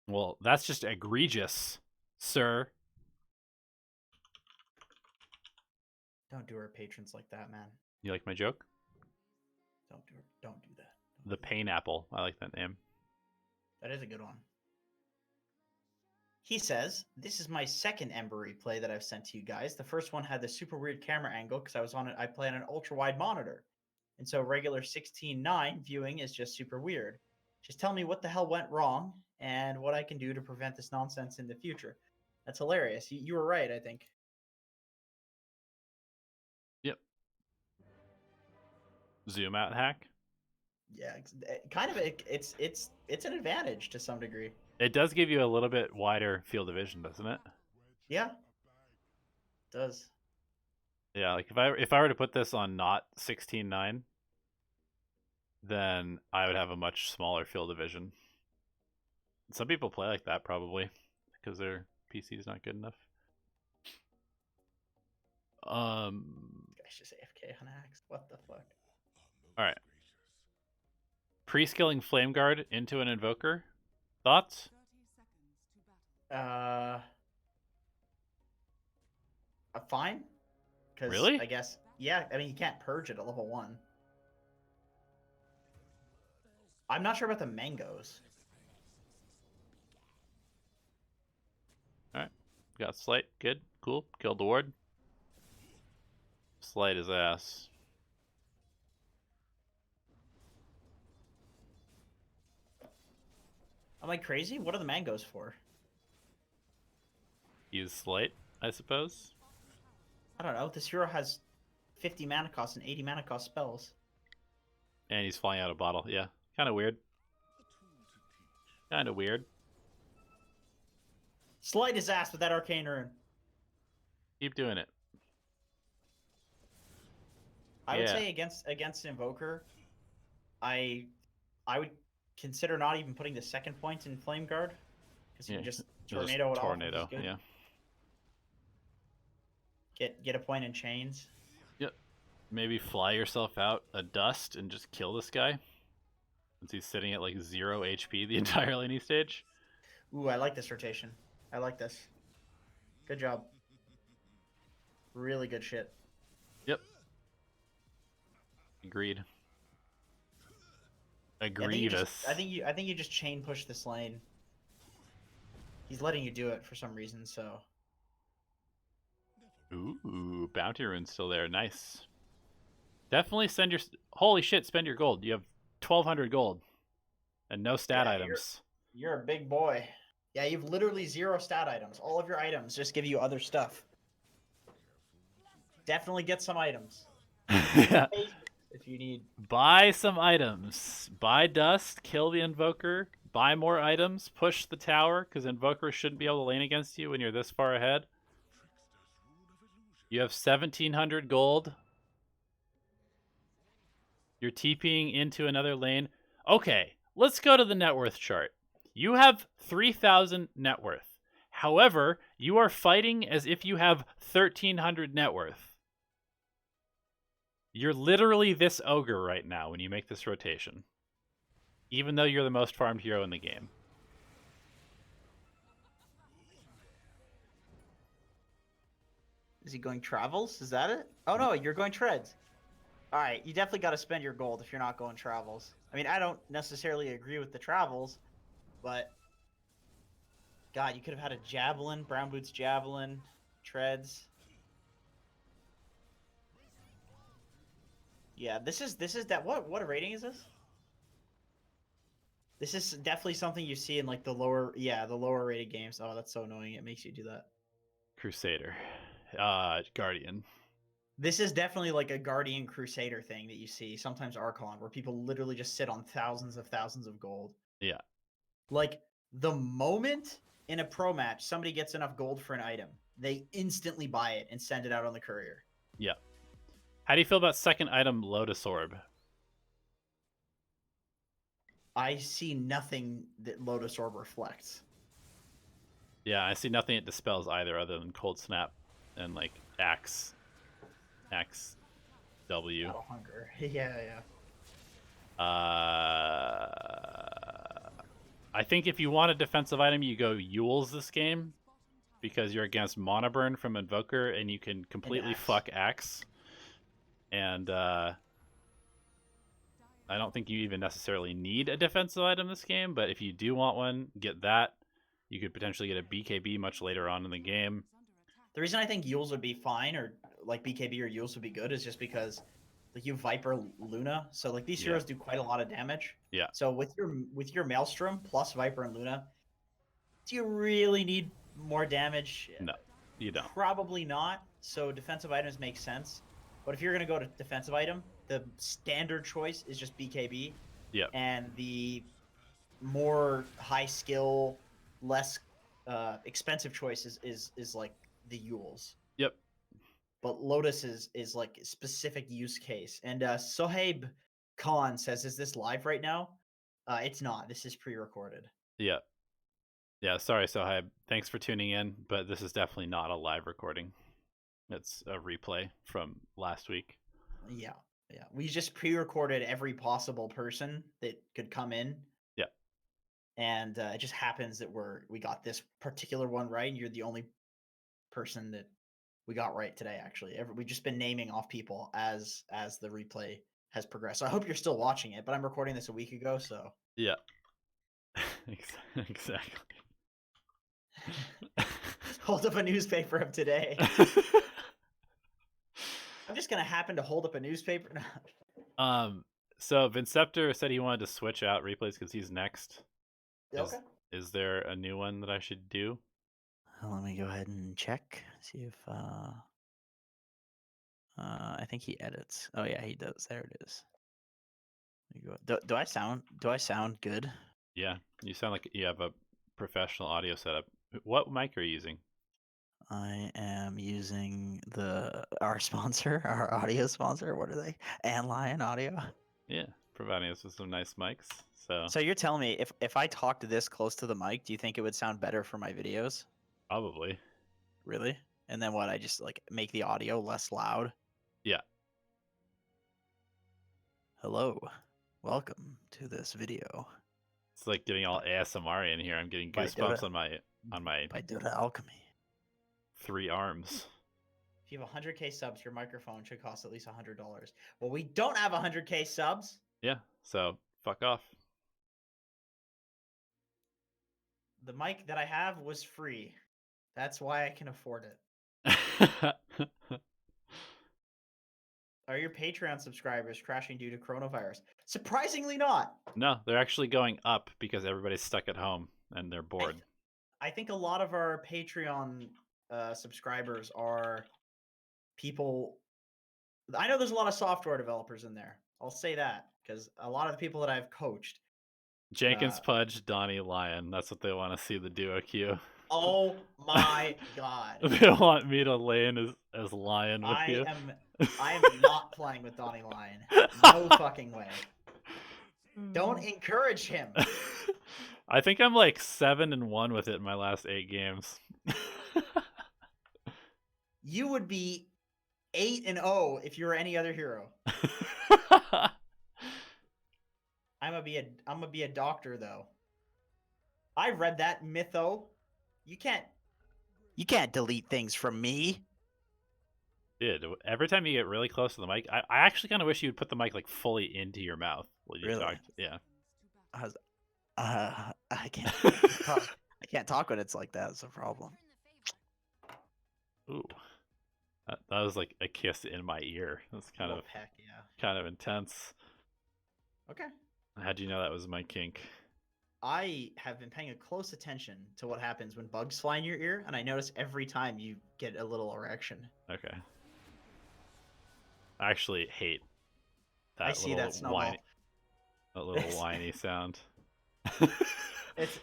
Well, that's just egregious, sir. Don't do our patrons like that, man. You like my joke? Don't do that. Don't The do that. Painapple. I like that name. That is a good one. He says, "This is my second Ember replay that I've sent to you guys. The first one had the super weird camera angle because I play on an ultra wide monitor. And so regular 16:9 viewing is just super weird. Just tell me what the hell went wrong and what I can do to prevent this nonsense in the future." That's hilarious. You were right, I think. Yep. Zoom out hack. Yeah, it's an advantage to some degree. It does give you a little bit wider field of vision, doesn't it? Yeah, it does. Yeah, like if I were to put this on not 16:9, then I would have a much smaller field of vision. Some people play like that probably because their PC is not good enough. Guy's just AFK on hacks. What the fuck? All right. Pre-skilling Flame Guard into an Invoker. Thoughts? Fine. Because Really? I guess, yeah. I mean, you can't purge it at level 1. I'm not sure about the mangoes. All right. Got Slight. Good. Cool. Killed the ward. Slight his ass. Am I crazy? What are the mangoes for? Use Slight, I suppose. I don't know. This hero has 50 mana cost and 80 mana cost spells. And he's flying out of bottle. Yeah. Kind of weird. Kind of weird. Slide his ass with that arcane rune. Keep doing it. I would say against Invoker, I would consider not even putting the second point in Flame Guard because you can just tornado it off. Tornado, yeah. Get a point in chains. Yep. Maybe fly yourself out a dust and just kill this guy since he's sitting at like 0 HP the entire laning stage. Ooh, I like this rotation. I like this. Good job. Really good shit. Yep. Agreed. Egregious. I think you just chain push this lane. He's letting you do it for some reason, so. Ooh, bounty rune's still there. Nice. Definitely send your. Holy shit! Spend your gold. You have 1,200 gold, and no stat items. You're a big boy. Yeah, you've literally 0 stat items. All of your items just give you other stuff. Definitely get some items. Yeah. If you need. Buy some items. Buy dust. Kill the Invoker. Buy more items. Push the tower, because Invokers shouldn't be able to lane against you when you're this far ahead. You have 1,700 gold. You're TPing into another lane. Okay, let's go to the net worth chart. You have 3,000 net worth. However, you are fighting as if you have 1,300 net worth. You're literally this ogre right now when you make this rotation. Even though you're the most farmed hero in the game. Is he going travels? Is that it? Oh no, you're going treads. Alright, you definitely got to spend your gold if you're not going travels. I mean, I don't necessarily agree with the travels, but God, you could have had a javelin, brown boots javelin, treads. Yeah, this is that what rating is this? This is definitely something you see in like the lower rated games. Oh, that's so annoying. It makes you do that. Crusader. Guardian. This is definitely like a Guardian Crusader thing that you see, sometimes Archon, where people literally just sit on thousands of gold. Yeah. Like, the moment in a pro match somebody gets enough gold for an item, they instantly buy it and send it out on the courier. Yeah. How do you feel about second item Lotus Orb? I see nothing that Lotus Orb reflects. Yeah, I see nothing it dispels either, other than Cold Snap and like Axe W. Battle Hunger. Yeah. I think if you want a defensive item, you go Yules this game, because you're against Mana Burn from Invoker, and you can completely fuck Axe. And I don't think you even necessarily need a defensive item this game, but if you do want one, get that. You could potentially get a BKB much later on in the game. The reason I think Yules would be fine, or like BKB or Yules would be good, is just because like you Viper Luna, so like these heroes do quite a lot of damage. Yeah. So with your Maelstrom plus Viper and Luna, do you really need more damage? No, you don't. Probably not. So defensive items make sense. But if you're gonna go to defensive item, the standard choice is just BKB. Yeah. And the more high skill, less expensive choice is like the Yules. Yep. But Lotus is like a specific use case. And Sohaib Khan says, "Is this live right now?" It's not. This is pre-recorded. Yeah. Yeah, sorry, Sohaib. Thanks for tuning in, but this is definitely not a live recording. It's a replay from last week. Yeah. We just pre-recorded every possible person that could come in. Yeah. And it just happens that we got this particular one right, and you're the only person that we got right today, actually. We've just been naming off people as the replay has progressed. So I hope you're still watching it, but I'm recording this a week ago, so... Yeah. Exactly. Hold up a newspaper of today. I'm just going to happen to hold up a newspaper. So Vinceptor said he wanted to switch out replays because he's next. Okay. Is there a new one that I should do? Let me go ahead and check. See if I think he edits. Oh yeah, he does. There it is. Do I sound good? Yeah, you sound like you have a professional audio setup. What mic are you using? I am using our sponsor, our audio sponsor. What are they? Lion Audio. Yeah, providing us with some nice mics. So you're telling me if I talked this close to the mic, do you think it would sound better for my videos? Probably. Really? And then what? I just like make the audio less loud? Yeah. Hello, welcome to this video. It's like getting all ASMR in here. I'm getting goosebumps on my by Dota Alchemy. 3 arms. If you have 100k subs, your microphone should cost at least $100. Well, we don't have 100k subs. Yeah, so fuck off. The mic that I have was free. That's why I can afford it. Are your Patreon subscribers crashing due to coronavirus? Surprisingly not. No, they're actually going up because everybody's stuck at home and they're bored. I think a lot of our Patreon subscribers are people... I know there's a lot of software developers in there. I'll say that because a lot of the people that I've coached... Jenkins Pudge, Donnie Lion. That's what they want to see, the duo queue. Oh my god. They want me to lay in as Lion with you. I am not playing with Donnie Lion. No fucking way. Don't encourage him. I think I'm like 7-1 with it in my last 8 games. You would be 8-0 if you were any other hero. I'm gonna be a doctor though. I read that mytho. You can't delete things from me. Dude, every time you get really close to the mic, I actually kind of wish you would put the mic like fully into your mouth while you Really? talk. Yeah. I can't talk. I can't talk when it's like that. It's a problem. Ooh. That was like a kiss in my ear. That's kind of peck, yeah. Kind of intense. Okay. How'd you know that was my kink? I have been paying a close attention to what happens when bugs fly in your ear, and I notice every time you get a little erection. Okay. I actually hate that. I see that snowball. That little whiny sound. It's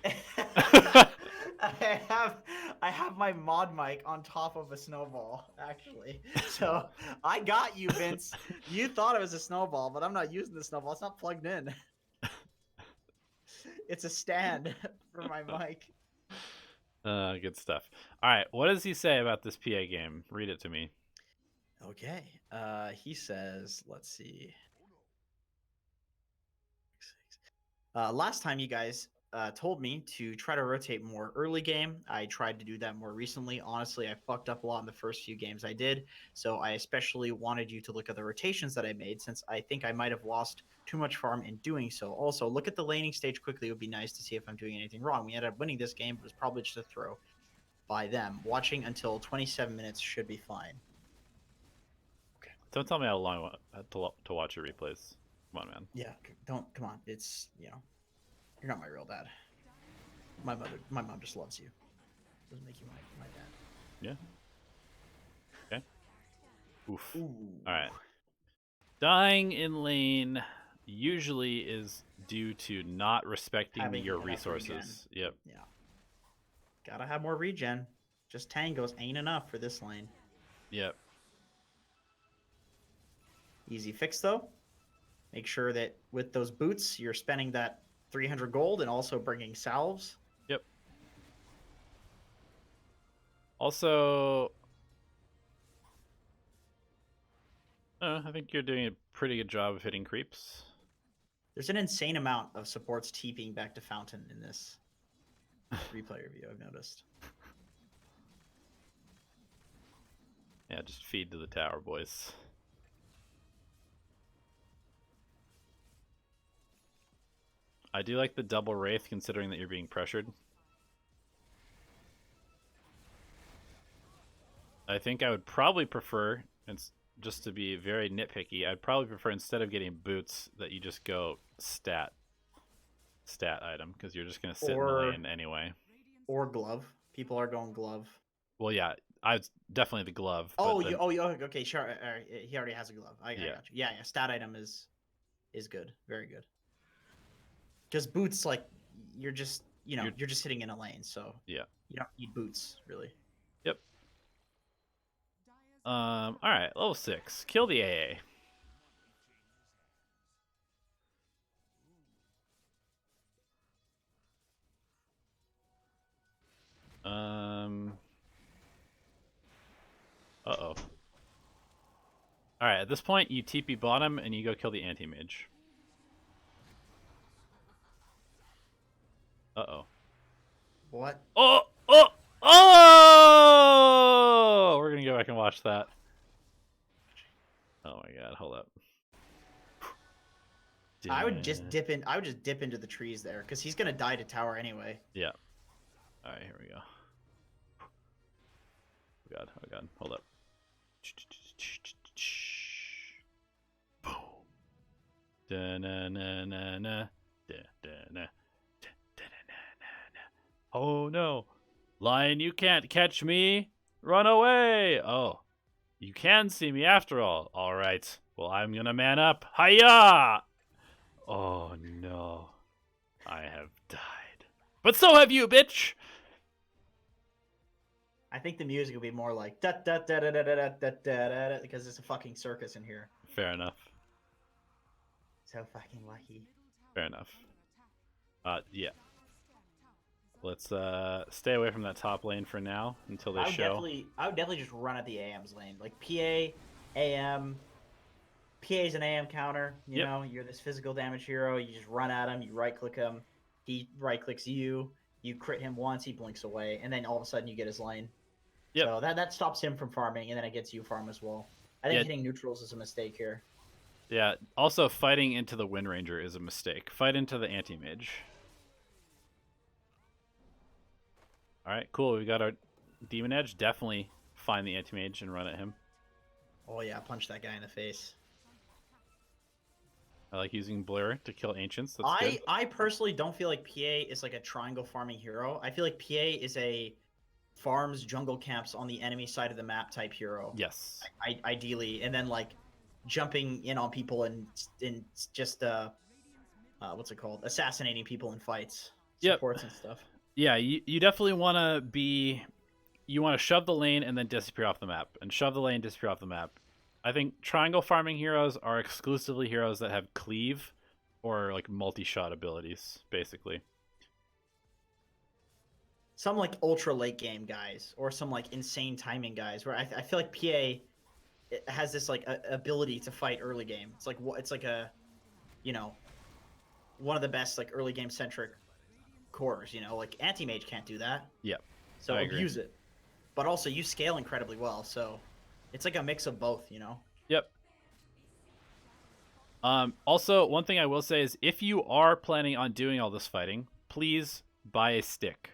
I have my mod mic on top of a snowball, actually. So I got you, Vince. You thought it was a snowball, but I'm not using the snowball. It's not plugged in. It's a stand for my mic. Good stuff. All right, what does he say about this PA game? Read it to me. Okay. He says, let's see. Last time you guys told me to try to rotate more early game. I tried to do that more recently. Honestly, I fucked up a lot in the first few games I did. So I especially wanted you to look at the rotations that I made, since I think I might have lost too much farm in doing so. Also, look at the laning stage quickly. It would be nice to see if I'm doing anything wrong. We ended up winning this game, but it was probably just a throw by them. Watching until 27 minutes should be fine. Okay. Don't tell me how long to watch your replays. Come on, man. Yeah, come on. It's, you're not my real dad. My mom just loves you. Doesn't make you my dad. Yeah. Okay. Oof. Ooh. All right. Dying in lane usually is due to not respecting Having your enough resources. regen. Yep. Yeah. Gotta have more regen. Just tangos ain't enough for this lane. Yep. Easy fix though. Make sure that with those boots, you're spending that 300 gold and also bringing salves. Yep. Also, I think you're doing a pretty good job of hitting creeps. There's an insane amount of supports TPing back to Fountain in this replay review, I've noticed. Yeah, just feed to the tower, boys. I do like the double Wraith, considering that you're being pressured. I think I would probably prefer, and just to be very nitpicky, I'd probably prefer, instead of getting boots, that you just go stat item, because you're just going to sit in the lane anyway. Or glove. People are going glove. Well, yeah, definitely the glove. Oh, okay, sure. He already has a glove. I got you. Yeah, stat item is good. Very good. Because boots, like, you're just, you're just sitting in a lane, so yeah, you don't need boots, really. Yep. All right, level 6. Kill the AA. Uh-oh. Alright, at this point, you TP bottom and you go kill the Anti-Mage. Uh-oh. What? Oh! We're gonna go back and watch that. Oh my god, hold up. I would just dip into the trees there, because he's gonna die to tower anyway. Yeah. Alright, here we go. Oh god, hold up. Boom. Da-na-na-na-na. Da-da-na. Oh no. Lion, you can't catch me. Run away. Oh. You can see me after all. Alright. Well, I'm gonna man up. Hiya! Oh no. I have died. But so have you, bitch! I think the music will be more like da da da da da da da da da da, because it's a fucking circus in here. Fair enough. So fucking lucky. Fair enough. Yeah. Let's stay away from that top lane for now until they show. I would definitely just run at the AM's lane. Like PA, AM. PA's an AM counter. You know, you're this physical damage hero. You just run at him. You right click him. He right clicks you. You crit him once. He blinks away, and then all of a sudden you get his lane. Yep. So that stops him from farming, and then it gets you farm as well. I think hitting neutrals is a mistake here. Yeah. Also, fighting into the Wind Ranger is a mistake. Fight into the Anti-Mage. All right, cool. We got our Demon Edge. Definitely find the Anti-Mage and run at him. Oh yeah, punch that guy in the face. I like using Blur to kill Ancients. That's good. I personally don't feel like PA is like a triangle farming hero. I feel like PA is a farms jungle camps on the enemy side of the map type hero. Yes. Ideally, and then like jumping in on people and just what's it called? Assassinating people in fights. Supports and stuff. Yeah, you definitely want to be... You want to shove the lane and then disappear off the map. And shove the lane, disappear off the map. I think triangle farming heroes are exclusively heroes that have cleave or like multi-shot abilities, basically. some like ultra late game guys or some like insane timing guys where I feel like PA has this like ability to fight early game. It's like a, you know, one of the best like early game centric cores. You know, like Anti-Mage can't do that. Yep. So I agree. abuse it, but also you scale incredibly well. So it's like a mix of both. You know. Yep. Also, one thing I will say is if you are planning on doing all this fighting, please buy a stick.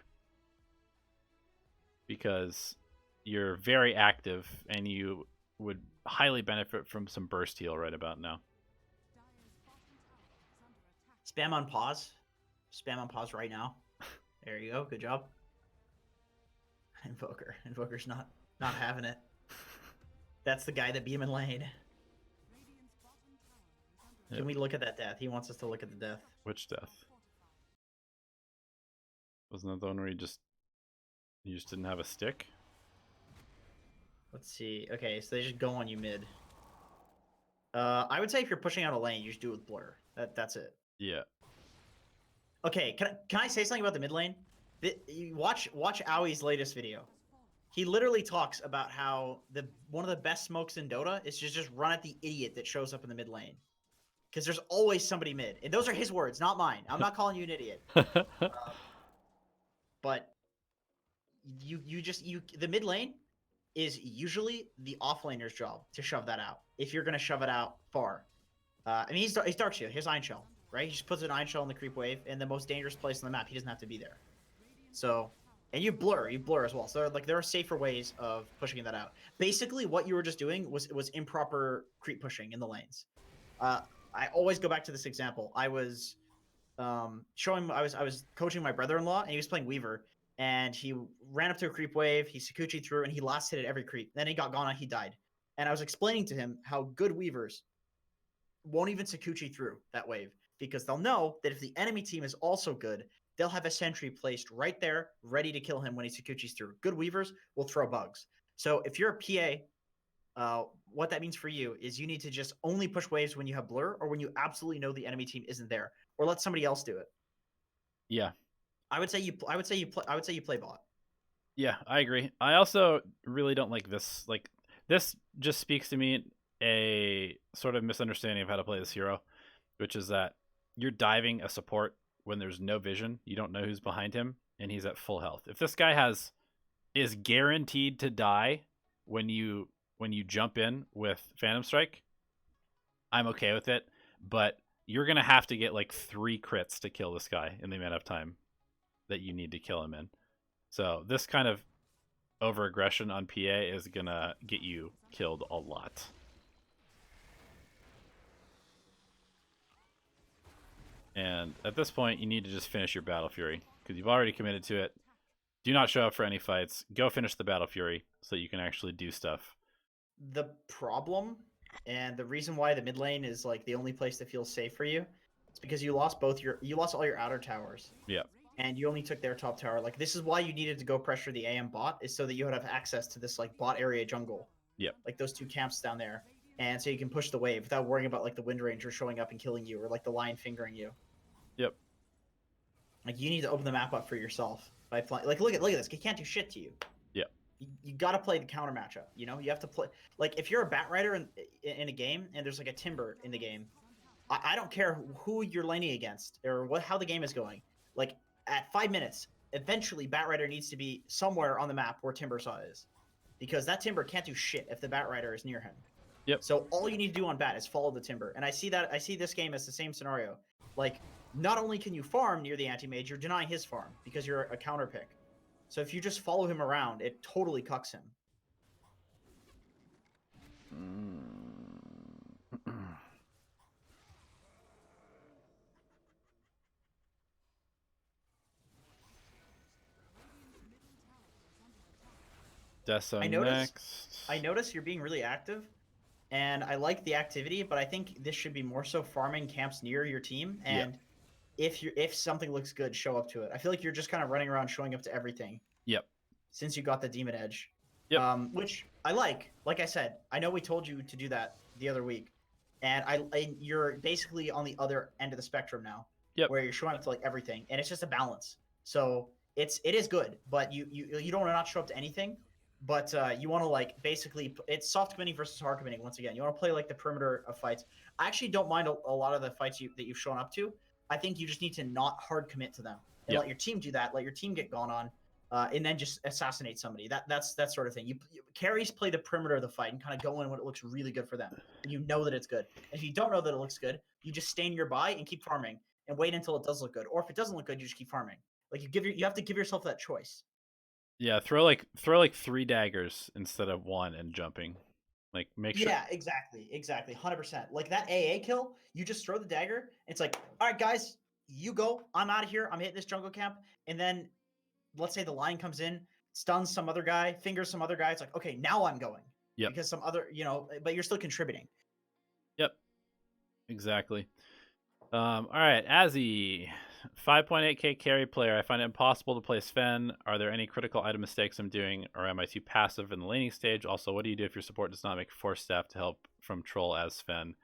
Because you're very active and you would highly benefit from some burst heal right about now. Spam on pause. Spam on pause right now. There you go. Good job. Invoker. Invoker's not having it. That's the guy that beat him in lane. Yep. Can we look at that death? He wants us to look at the death. Which death? Wasn't that the one where you just didn't have a stick? Let's see. Okay, so they just go on you mid. I would say if you're pushing out a lane, you just do it with blur. That's it. Yeah. Okay, can I say something about the mid lane? Watch Aui's latest video. He literally talks about how one of the best smokes in Dota is just run at the idiot that shows up in the mid lane. Because there's always somebody mid. And those are his words, not mine. I'm not calling you an idiot. But the mid lane is usually the offlaner's job to shove that out. If you're gonna shove it out far. I mean, he's Dark Shield. Here's Iron Shell, right? He just puts an Iron Shell in the creep wave in the most dangerous place on the map. He doesn't have to be there. So, and you blur as well. So there are safer ways of pushing that out. Basically, what you were just doing was improper creep pushing in the lanes. I always go back to this example. I was I was coaching my brother-in-law, and he was playing Weaver, and he ran up to a creep wave. He Sakuchi through, and he last hit at every creep. Then he got gone, and he died. And I was explaining to him how good Weavers won't even Sakuchi through that wave because they'll know that if the enemy team is also good, they'll have a sentry placed right there, ready to kill him when he Sakuchi's through. Good Weavers will throw bugs. So if you're a PA, what that means for you is you need to just only push waves when you have blur or when you absolutely know the enemy team isn't there, or let somebody else do it. Yeah. I would say you play bot. Yeah, I agree. I also really don't like this. Like, this just speaks to me a sort of misunderstanding of how to play this hero, which is that you're diving a support when there's no vision. You don't know who's behind him, and he's at full health. If this guy is guaranteed to die when you jump in with Phantom Strike, I'm okay with it. But you're gonna have to get like 3 crits to kill this guy in the amount of time that you need to kill him in. So this kind of over aggression on PA is gonna get you killed a lot. And at this point, you need to just finish your Battle Fury because you've already committed to it. Do not show up for any fights. Go finish the Battle Fury so that you can actually do stuff. The problem and the reason why the mid lane is like the only place that feels safe for you is because you lost all your outer towers. Yeah. And you only took their top tower. Like, this is why you needed to go pressure the AM bot, is so that you would have access to this like bot area jungle. Yep. Like those 2 camps down there. And so you can push the wave without worrying about like the Wind Ranger showing up and killing you or like the Lion fingering you. Yep. Like, you need to open the map up for yourself by playing. Like, look at this. He can't do shit to you. Yep. You got to play the counter matchup. You know, you have to play. Like, if you're a Bat Rider in a game and there's like a Timber in the game, I don't care who you're laning against or how the game is going. Like, at 5 minutes, eventually Bat Rider needs to be somewhere on the map where Timber Saw is, because that Timber can't do shit if the Bat Rider is near him. Yep. So all you need to do on Bat is follow the Timber, and I see this game as the same scenario. Like, not only can you farm near the Anti-Mage, you're denying his farm because you're a counter pick. So if you just follow him around, it totally cucks him. Deso next. I notice you're being really active, and I like the activity, but I think this should be more so farming camps near your team. And if something looks good, show up to it. I feel like you're just kind of running around showing up to everything. Yep. Since you got the Demon Edge. Yep. Which I like. Like I said, I know we told you to do that the other week, and you're basically on the other end of the spectrum now. Yep. Where you're showing up to like everything, and it's just a balance. So it is good, but you don't want to not show up to anything. But you want to like basically it's soft committing versus hard committing. Once again, you want to play like the perimeter of fights. I actually don't mind a lot of the fights that you've shown up to. I think you just need to not hard commit to them and let your team do that. Let your team get gone on, and then just assassinate somebody. That's that sort of thing. Carries play the perimeter of the fight and kind of go in when it looks really good for them. And you know that it's good. And if you don't know that it looks good, you just stay nearby and keep farming and wait until it does look good. Or if it doesn't look good, you just keep farming. Like you have to give yourself that choice. Yeah, throw like 3 daggers instead of 1 and jumping. Like make sure. Yeah, exactly, 100%. Like that AA kill, you just throw the dagger. It's like, all right, guys, you go. I'm out of here. I'm hitting this jungle camp, and then let's say the line comes in, stuns some other guy, fingers some other guy. It's like, okay, now I'm going. Yep. Because some other, but you're still contributing. Yep. Exactly. All right, Azzy, 5.8k carry player. I find it impossible to play Sven. Are there any critical item mistakes I'm doing, or am I too passive in the laning stage? Also, what do you do if your support does not make force staff to help from troll as Sven?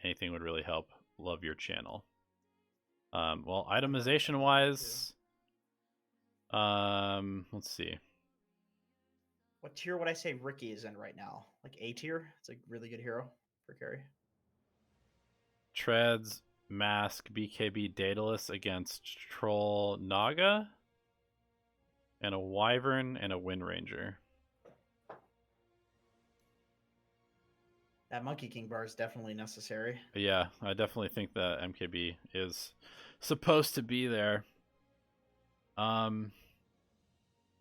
Anything would really help. Love your channel. Well, itemization wise, let's see. What tier would I say Ricky is in right now? Like A tier? It's a really good hero for carry. Treads, Mask, BKB, Daedalus against Troll Naga, and a Wyvern and a Wind Ranger. That Monkey King bar is definitely necessary. Yeah, I definitely think that MKB is supposed to be there. I mean,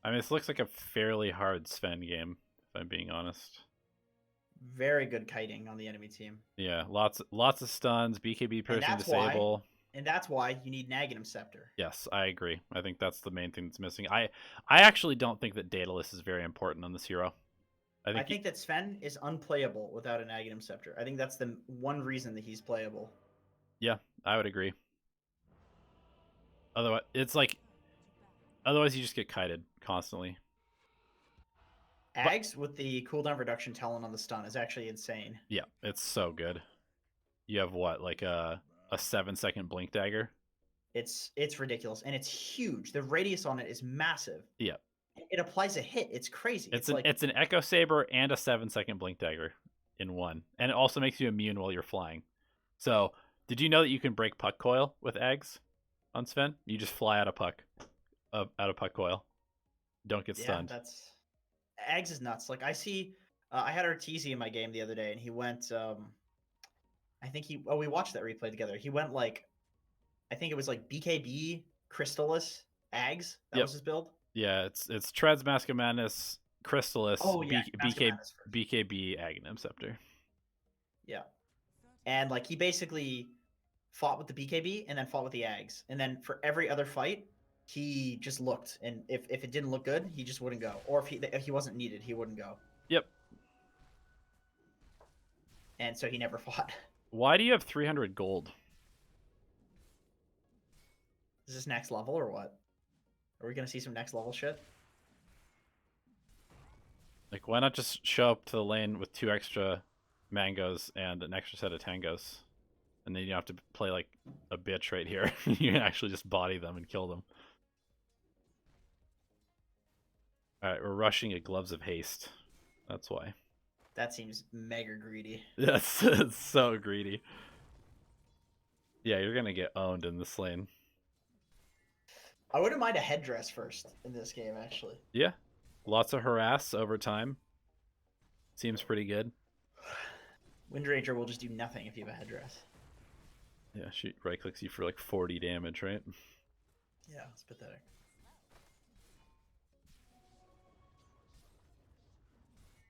this looks like a fairly hard Sven game, if I'm being honest. Very good kiting on the enemy team. Yeah, lots of stuns, BKB piercing disable. And that's why you need Naghanim Scepter. Yes, I agree. I think that's the main thing that's missing. I actually don't think that Daedalus is very important on this hero. I think that Sven is unplayable without a Naghanim Scepter. I think that's the one reason that he's playable. Yeah, I would agree. Otherwise, otherwise you just get kited constantly. Ags with the cooldown reduction talent on the stun is actually insane. Yeah, it's so good. You have what, like a 7-second blink dagger? It's ridiculous, and it's huge. The radius on it is massive. Yeah. It applies a hit. It's crazy. It's an Echo Saber and a 7-second blink dagger in one, and it also makes you immune while you're flying. So, did you know that you can break puck coil with Ags on Sven? You just fly out of puck coil. Don't get stunned. Ags is nuts. Like I see, I had Arteezy in my game the other day, and he went. I think we watched that replay together. He went like, I think it was like BKB Crystallis Ags. That was his build. Yeah, it's Treads, Mask of Madness, Crystallis, BKB, Aghanim Scepter. Yeah, and like he basically fought with the BKB and then fought with the Ags, and then for every other fight, he just looked, and if it didn't look good, he just wouldn't go, or if he wasn't needed, he wouldn't go. Yep. And so he never fought. Why do you have 300 gold? Is this next level or what? Are we gonna see some next level shit? Like, why not just show up to the lane with 2 extra mangoes and an extra set of tangos, and then you don't have to play like a bitch right here. You can actually just body them and kill them. All right, we're rushing at Gloves of Haste. That's why. That seems mega greedy. That's so greedy. Yeah, you're gonna get owned in this lane. I wouldn't mind a headdress first in this game, actually. Yeah, lots of harass over time. Seems pretty good. Wind Ranger will just do nothing if you have a headdress. Yeah, she right clicks you for like 40 damage, right? Yeah, it's pathetic.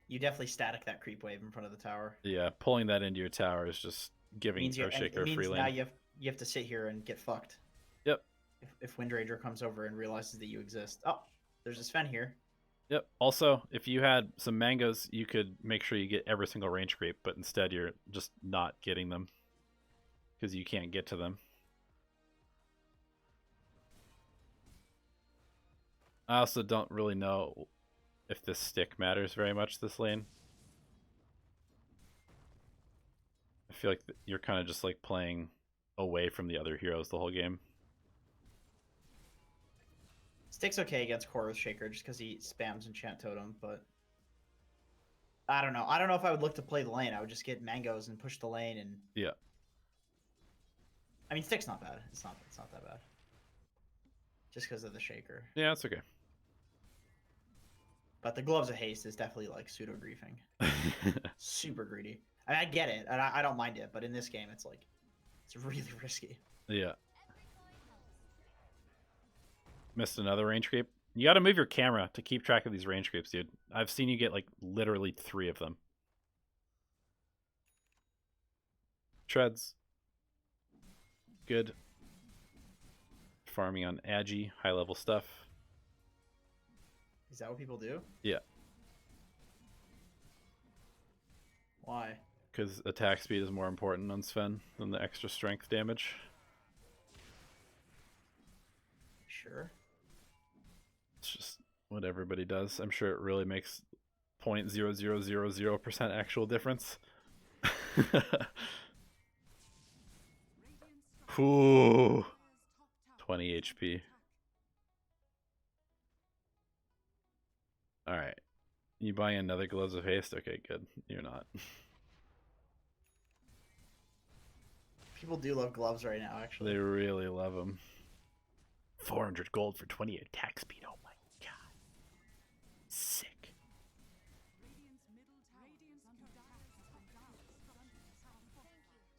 You definitely static that creep wave in front of the tower. Yeah, pulling that into your tower is just giving Earthshaker a free lane. Now you have to sit here and get fucked. Yep. If Wind Ranger comes over and realizes that you exist. Oh, there's a Sven here. Yep. Also, if you had some mangoes, you could make sure you get every single range creep, but instead you're just not getting them because you can't get to them. I also don't really know if this stick matters very much this lane. I feel like you're kind of just like playing away from the other heroes the whole game. Stick's okay against Chorus Shaker just because he spams Enchant Totem, but I don't know. I don't know if I would look to play the lane. I would just get mangoes and push the lane, and Yeah. I mean, Stick's not bad. It's not that bad. Just because of the Shaker. Yeah, that's okay. But the Gloves of Haste is definitely like pseudo griefing. Super greedy. I mean, I get it, and I don't mind it, but in this game, it's like it's really risky. Yeah. Missed another range creep. You got to move your camera to keep track of these range creeps, dude. I've seen you get like literally 3 of them. Treads. Good. Farming on Agi, high level stuff. Is that what people do? Yeah. Why? Because attack speed is more important on Sven than the extra strength damage. Sure. It's just what everybody does. I'm sure it really makes 0.0000% actual difference. Ooh. 20 HP. Alright. You buying another Gloves of Haste? Okay, good. You're not. People do love gloves right now, actually. They really love them. 400 gold for 20 attack speed. Oh my god. Sick.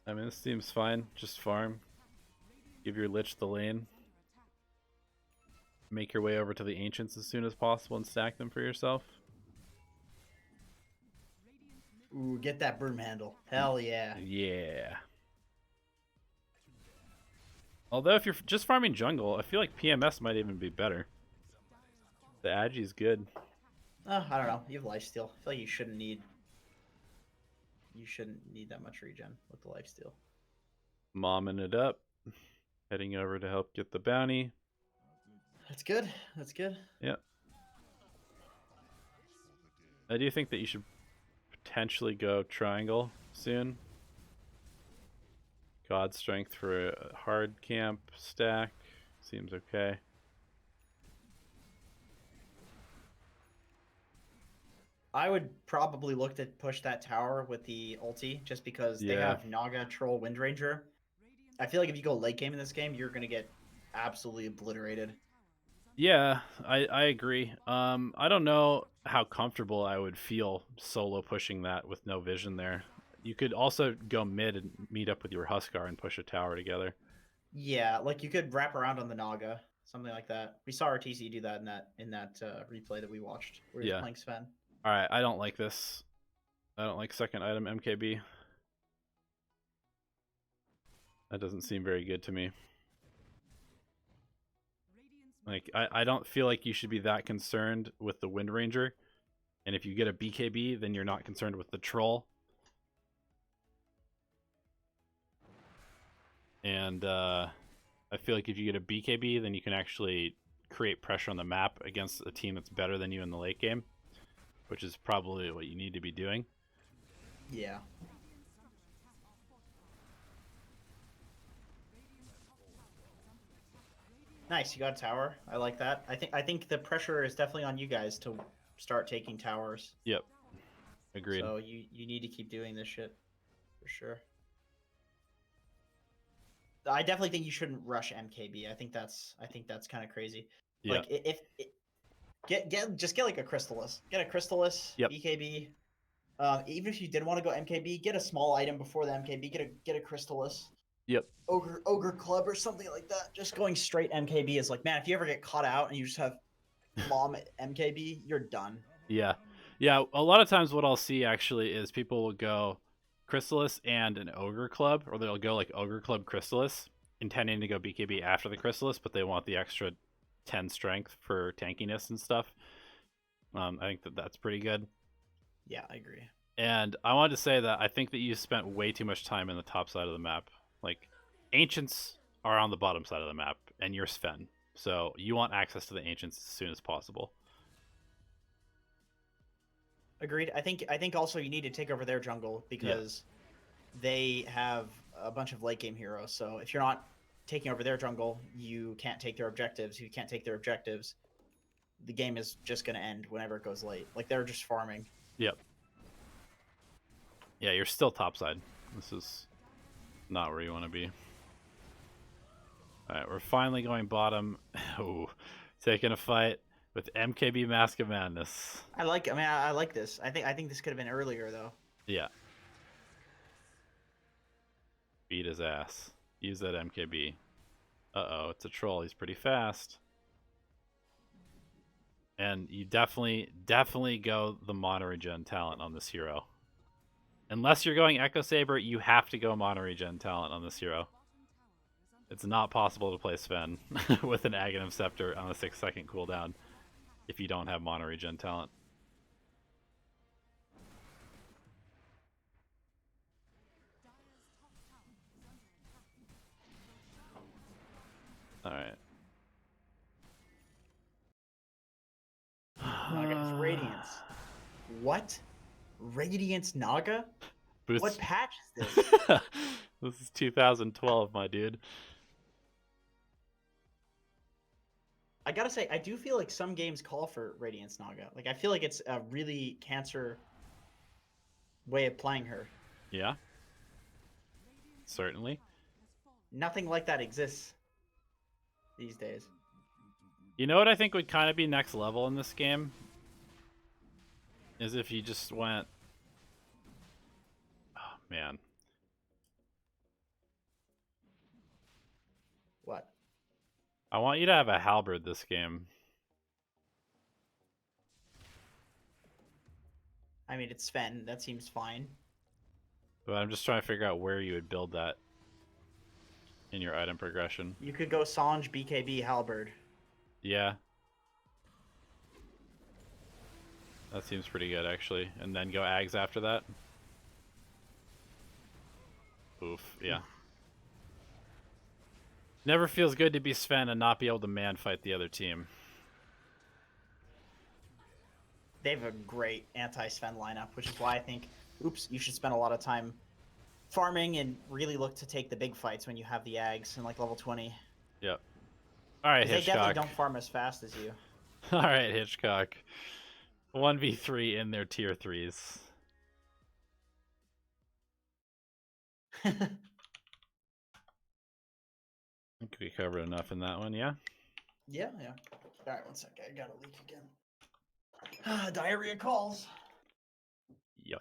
I mean, this seems fine. Just farm. Give your Lich the lane. Make your way over to the Ancients as soon as possible and stack them for yourself. Ooh, get that broom handle. Hell yeah. Yeah. Although if you're just farming jungle, I feel like PMS might even be better. The Agi is good. I don't know. You have lifesteal. I feel like you shouldn't need that much regen with the lifesteal. Momming it up. Heading over to help get the bounty. That's good. That's good. Yeah. I do think that you should potentially go triangle soon. God strength for a hard camp stack. Seems okay. I would probably look to push that tower with the ulti just because they have Naga, Troll, Windranger. I feel like if you go late game in this game, you're going to get absolutely obliterated. Yeah, I agree. I don't know how comfortable I would feel solo pushing that with no vision there. You could also go mid and meet up with your Huskar and push a tower together. Yeah, like you could wrap around on the Naga, something like that. We saw RTC do that in that replay that we watched where he was playing Sven. All right, I don't like this. I don't like second item MKB. That doesn't seem very good to me. Like, I don't feel like you should be that concerned with the Wind Ranger. And if you get a BKB, then you're not concerned with the Troll. And I feel like if you get a BKB, then you can actually create pressure on the map against a team that's better than you in the late game, which is probably what you need to be doing. Yeah. Nice, you got a tower. I like that. I think the pressure is definitely on you guys to start taking towers. Yep. Agreed. So you need to keep doing this shit for sure. I definitely think you shouldn't rush MKB. I think that's kind of crazy. Yeah. Like if just get like a Crystallis. Get a Crystallis, BKB. Even if you didn't want to go MKB, get a small item before the MKB. Get a Crystallis. Yep. Ogre Club or something like that. Just going straight MKB is like, man, if you ever get caught out and you just have mom MKB, you're done. Yeah. Yeah, a lot of times what I'll see actually is people will go Crystallis and an Ogre Club, or they'll go like Ogre Club Crystallis, intending to go BKB after the Crystallis, but they want the extra 10 strength for tankiness and stuff. I think that's pretty good. Yeah, I agree. And I wanted to say that I think that you spent way too much time in the top side of the map. Like, Ancients are on the bottom side of the map, and you're Sven. So you want access to the Ancients as soon as possible. Agreed. I think also you need to take over their jungle because they have a bunch of late game heroes. So if you're not taking over their jungle, you can't take their objectives. You can't take their objectives. the game is just gonna end whenever it goes late. Like they're just farming. Yep. Yeah, you're still topside. This is not where you want to be. Alright, we're finally going bottom. Ooh, taking a fight with MKB Mask of Madness. I like this. I think this could have been earlier though. Yeah. Beat his ass. Use that MKB. Uh-oh, it's a troll. He's pretty fast. And you definitely go the mono regen talent on this hero. Unless you're going Echo Saber, you have to go mono regen talent on this hero. It's not possible to play Sven with an Aghanim Scepter on a 6-second cooldown if you don't have mono regen talent. Alright. Naga's Radiance. What? Radiance Naga? Boost. What patch is this? This is 2012, my dude. I gotta say, I do feel like some games call for Radiance Naga. Like, I feel like it's a really cancer way of playing her. Yeah. Certainly. Nothing like that exists these days. You know what I think would kind of be next level in this game? Is if you just went... Oh, man. What? I want you to have a halberd this game. I mean, it's Sven. That seems fine. But I'm just trying to figure out where you would build that in your item progression. You could go Sanj, BKB, Halberd. Yeah. That seems pretty good, actually. And then go Ags after that. Oof, yeah. Never feels good to be Sven and not be able to man fight the other team. They have a great anti-Sven lineup, which is why I think, oops, you should spend a lot of time farming and really look to take the big fights when you have the Ags in like level 20. Yep. Alright, They Hitchcock. definitely don't farm as fast as you. Alright, Hitchcock. 1v3 in their tier 3s. I think we covered enough in that one, yeah? Yeah. Alright, one second. I gotta leak again. Diarrhea calls. Yuck.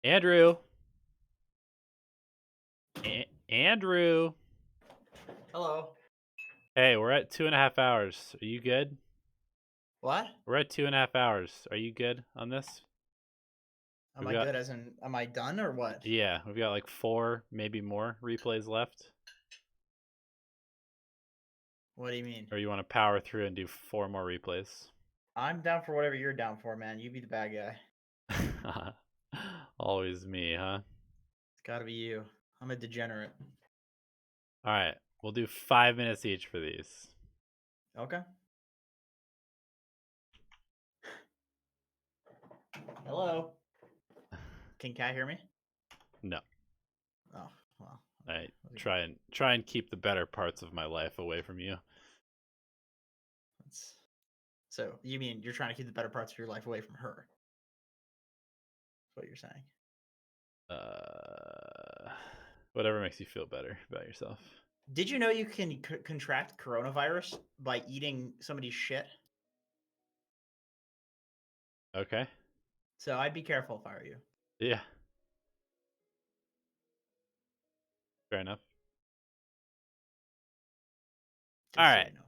Andrew. Andrew. Hello. Hey, we're at 2.5 hours. Are you good? What? We're at 2.5 hours. Are you good on this? Am I good as in, am I done or what? Yeah, we've got like 4, maybe more replays left. What do you mean? Or you want to power through and do 4 more replays? I'm down for whatever you're down for, man. You be the bad guy. Always me, huh? It's gotta be you. I'm a degenerate. All right, we'll do 5 minutes each for these. Okay. Hello. Can Cat hear me? No. Oh, well. I try and keep the better parts of my life away from you. So you mean you're trying to keep the better parts of your life away from her? That's what you're saying. Whatever makes you feel better about yourself. Did you know you can contract coronavirus by eating somebody's shit? Okay. So I'd be careful if I were you. Yeah. Fair enough. All right. So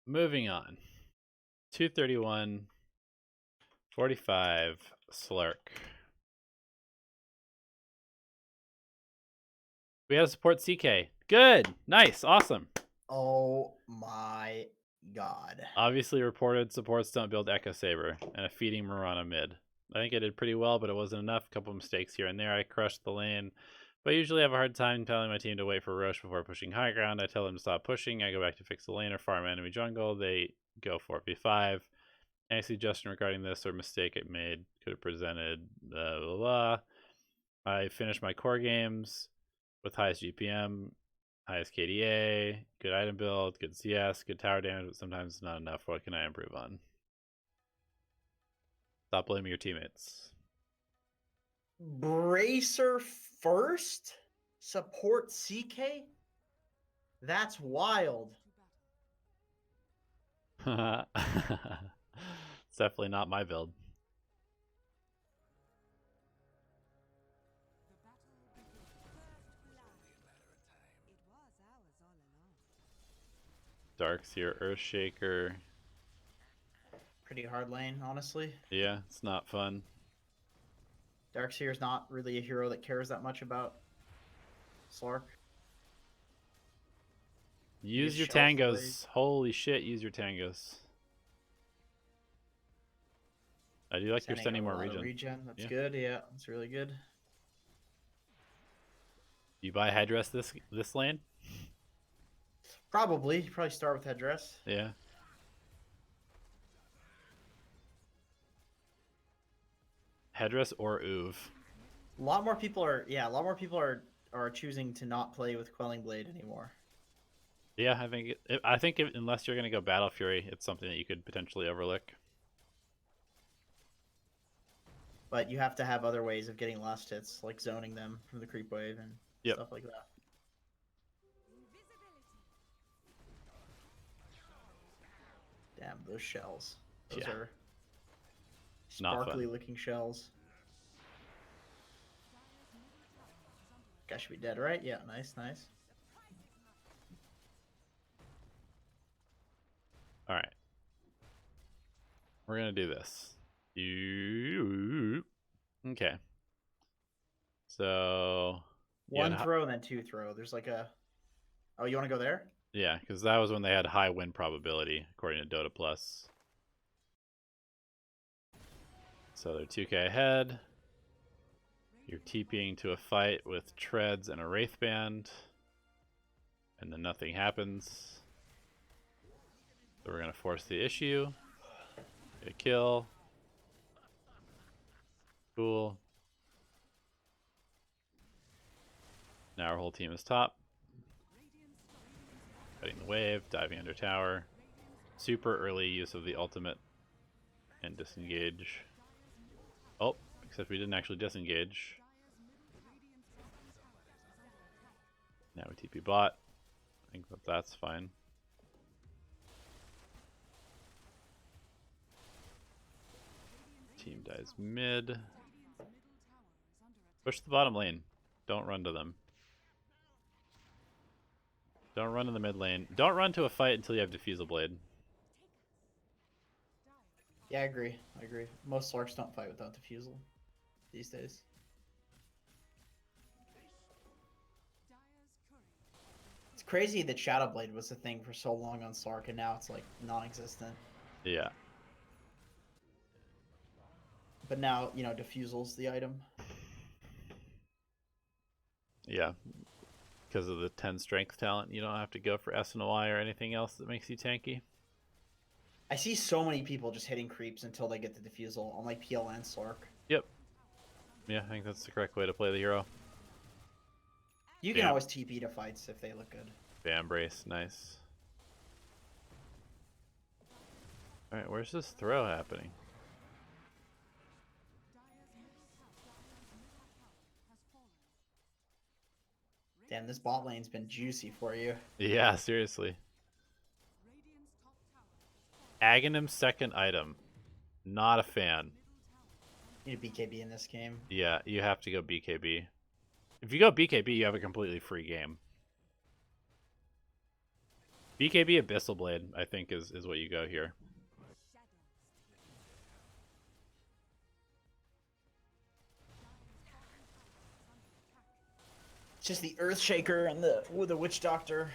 Moving on. 231, 45, Slark. We had to support CK. Good. Nice. Awesome. Oh my god. Obviously reported supports don't build Echo Saber and a feeding Mirana mid. I think I did pretty well, but it wasn't enough. A couple mistakes here and there. I crushed the lane, but I usually have a hard time telling my team to wait for Roche before pushing high ground. I tell them to stop pushing. I go back to fix the lane or farm enemy jungle. They go 4v5. Any suggestion regarding this or mistake it made could have presented blah, blah, blah. I finished my core games with highest GPM, highest KDA, good item build, good CS, good tower damage, but sometimes not enough. What can I improve on? Stop blaming your teammates. Bracer first? Support CK? That's wild. It's definitely not my build. Darkseer, Earthshaker. Pretty hard lane, honestly. Yeah, it's not fun. Darkseer's not really a hero that cares that much about Slark. Use your tangos. Holy shit, use your tangos. I do like you're sending more regen. That's good, yeah. That's really good. You buy headdress this lane? Probably. Probably start with headdress. Yeah. Headdress or Oov. A lot more people are choosing to not play with Quelling Blade anymore. Yeah, I think unless you're gonna go Battle Fury, it's something that you could potentially overlook. But you have to have other ways of getting last hits, like zoning them from the creep wave and stuff like that. Damn, those shells. Those are sparkly looking shells. Guy should be dead, right? Yeah, nice, nice. Alright. We're gonna do this. Okay. So one throw and then 2 throw. There's like a... Oh, you want to go there? Yeah, because that was when they had high win probability, according to Dota Plus. So they're 2k ahead. You're TPing to a fight with Treads and a Wraithband. And then nothing happens. So we're going to force the issue. Get a kill. Cool. Now our whole team is top. Cutting the wave, diving under tower. Super early use of the ultimate and disengage. Oh, except we didn't actually disengage. Now we TP bot. I think that's fine. Team dies mid. Push the bottom lane. Don't run to them. Don't run in the mid lane. Don't run to a fight until you have Diffusal Blade. Yeah, I agree. I agree. Most Slarks don't fight without Diffusal these days. It's crazy that Shadow Blade was a thing for so long on Slark, and now it's like non-existent. Yeah. But now, you know, Diffusal's the item. Yeah. Because of the 10 strength talent, you don't have to go for SNY or anything else that makes you tanky. I see so many people just hitting creeps until they get the Diffusal on like PL and Slark. Yep. Yeah, I think that's the correct way to play the hero. You can always TP to fights if they look good. Bam brace, nice. Alright, where's this throw happening? Damn, this bot lane's been juicy for you. Yeah, seriously. Aghanim's second item. Not a fan. You need a BKB in this game. Yeah, you have to go BKB. If you go BKB, you have a completely free game. BKB Abyssal Blade, I think, is what you go here. It's just the Earthshaker and the Witch Doctor.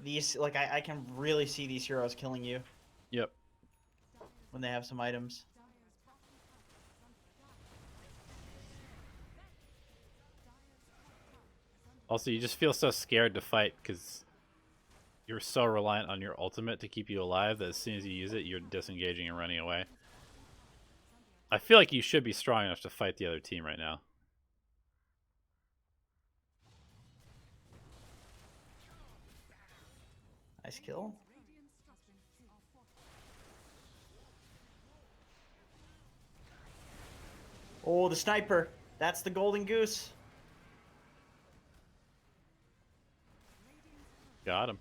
These, like, I can really see these heroes killing you. Yep. When they have some items. Also, you just feel so scared to fight because you're so reliant on your ultimate to keep you alive that as soon as you use it, you're disengaging and running away. I feel like you should be strong enough to fight the other team right now. Nice kill. Oh, the sniper. That's the golden goose. Got him.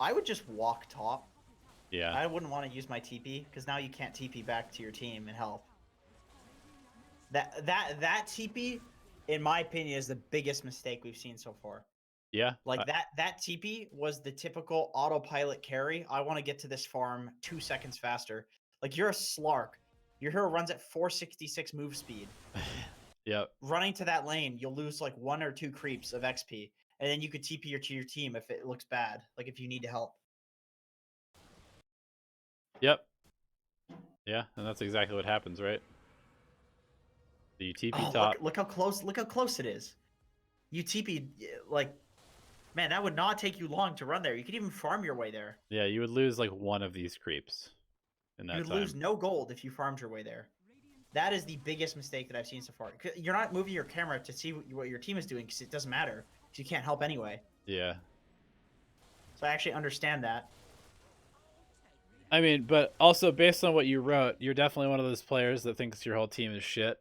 I would just walk top. Yeah. I wouldn't want to use my TP because now you can't TP back to your team and help. That TP, in my opinion, is the biggest mistake we've seen so far. Yeah. Like that TP was the typical autopilot carry. I want to get to this farm 2 seconds faster. Like you're a Slark. Your hero runs at 466 move speed. Yep. Running to that lane, you'll lose like 1 or 2 creeps of XP. And then you could TP to your team if it looks bad. Like if you need help. Yep. Yeah, and that's exactly what happens, right? You TP top. Look how close it is. You TP like, man, that would not take you long to run there. You could even farm your way there. Yeah, you would lose like one of these creeps in that time. You would lose no gold if you farmed your way there. That is the biggest mistake that I've seen so far. You're not moving your camera to see what your team is doing because it doesn't matter. Because you can't help anyway. Yeah. So I actually understand that. I mean, but also based on what you wrote, you're definitely one of those players that thinks your whole team is shit.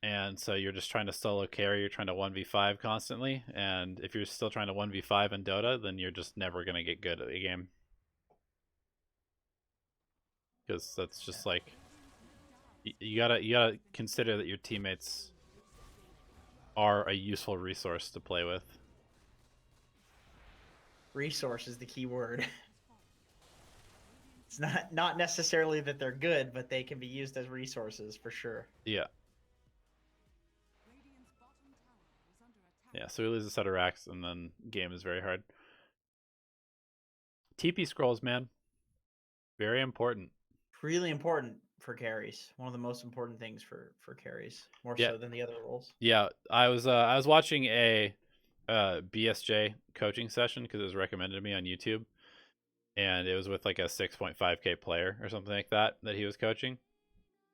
And so you're just trying to solo carry, you're trying to 1v5 constantly. And if you're still trying to 1v5 in Dota, then you're just never going to get good at the game. Because that's just like... You gotta consider that your teammates are a useful resource to play with. Resource is the key word. It's not necessarily that they're good, but they can be used as resources for sure. Yeah. Yeah, so we lose a set of racks and then game is very hard. TP scrolls, man. Very important. Really important for carries. One of the most important things for carries, more so than the other roles. Yeah, I was watching a BSJ coaching session because it was recommended to me on YouTube, and it was with like a 6.5K player or something like that he was coaching,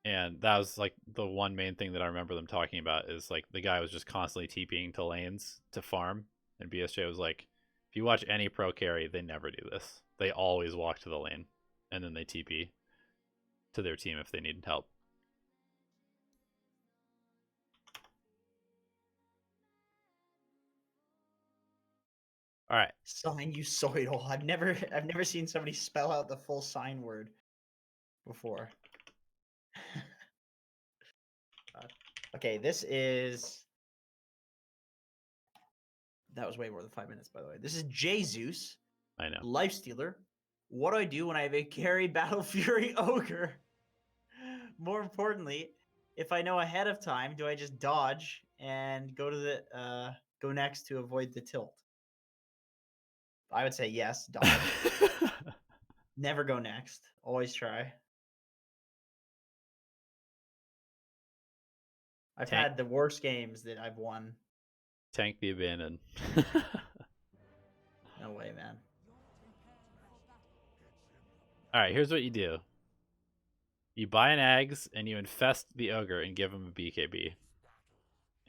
and that was like the one main thing that I remember them talking about is like the guy was just constantly TPing to lanes to farm, and BSJ was like, if you watch any pro carry, they never do this. They always walk to the lane, and then they TP to their team if they needed help. All right. Sinusoidal. I've never seen somebody spell out the full sign word before. Okay, this is. That was way more than 5 minutes, by the way. This is Jesus, I know. Lifestealer. What do I do when I have a carry Battle Fury Ogre? More importantly, if I know ahead of time, do I just dodge and go to the go next to avoid the tilt? I would say yes, dodge. Never go next. Always try. I've Tank. had the worst games that I've won. Tank the abandoned. No way, man. All right, here's what you do. You buy an Ags and you infest the ogre and give him a BKB.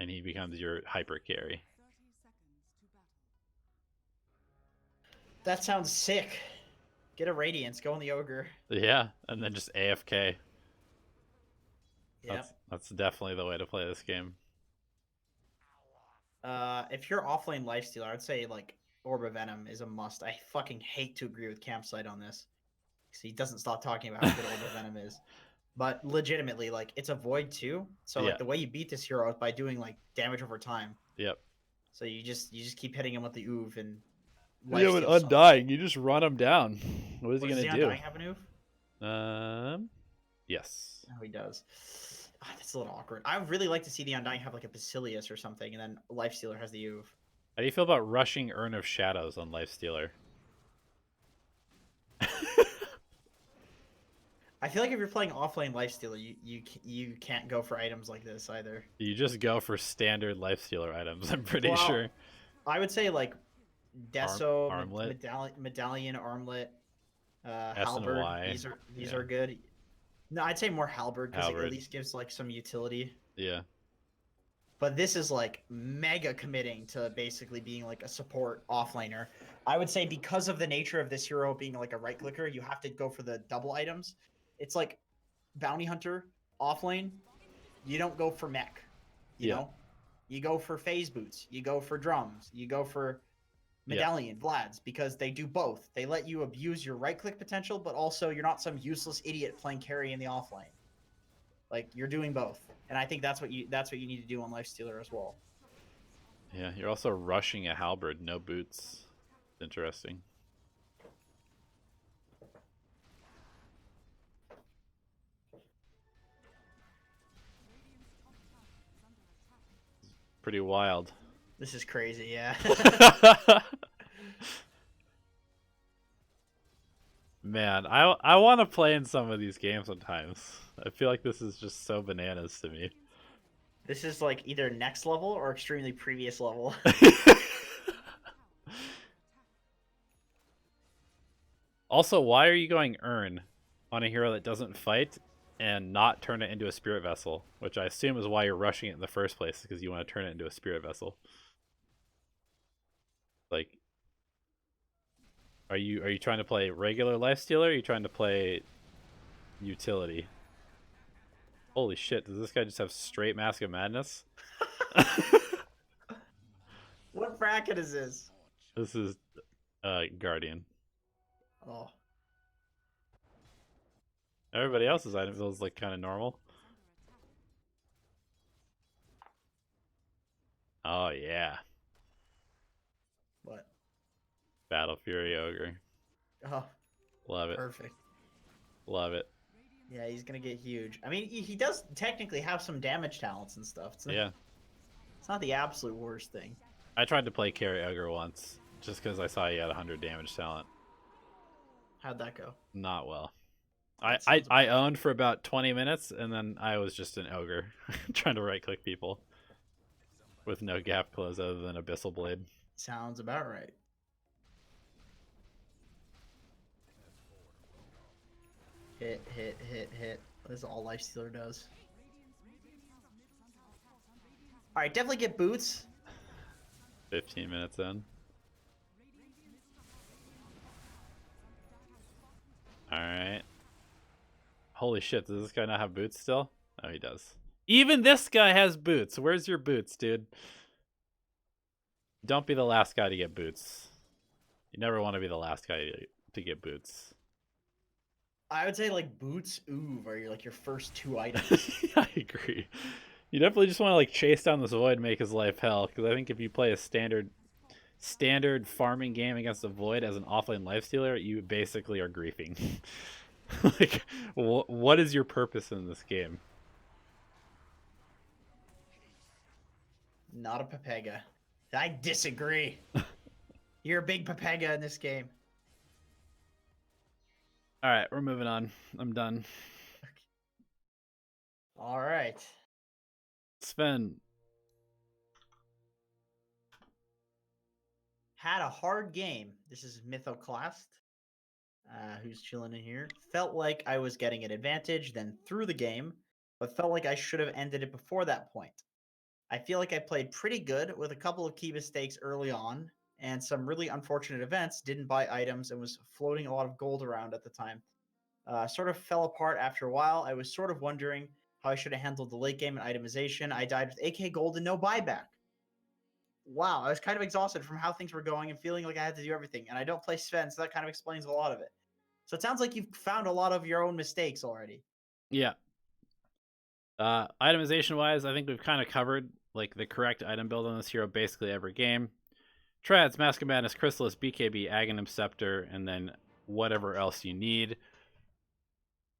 And he becomes your hyper carry. That sounds sick. Get a Radiance, go on the Ogre. Yeah, and then just AFK. Yep. That's definitely the way to play this game. If you're offlane Lifestealer, I'd say like Orb of Venom is a must. I fucking hate to agree with Campsite on this. Because he doesn't stop talking about how good Orb of Venom is. But legitimately, like, it's a void too. So like the way you beat this hero is by doing like damage over time. Yep. So you just keep hitting him with the Oov and Yeah, with Undying, you just run him down. What is he gonna do? Does Undying have an Oov? Yes. Oh, he does. Oh, that's a little awkward. I would really like to see the Undying have like a Basilius or something, and then Lifestealer has the Oov. How do you feel about rushing Urn of Shadows on Lifestealer? I feel like if you're playing offlane Lifestealer, you can't go for items like this either. You just go for standard Lifestealer items, I'm pretty sure. I would say like Deso, Armlet. Medallion, Armlet, Halberd. These are good. No, I'd say more Halberd because it at least gives like some utility. Yeah. But this is like mega committing to basically being like a support offlaner. I would say because of the nature of this hero being like a right clicker, you have to go for the double items. It's like Bounty Hunter offlane. You don't go for mech. You know? You go for phase boots. You go for drums. You go for Medallion, Vlads, because they do both. They let you abuse your right click potential, but also you're not some useless idiot playing carry in the offlane. Like, you're doing both. And I think that's what you need to do on Lifestealer as well. Yeah, you're also rushing a Halberd, no boots. Interesting. Pretty wild. This is crazy, yeah. Man, I want to play in some of these games sometimes. I feel like this is just so bananas to me. This is like either next level or extremely previous level. Also, why are you going Urn on a hero that doesn't fight and not turn it into a Spirit Vessel? Which I assume is why you're rushing it in the first place, because you want to turn it into a Spirit Vessel. Like, are you trying to play regular Lifestealer, or are you trying to play utility? Holy shit, does this guy just have straight Mask of Madness? What bracket is this? This is Guardian. Oh. Everybody else's item feels like kind of normal. Oh yeah. What? Battle Fury Ogre. Oh. Love it. Perfect. Love it. Yeah, he's gonna get huge. I mean, he does technically have some damage talents and stuff. Yeah. It's not the absolute worst thing. I tried to play Carry Ogre once, just because I saw he had 100 damage talent. How'd that go? Not well. I owned for about 20 minutes, and then I was just an ogre, trying to right-click people with no gap close other than Abyssal Blade. Sounds about right. Hit. This is all Lifestealer does. Alright, definitely get boots. 15 minutes in. Alright. Holy shit, does this guy not have boots still? Oh, he does. Even this guy has boots. Where's your boots, dude? Don't be the last guy to get boots. You never want to be the last guy to get boots. I would say like boots, Oov are like your first two items. I agree. You definitely just want to like chase down this void, make his life hell. Because I think if you play a standard farming game against a void as an offlane lifestealer, you basically are griefing. Like, what is your purpose in this game? Not a Pepega. I disagree. You're a big Pepega in this game. All right, we're moving on. I'm done. All right. Sven. Had a hard game. This is Mythoclast. Who's chilling in here. Felt like I was getting an advantage, then threw the game, but felt like I should have ended it before that point. I feel like I played pretty good with a couple of key mistakes early on, and some really unfortunate events. Didn't buy items and was floating a lot of gold around at the time. Sort of fell apart after a while. I was sort of wondering how I should have handled the late game and itemization. I died with AK gold and no buyback. Wow, I was kind of exhausted from how things were going and feeling like I had to do everything. And I don't play Sven, so that kind of explains a lot of it. So it sounds like you've found a lot of your own mistakes already. Yeah. Itemization wise, I think we've kind of covered like the correct item build on this hero basically every game. Trads, Mask of Madness, Chrysalis, BKB, Aghanim Scepter, and then whatever else you need.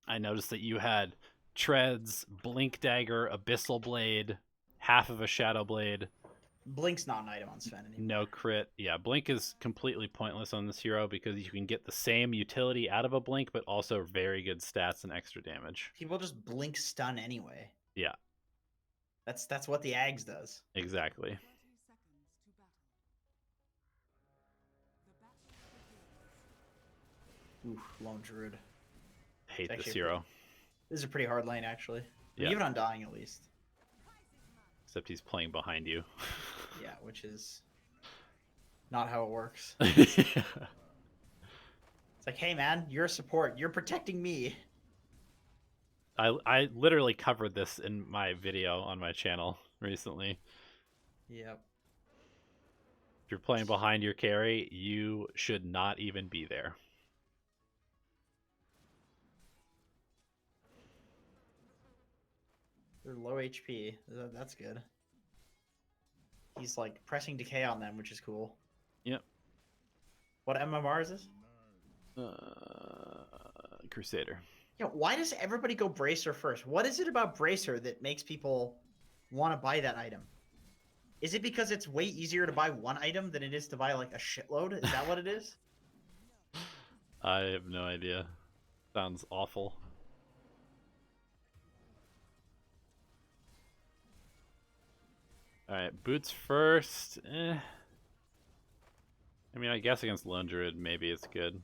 I noticed that you had Treads, Blink Dagger, Abyssal Blade, half of a Shadow Blade. Blink's not an item on Sven anymore. No crit. Yeah, Blink is completely pointless on this hero because you can get the same utility out of a Blink, but also very good stats and extra damage. People just Blink stun anyway. Yeah. That's what the Ags does. Exactly. Oof, Lone Druid. Hate this hero. This is a pretty hard lane, actually. Yeah. Even Undying, at least. Except he's playing behind you. Yeah, which is not how it works. Yeah. It's like, hey man, you're a support. You're protecting me. I literally covered this in my video on my channel recently. Yep. If you're playing behind your carry, you should not even be there. They're low HP. That's good. He's like pressing decay on them, which is cool. Yep. What MMR is this? Crusader. Yeah, why does everybody go Bracer first? What is it about Bracer that makes people want to buy that item? Is it because it's way easier to buy one item than it is to buy like a shitload? Is that what it is? I have no idea. Sounds awful. Alright, boots first. I mean, I guess against Lone Druid, maybe it's good.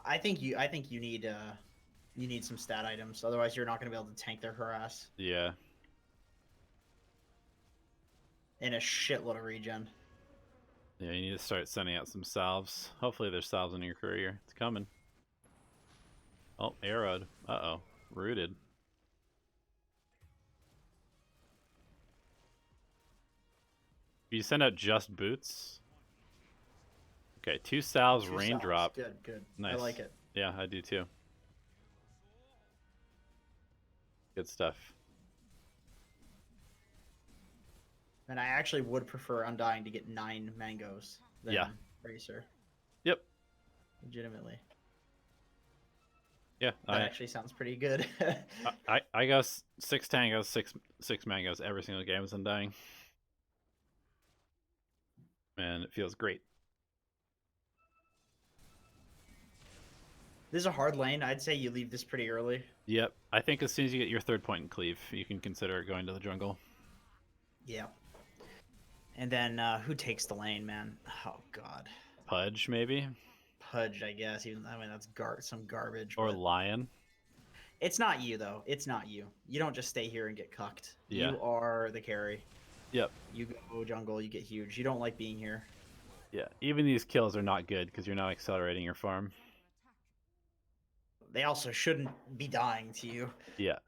I think you need some stat items, otherwise you're not going to be able to tank their harass. Yeah. In a shitload of regen. Yeah, you need to start sending out some salves. Hopefully there's salves in your courier. It's coming. Oh, arrowed. Uh-oh. Rooted. You send out just boots? Okay, 2 salves, raindrop. Good, good. Nice. I like it. Yeah, I do too. Good stuff. And I actually would prefer Undying to get 9 mangoes than Racer. Yep. Legitimately. Yeah. That actually sounds pretty good. I go 6 tangos, 6 mangoes every single game as Undying. And it feels great. This is a hard lane. I'd say you leave this pretty early. Yep. I think as soon as you get your 3rd point in cleave, you can consider going to the jungle. Yeah. And then who takes the lane, man? Oh god. Pudge, maybe? Pudge, I guess. Even I mean that's some garbage. Or Lion. It's not you though. It's not you. You don't just stay here and get cucked. Yeah. You are the carry. Yep. You go jungle, you get huge. You don't like being here. Yeah. Even these kills are not good because you're not accelerating your farm. They also shouldn't be dying to you. Yeah.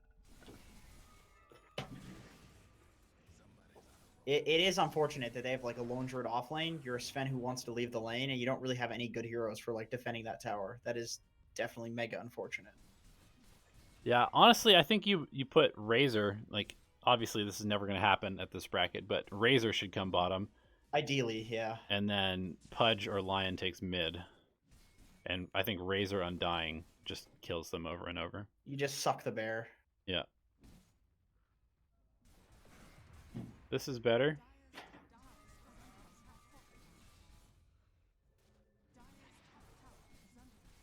It is unfortunate that they have like a lone druid off lane. You're a Sven who wants to leave the lane, and you don't really have any good heroes for like defending that tower. That is definitely mega unfortunate. Yeah, honestly, I think you put Razor like obviously this is never going to happen at this bracket, but Razor should come bottom. Ideally, yeah. And then Pudge or Lion takes mid. And I think Razor Undying just kills them over and over. You just suck the bear. Yeah. This is better.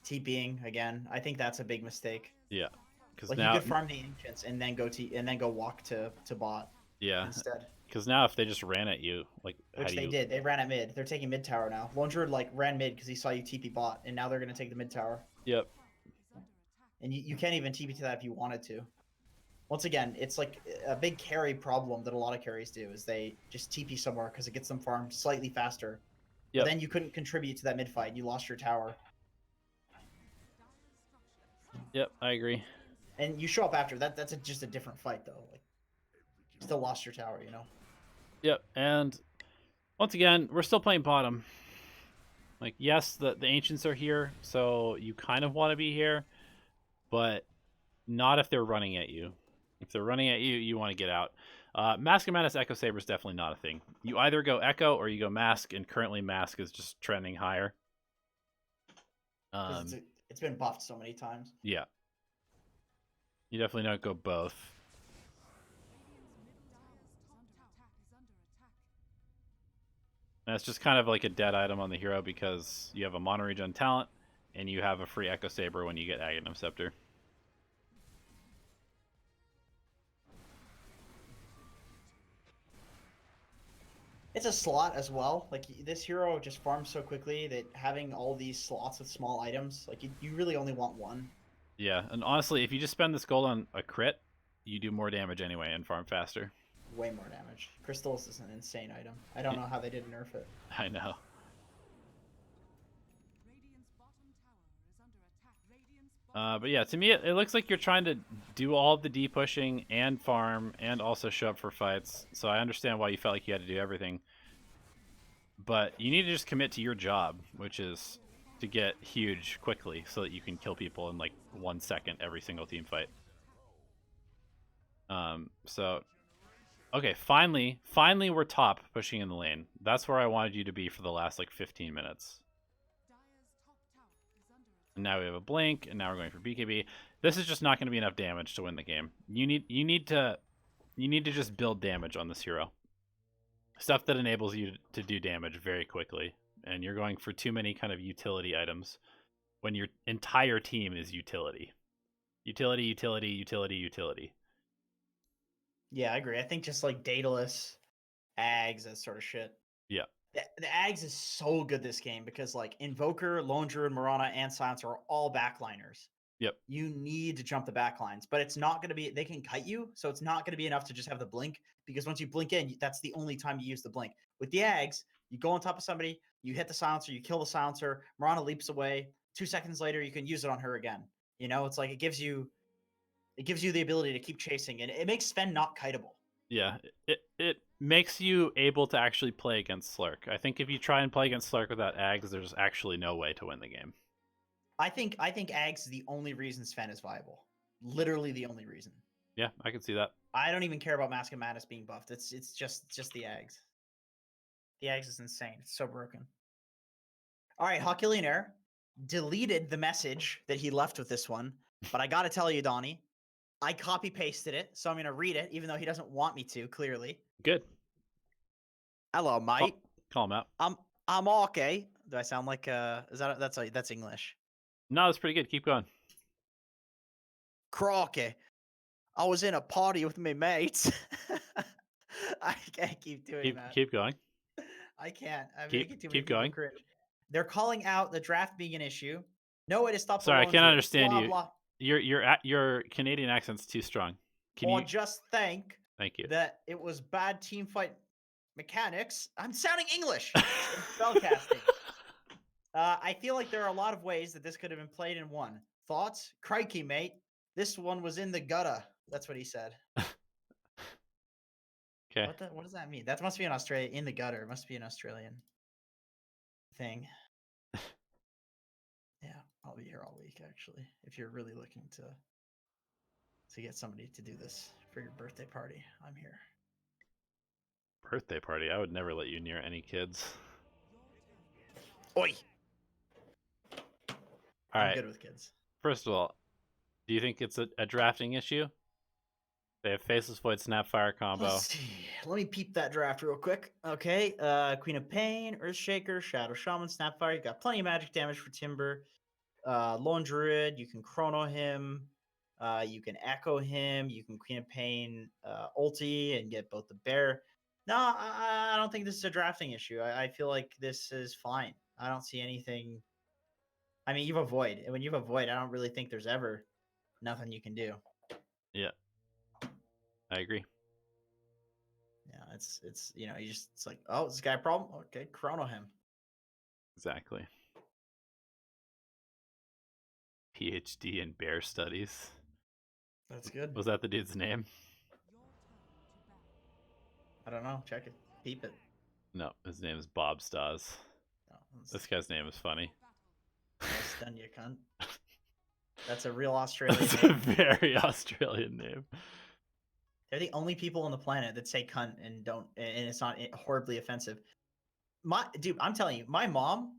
TPing again. I think that's a big mistake. Yeah. Because Like now you could farm the ancients and then go walk to bot. Yeah. Instead. Because now if they just ran at you, like which they did, they ran at mid. They're taking mid tower now. Lone Druid like ran mid because he saw you TP bot, and now they're gonna take the mid tower. Yep. And you can't even TP to that if you wanted to. Once again, it's like a big carry problem that a lot of carries do is they just TP somewhere because it gets them farmed slightly faster. Yep. But then you couldn't contribute to that mid fight. You lost your tower. Yep, I agree. And you show up after that. That's just a different fight though. Like, you still lost your tower, you know. Yep, and once again, we're still playing bottom. Like, yes, the ancients are here, so you kind of want to be here, but not if they're running at you. If they're running at you, you want to get out. Mask and Madness Echo Saber is definitely not a thing. You either go Echo or you go Mask, and currently Mask is just trending higher. It's been buffed so many times. Yeah. You definitely don't go both. And it's just kind of like a dead item on the hero because you have a mono regen talent and you have a free Echo Saber when you get Aghanim Scepter. It's a slot as well. Like this hero just farms so quickly that having all these slots with small items, like you really only want one. Yeah, and honestly, if you just spend this gold on a crit, you do more damage anyway and farm faster. Way more damage. Crystals is an insane item. I don't know how they didn't nerf it. I know. But yeah, to me, it looks like you're trying to do all of the D pushing and farm and also show up for fights. So I understand why you felt like you had to do everything. But you need to just commit to your job, which is to get huge quickly so that you can kill people in like 1 second every single team fight. So, okay, finally we're top pushing in the lane. That's where I wanted you to be for the last like 15 minutes. And now we have a blink, and now we're going for BKB. This is just not going to be enough damage to win the game. You need to just build damage on this hero. Stuff that enables you to do damage very quickly. And you're going for too many kind of utility items when your entire team is utility. Utility, utility, utility, utility. Yeah, I agree. I think just like Daedalus, Ags, that sort of shit. Yeah. The Ags is so good this game because like Invoker, Lone Druid, Mirana, and Silencer are all backliners. Yep. You need to jump the backlines, but it's not going to be, they can kite you, so it's not going to be enough to just have the blink because once you blink in, that's the only time you use the blink. With the Ags, you go on top of somebody, you hit the Silencer, you kill the Silencer, Mirana leaps away, 2 seconds later, you can use it on her again. You know, it's like it gives you the ability to keep chasing, and it makes Sven not kiteable. Yeah, it makes you able to actually play against Slark. I think if you try and play against Slark without Ags, there's actually no way to win the game. I think Ags is the only reason Sven is viable. Literally the only reason. Yeah, I can see that. I don't even care about Mask and Madness being buffed. It's just the Ags. The Ags is insane. It's so broken. All right, Hawkillionaire deleted the message that he left with this one, but I got to tell you, Donnie, I copy-pasted it, so I'm going to read it, even though he doesn't want me to, clearly. Good. Hello, mate. Call him out. I'm okay. Do I sound like that's English? No, that's pretty good. Keep going. Crocky. I was in a party with my mates. I can't keep doing that. Keep going. I can't. I'm keep making too many people going. cringe. They're calling out the draft being an issue. No way to stop. Sorry, I can't understand you. Blah. Your Canadian accent's too strong. Just think. Thank you. That it was bad team fight mechanics. I'm sounding English. Spellcasting. I feel like there are a lot of ways that this could have been played in one. Thoughts? Crikey, mate. This one was in the gutter. That's what he said. Okay. What does that mean? That must be an Australian. In the gutter. It must be an Australian thing. Yeah, I'll be here all week, actually, if you're really looking to get somebody to do this For your birthday party, I'm here. Birthday party? I would never let you near any kids. Oi! All I'm right. good with kids. First of all, do you think it's a drafting issue? They have Faceless Void Snapfire combo. Let's see. Let me peep that draft real quick. Okay. Queen of Pain, Earthshaker, Shadow Shaman, Snapfire. You got plenty of magic damage for Timber. Lone Druid, you can chrono him. You can echo him. You can Queen of Pain ulti and get both the bear. No, I don't think this is a drafting issue. I feel like this is fine. I don't see anything. I mean, you've a void, and when you have a void, I don't really think there's ever nothing you can do. Yeah, I agree. Yeah, it's it's like, oh, this guy a problem. Okay, chrono him. Exactly. PhD in bear studies. That's good. Was that the dude's name? I don't know. Check it. Peep it. No, his name is Bob Stas. No, This guy's name is funny. I'll stun you, cunt. That's a real Australian That's name. a very Australian name. They're the only people on the planet that say cunt and don't, and it's not horribly offensive. Dude, I'm telling you, my mom,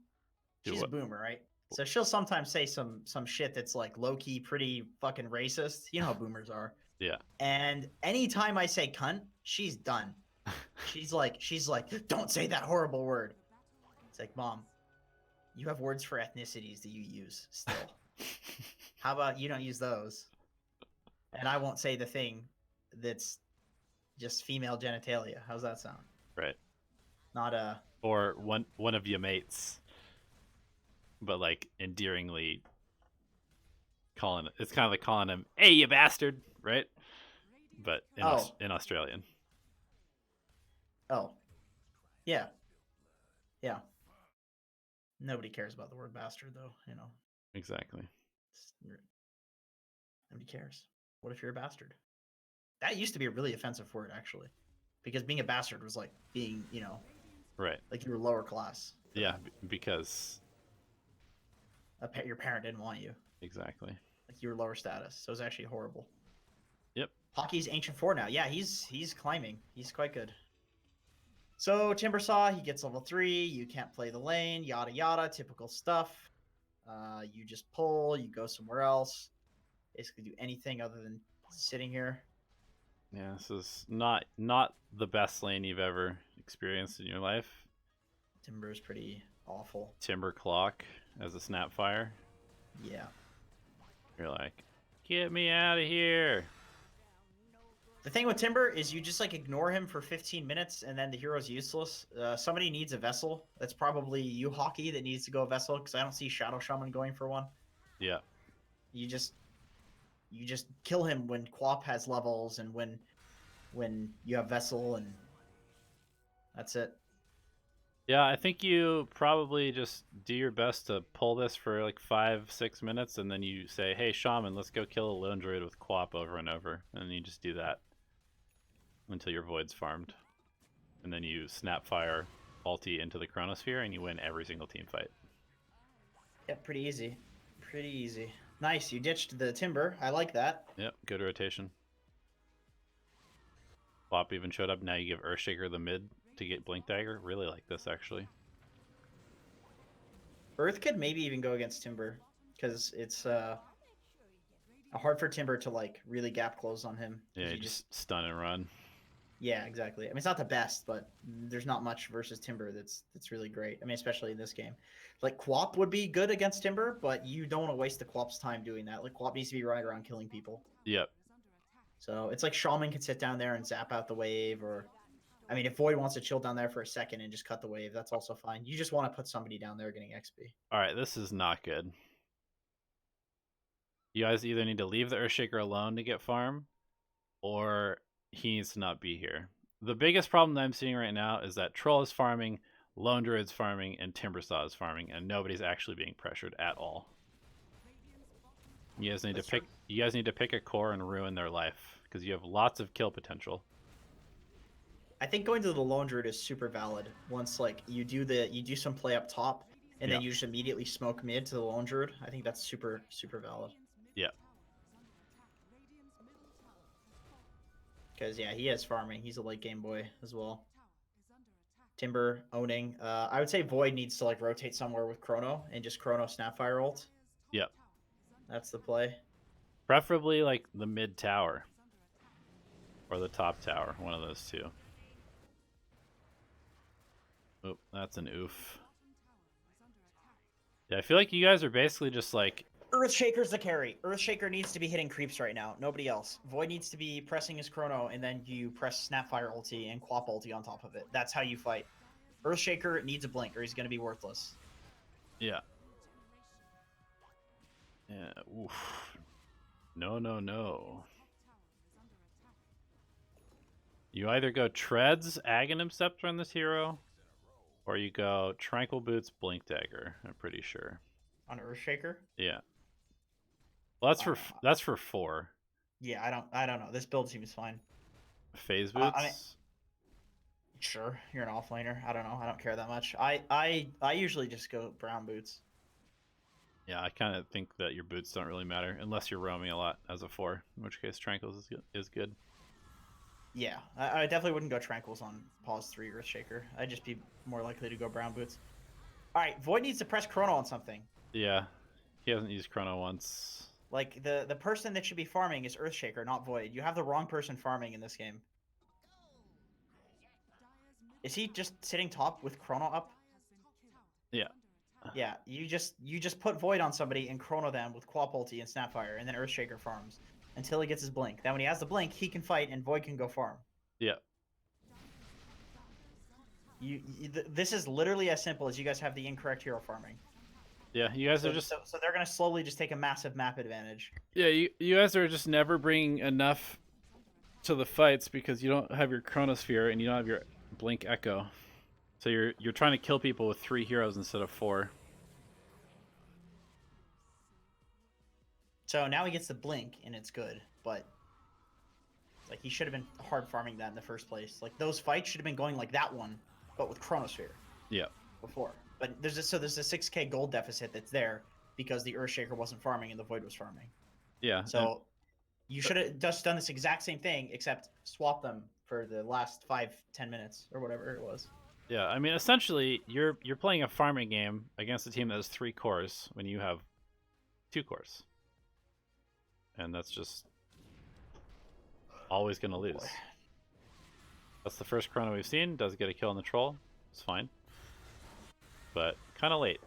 she's a boomer, right? So she'll sometimes say some shit that's like low key, pretty fucking racist. You know how boomers are. Yeah. And anytime I say cunt, she's done. She's like, don't say that horrible word. It's like, Mom, you have words for ethnicities that you use still. How about you don't use those? And I won't say the thing that's just female genitalia. How's that sound? Right. Not a. Or one of your mates, but like endearingly calling it. It's kind of like calling him, "Hey, you bastard!" Right? But in Australian. Oh. Yeah. Yeah. Nobody cares about the word bastard, though. You know. Exactly. Nobody cares. What if you're a bastard? That used to be a really offensive word, actually, because being a bastard was like being, right, like you were lower class. Yeah, because your parent didn't want you. Exactly. Like you were lower status, so it was actually horrible. Yep. Hockey's Ancient 4 now. Yeah, he's climbing. He's quite good. So Timbersaw, he gets level 3. You can't play the lane. Yada yada. Typical stuff. You just pull. You go somewhere else. Basically, do anything other than sitting here. Yeah, this is not the best lane you've ever experienced in your life. Timber is pretty awful. Timber Clock as a Snapfire. Yeah. You're like, get me out of here. The thing with Timber is you just like ignore him for 15 minutes and then the hero's useless. Somebody needs a vessel. That's probably you, Hockey, that needs to go a vessel because I don't see Shadow Shaman going for one. Yeah. You just kill him when Quap has levels and when you have vessel, and that's it. Yeah, I think you probably just do your best to pull this for like 5-6 minutes, and then you say, "Hey, Shaman, let's go kill a lone druid with Quap over and over," and then you just do that until your void's farmed, and then you Snapfire ulti into the Chronosphere, and you win every single team fight. Yeah, pretty easy. Pretty easy. Nice, you ditched the Timber. I like that. Yep, good rotation. Quap even showed up. Now you give Earthshaker the mid to get Blink Dagger. Really like this, actually. Earth could maybe even go against Timber because it's hard for Timber to like really gap close on him. Yeah, you just stun and run. Yeah, exactly. I mean, it's not the best, but there's not much versus Timber that's really great. I mean, especially in this game. Like, Quap would be good against Timber, but you don't want to waste the Quap's time doing that. Like, Quap needs to be running around killing people. Yep. So it's like Shaman can sit down there and zap out the wave, or... I mean, if Void wants to chill down there for a second and just cut the wave, that's also fine. You just want to put somebody down there getting XP. All right, this is not good. You guys either need to leave the Earthshaker alone to get farm, or he needs to not be here. The biggest problem that I'm seeing right now is that Troll is farming, Lone Druid's farming, and Timbersaw is farming, and nobody's actually being pressured at all. You guys need to pick a core and ruin their life, because you have lots of kill potential. I think going to the Lone Druid is super valid. Once like you do some play up top, and then you just immediately smoke mid to the Lone Druid. I think that's super valid. Yeah. Because yeah, he has farming. He's a late game boy as well. Timber owning. I would say Void needs to like rotate somewhere with Chrono and just Chrono Snapfire ult. Yep. That's the play. Preferably like the mid tower or the top tower, one of those two. Oh, that's an oof. Yeah, I feel like you guys are basically just like... Earthshaker's the carry. Earthshaker needs to be hitting creeps right now. Nobody else. Void needs to be pressing his Chrono, and then you press Snapfire ulti and Quap ulti on top of it. That's how you fight. Earthshaker needs a blink, or he's going to be worthless. Yeah. Yeah, oof. No, no, no. You either go Treads, Aghanim Scepter on this hero, or you go Tranquil Boots, Blink Dagger, I'm pretty sure. On Earthshaker? Yeah. Well, that's for 4. Yeah, I don't know. This build seems fine. Phase Boots? I mean, sure, you're an offlaner. I don't know. I don't care that much. I usually just go brown boots. Yeah, I kind of think that your boots don't really matter unless you're roaming a lot as a 4, in which case Tranquils is good. Yeah, I definitely wouldn't go Tranquils on pause 3 Earthshaker. I'd just be more likely to go brown boots. All right, Void needs to press Chrono on something. Yeah, he hasn't used Chrono once. Like, the person that should be farming is Earthshaker, not Void. You have the wrong person farming in this game. Is he just sitting top with Chrono up? Yeah. Yeah, you just put Void on somebody and Chrono them with Quap ulti and Snapfire, and then Earthshaker farms until he gets his blink. Then when he has the blink, he can fight and Void can go farm. Yeah. This is literally as simple as you guys have the incorrect hero farming. Yeah, you guys are just... So they're going to slowly just take a massive map advantage. Yeah, you guys are just never bringing enough to the fights because you don't have your Chronosphere and you don't have your Blink Echo. So you're trying to kill people with 3 heroes instead of 4. So now he gets the blink and it's good, but like he should have been hard farming that in the first place. Like those fights should have been going like that one, but with Chronosphere. Yeah. Before. But there's a 6k gold deficit that's there because the Earthshaker wasn't farming and the Void was farming. Yeah. So you should have just done this exact same thing except swap them for the last 5-10 minutes or whatever it was. Yeah, I mean, essentially, you're playing a farming game against a team that has 3 cores when you have 2 cores, and that's just always gonna lose. Boy. That's the first Chrono we've seen. Does get a kill on the troll. It's fine, but kind of late.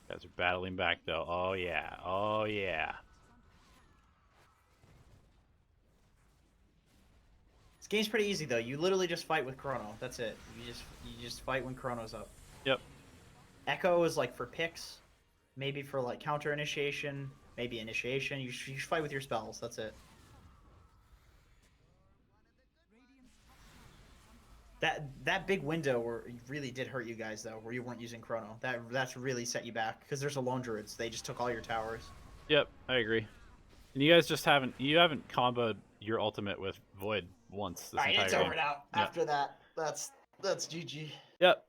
You guys are battling back though. Oh yeah. Oh yeah. This game's pretty easy though. You literally just fight with Chrono. That's it. You just fight when Chrono's up. Yep. Echo is like for picks, maybe for like counter initiation, maybe initiation. You should fight with your spells. That's it. That big window where it really did hurt you guys though, where you weren't using Chrono. That's really set you back because there's a lone druids. They just took all your towers. Yep, I agree. And you guys just haven't comboed your ultimate with Void once this entire game. It's over now. Yep. After that, that's GG. Yep.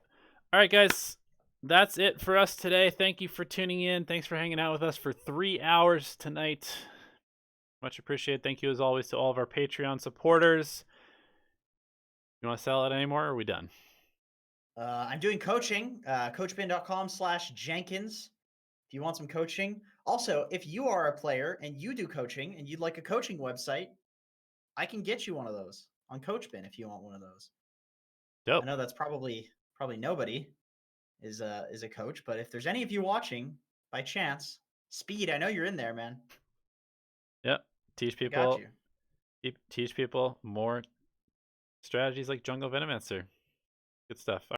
All right, guys. That's it for us today. Thank you for tuning in. Thanks for hanging out with us for 3 hours tonight. Much appreciated. Thank you as always to all of our Patreon supporters. You want to sell it anymore, or are we done? I'm doing coaching. Coachbin.com/Jenkins. If you want some coaching. Also, if you are a player and you do coaching and you'd like a coaching website, I can get you one of those on Coachbin if you want one of those. Dope. I know that's probably nobody is a coach, but if there's any of you watching by chance, Speed, I know you're in there, man. Yep. Teach people. Teach people more strategies like Jungle Venomancer. Good stuff.